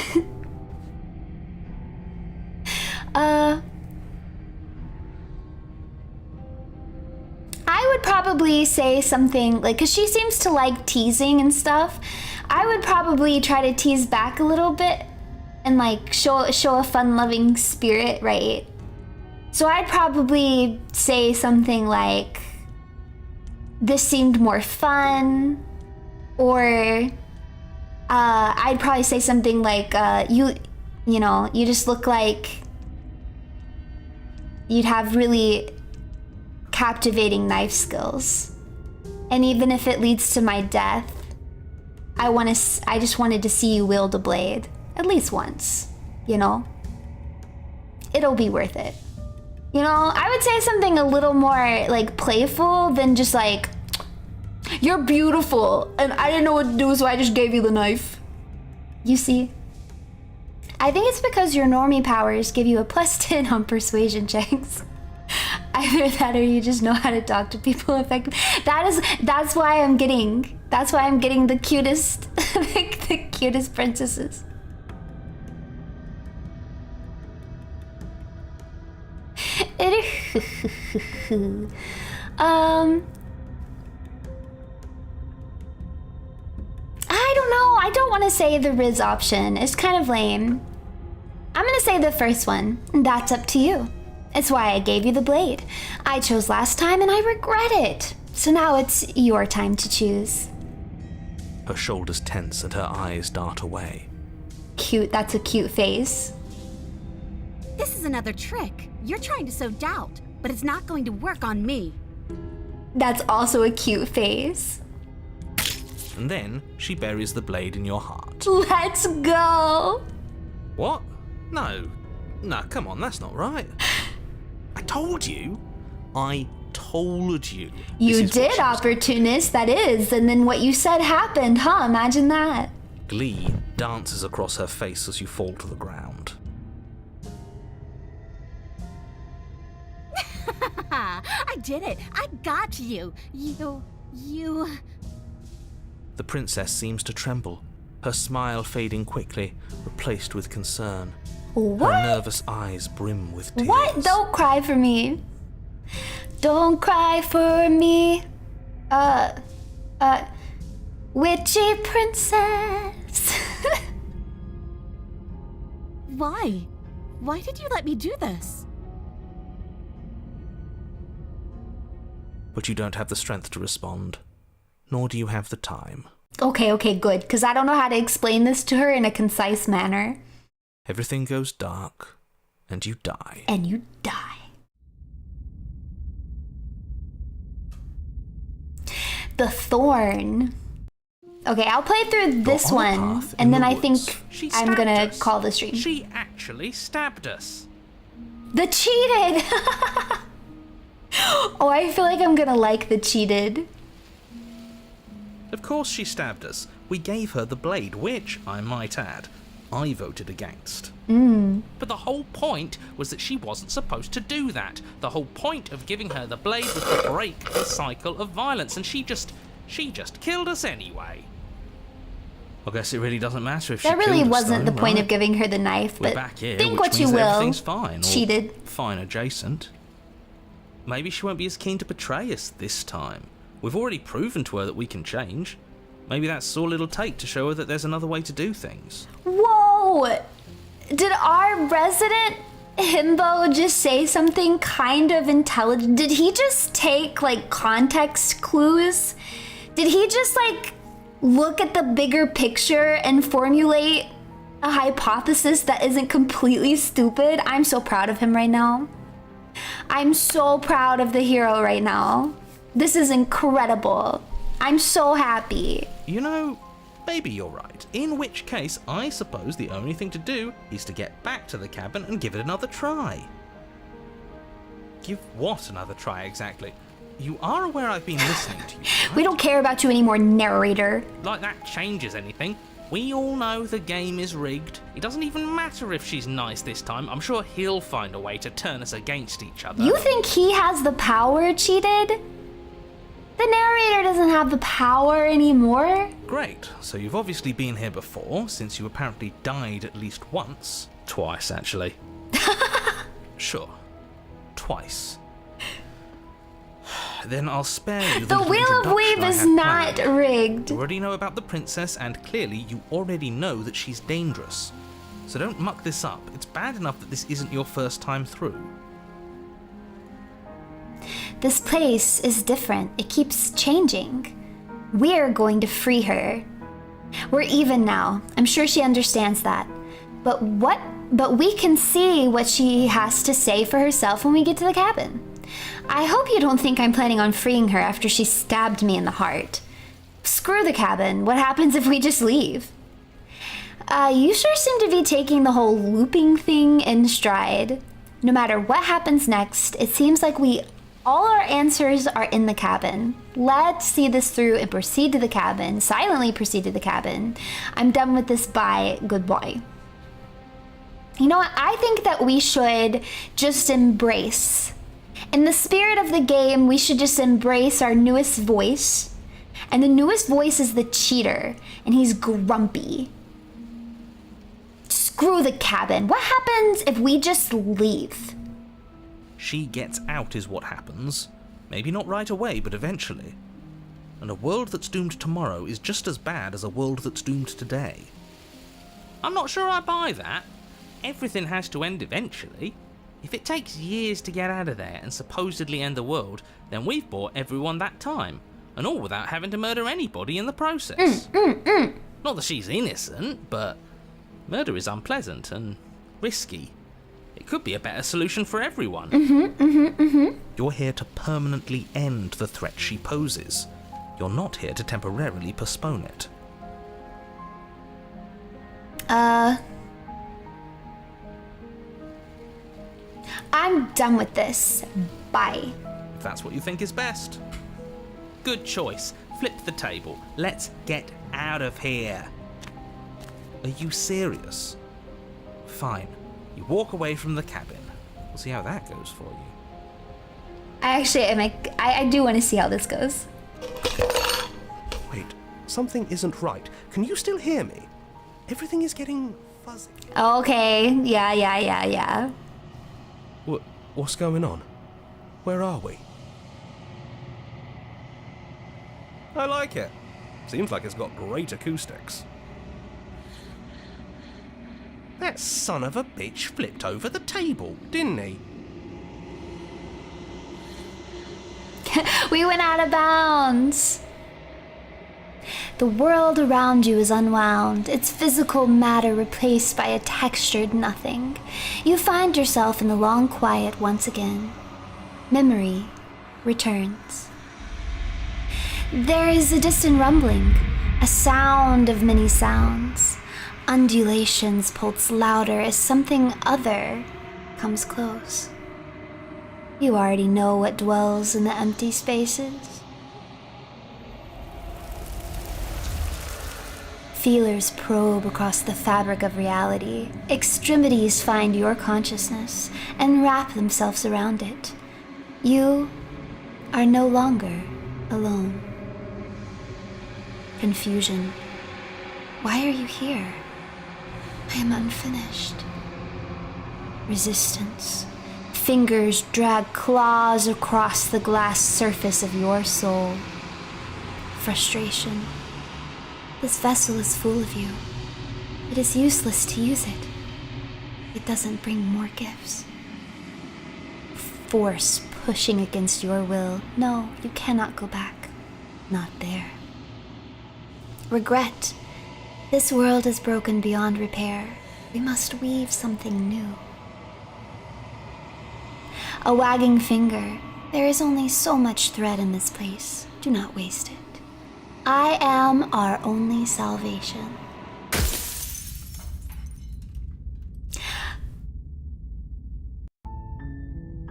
I would probably say something like, cause she seems to like teasing and stuff. I would probably try to tease back a little bit. And like show a fun-loving spirit, right? So I'd probably say something like, "This seemed more fun," or I'd probably say something like, "You just look like you'd have really captivating knife skills, and even if it leads to my death, I just wanted to see you wield a blade." At least once, you know? It'll be worth it. You know, I would say something a little more, like, playful than just like, "You're beautiful, and I didn't know what to do, so I just gave you the knife." You see? I think it's because your normie powers give you a +10 on persuasion checks. Either that or you just know how to talk to people effectively. That's why I'm getting the cutest, the cutest princesses. I don't know. I don't want to say the riz option. It's kind of lame. I'm gonna say the first one. That's up to you. It's why I gave you the blade. I chose last time and I regret it. So now it's your time to choose. Her shoulders tense and her eyes dart away. Cute. That's a cute face. This is another trick. You're trying to sow doubt, but it's not going to work on me. That's also a cute face. And then she buries the blade in your heart. Let's go. What? No, come on, that's not right. I told you. You did, opportunist, that is. And then what you said happened, huh? Imagine that. Glee dances across her face as you fall to the ground. I did it. I got you. You... The princess seems to tremble, her smile fading quickly, replaced with concern. What? Her nervous eyes brim with tears. What? Don't cry for me. Don't cry for me. Witchy princess. Why? Why did you let me do this? But you don't have the strength to respond, nor do you have the time. Okay, good, because I don't know how to explain this to her in a concise manner. Everything goes dark, and you die. And you die. The thorn. Okay, I'll play through this one, and then I think I'm gonna call the stream. She actually stabbed us. The cheated! Oh, I feel like I'm gonna like the cheated. Of course she stabbed us. We gave her the blade, which, I might add, I voted against. But the whole point was that she wasn't supposed to do that. The whole point of giving her the blade was to break the cycle of violence, and she just killed us anyway. I guess it really doesn't matter if she That really killed us, wasn't though, the point right? of giving her the knife, We're but back here, think which what you means that will. everything's fine, or Cheated. fine adjacent. Maybe she won't be as keen to betray us this time. We've already proven to her that we can change. Maybe that's all it'll take to show her that there's another way to do things. Whoa! Did our resident himbo just say something kind of intelligent? Did he just take, like, context clues? Did he just, like, look at the bigger picture and formulate a hypothesis that isn't completely stupid? I'm so proud of him right now. I'm so proud of the hero right now. This is incredible. I'm so happy. You know, maybe you're right. In which case, I suppose the only thing to do is to get back to the cabin and give it another try. Give what another try exactly? You are aware I've been listening to you, right? We don't care about you anymore, narrator. Like that changes anything. We all know the game is rigged. It doesn't even matter if she's nice this time. I'm sure he'll find a way to turn us against each other. You think he has the power, cheated? The narrator doesn't have the power anymore. Great, so you've obviously been here before, since you apparently died at least once. Twice, actually. Sure. Twice. Then I'll spare you The little Wheel of introduction Weave I is had not planned. rigged. You already know about the princess, and clearly you already know that she's dangerous. So don't muck this up. It's bad enough that this isn't your first time through. This place is different. It keeps changing. We're going to free her. We're even now. I'm sure she understands that. But we can see what she has to say for herself when we get to the cabin. I hope you don't think I'm planning on freeing her after she stabbed me in the heart. Screw the cabin. What happens if we just leave? You sure seem to be taking the whole looping thing in stride. No matter what happens next, it seems like all our answers are in the cabin. Let's see this through and proceed to the cabin. Silently proceed to the cabin. I'm done with this. Bye. Good boy. You know what? I think that we should just embrace. In the spirit of the game, we should just embrace our newest voice. And the newest voice is the cheater. And he's grumpy. Screw the cabin. What happens if we just leave? She gets out is what happens. Maybe not right away, but eventually. And a world that's doomed tomorrow is just as bad as a world that's doomed today. I'm not sure I buy that. Everything has to end eventually. If it takes years to get out of there and supposedly end the world, then we've bought everyone that time. And all without having to murder anybody in the process. Not that she's innocent, but murder is unpleasant and risky. It could be a better solution for everyone. You're here to permanently end the threat she poses. You're not here to temporarily postpone it. I'm done with this. Bye. If that's what you think is best. Good choice. Flip the table. Let's get out of here. Are you serious? Fine. You walk away from the cabin. We'll see how that goes for you. I do want to see how this goes. Wait, something isn't right. Can you still hear me? Everything is getting fuzzy. Okay. Yeah. What's going on? Where are we? I like it. Seems like it's got great acoustics. That son of a bitch flipped over the table, didn't he? We went out of bounds. The world around you is unwound, its physical matter replaced by a textured nothing. You find yourself in the long quiet once again. Memory returns. There is a distant rumbling, a sound of many sounds. Undulations pulse louder as something other comes close. You already know what dwells in the empty spaces. Feelers probe across the fabric of reality. Extremities find your consciousness and wrap themselves around it. You are no longer alone. Confusion. Why are you here? I am unfinished. Resistance. Fingers drag claws across the glass surface of your soul. Frustration. This vessel is full of you. It is useless to use it. It doesn't bring more gifts. Force pushing against your will. No, you cannot go back. Not there. Regret. This world is broken beyond repair. We must weave something new. A wagging finger. There is only so much thread in this place. Do not waste it. I am our only salvation.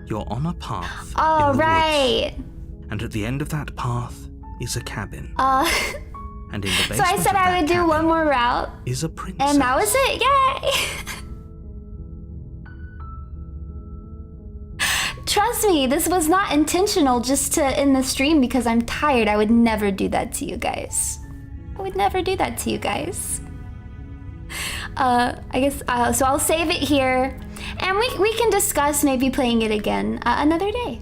You're on a path All in the right. woods, and at the end of that path is a cabin. And in the basement So I said of I that would do cabin one more route, is a princess. and that was it. Yay! Trust me, this was not intentional just to end the stream because I'm tired. I would never do that to you guys. I would never do that to you guys. I guess, so I'll save it here. And we can discuss maybe playing it again another day.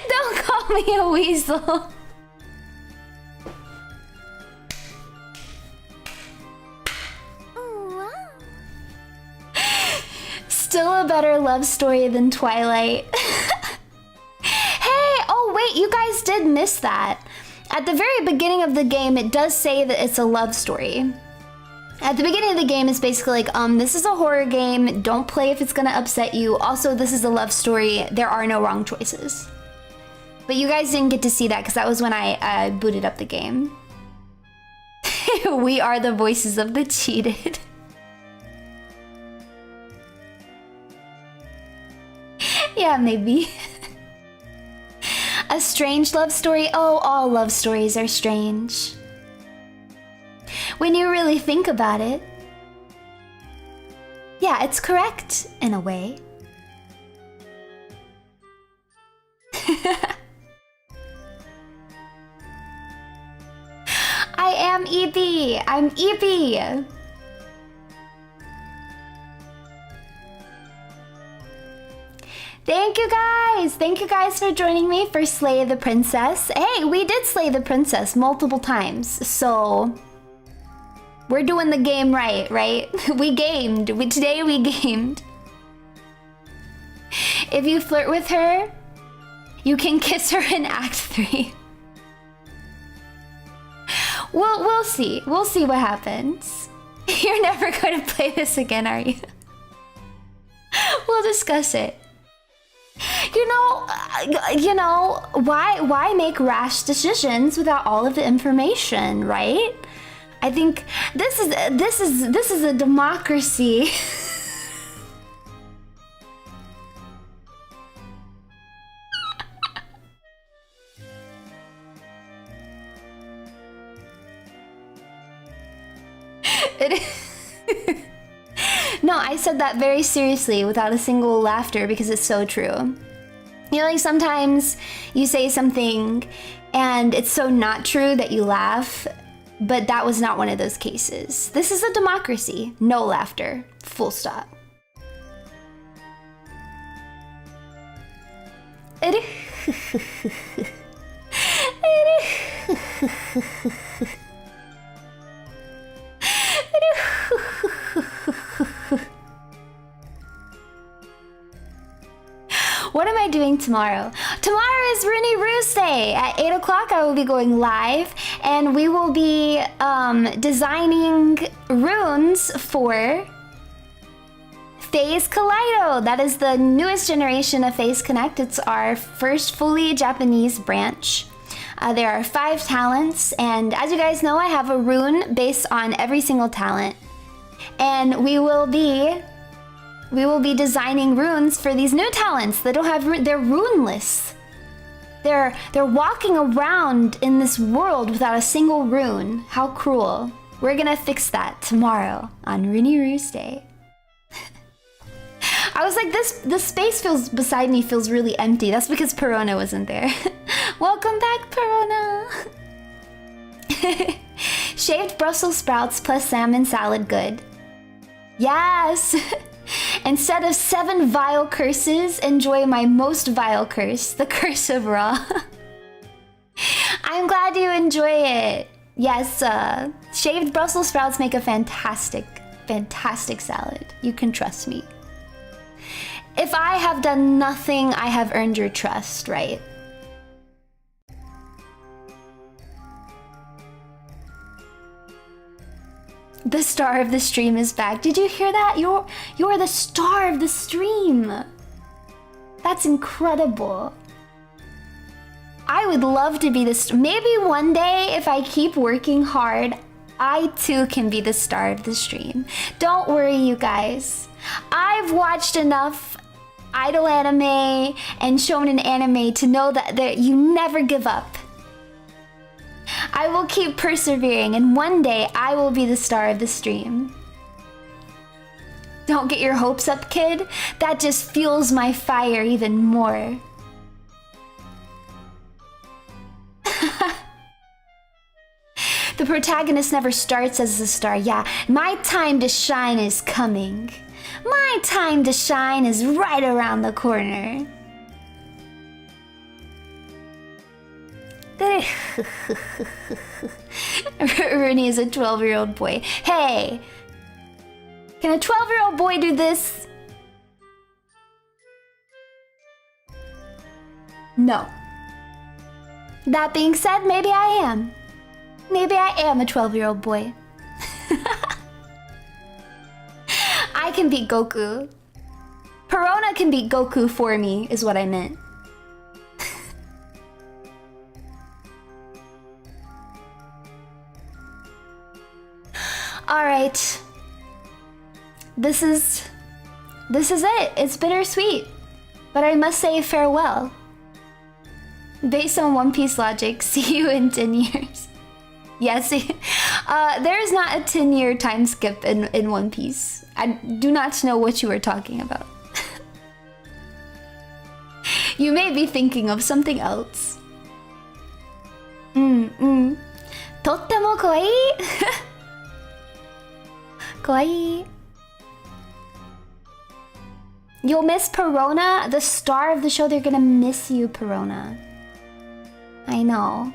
Don't call me a weasel. Still a better love story than Twilight. Hey, oh wait, you guys did miss that. At the very beginning of the game, it does say that it's a love story. At the beginning of the game, it's basically like, this is a horror game. Don't play if it's gonna upset you. Also, this is a love story. There are no wrong choices. But you guys didn't get to see that because that was when I booted up the game. We are the voices of the cheated. Yeah, maybe. A strange love story? Oh, all love stories are strange. When you really think about it. Yeah, it's correct in a way. I am EB. I'm EB. Thank you guys! Thank you guys for joining me for Slay the Princess. Hey, we did slay the princess multiple times, so we're doing the game right? We gamed. Today we gamed. If you flirt with her, You can kiss her in Act 3. We'll see. We'll see what happens. You're never going to play this again, are you? We'll discuss it. You know, why make rash decisions without all of the information, right? I think this is a democracy. No, I said that very seriously without a single laughter because it's so true. You know, like sometimes you say something and it's so not true that you laugh, but that was not one of those cases. This is a democracy. No laughter. Full stop. What am I doing tomorrow? Tomorrow is Runie Roost Day. At 8 o'clock, I will be going live, and we will be designing runes for Phase Kaleido. That is the newest generation of Phase Connect. It's our first fully Japanese branch. There are 5 talents, and as you guys know, I have a rune based on every single talent. And we will be designing runes for these new talents that don't have they're runeless. They're walking around in this world without a single rune. How cruel. We're gonna fix that tomorrow on Runie Roost Day. I was like, this space beside me feels really empty. That's because Perona wasn't there. Welcome back, Perona. Shaved Brussels sprouts plus salmon salad good. Yes. Instead of 7 vile curses, enjoy my most vile curse, the curse of raw. I'm glad you enjoy it. Yes, shaved Brussels sprouts make a fantastic salad. You can trust me. If I have done nothing, I have earned your trust, right? The star of the stream is back. Did you hear that? You're the star of the stream. That's incredible. I would love to be the maybe one day if I keep working hard, I too can be the star of the stream. Don't worry, you guys. I've watched enough idol anime and shonen anime to know that you never give up. I will keep persevering, and one day I will be the star of the stream. Don't get your hopes up, kid. That just fuels my fire even more. The protagonist never starts as a star. Yeah, my time to shine is coming. My time to shine is right around the corner. Runie is a 12-year-old boy. Hey! Can a 12-year-old boy do this? No. That being said, maybe I am. Maybe I am a 12-year-old boy. I can beat Goku. Perona can beat Goku for me, is what I meant. Alright. This is it. It's bittersweet. But I must say farewell. Based on One Piece logic, see you in 10 years. Yes, there is not a 10-year time skip in One Piece. I do not know what you are talking about. You may be thinking of something else. Tottemo kawaii. Kawaii. You'll miss Perona, the star of the show. They're gonna miss you, Perona. I know.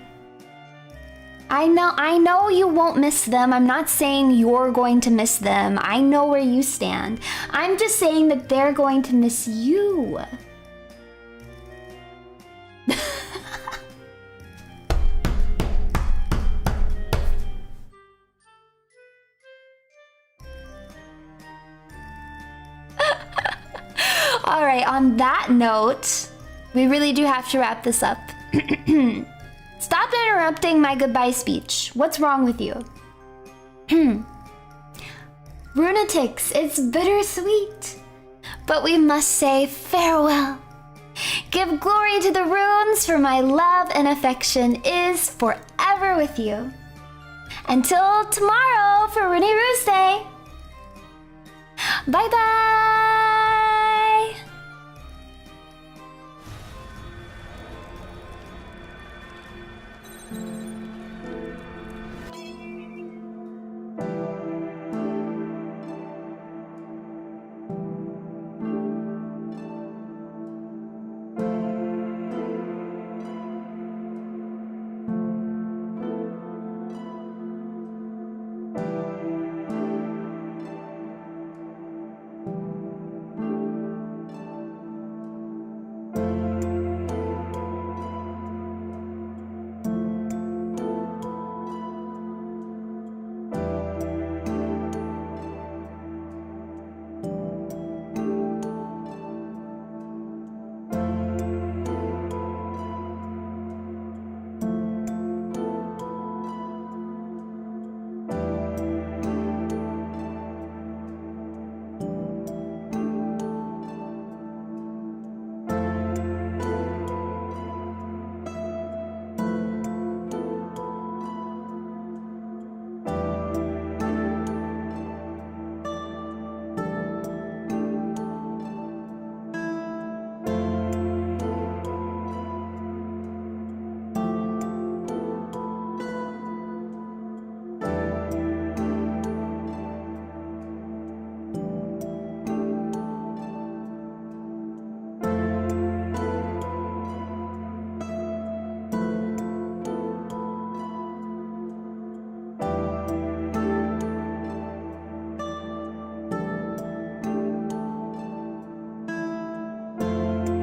I know you won't miss them. I'm not saying you're going to miss them. I know where you stand. I'm just saying that they're going to miss you. Alright, on that note, we really do have to wrap this up. Stop interrupting my goodbye speech. What's wrong with you? Runatics, it's bittersweet. But we must say farewell. Give glory to the runes, for my love and affection is forever with you. Until tomorrow for Runie Roost Day. Bye bye!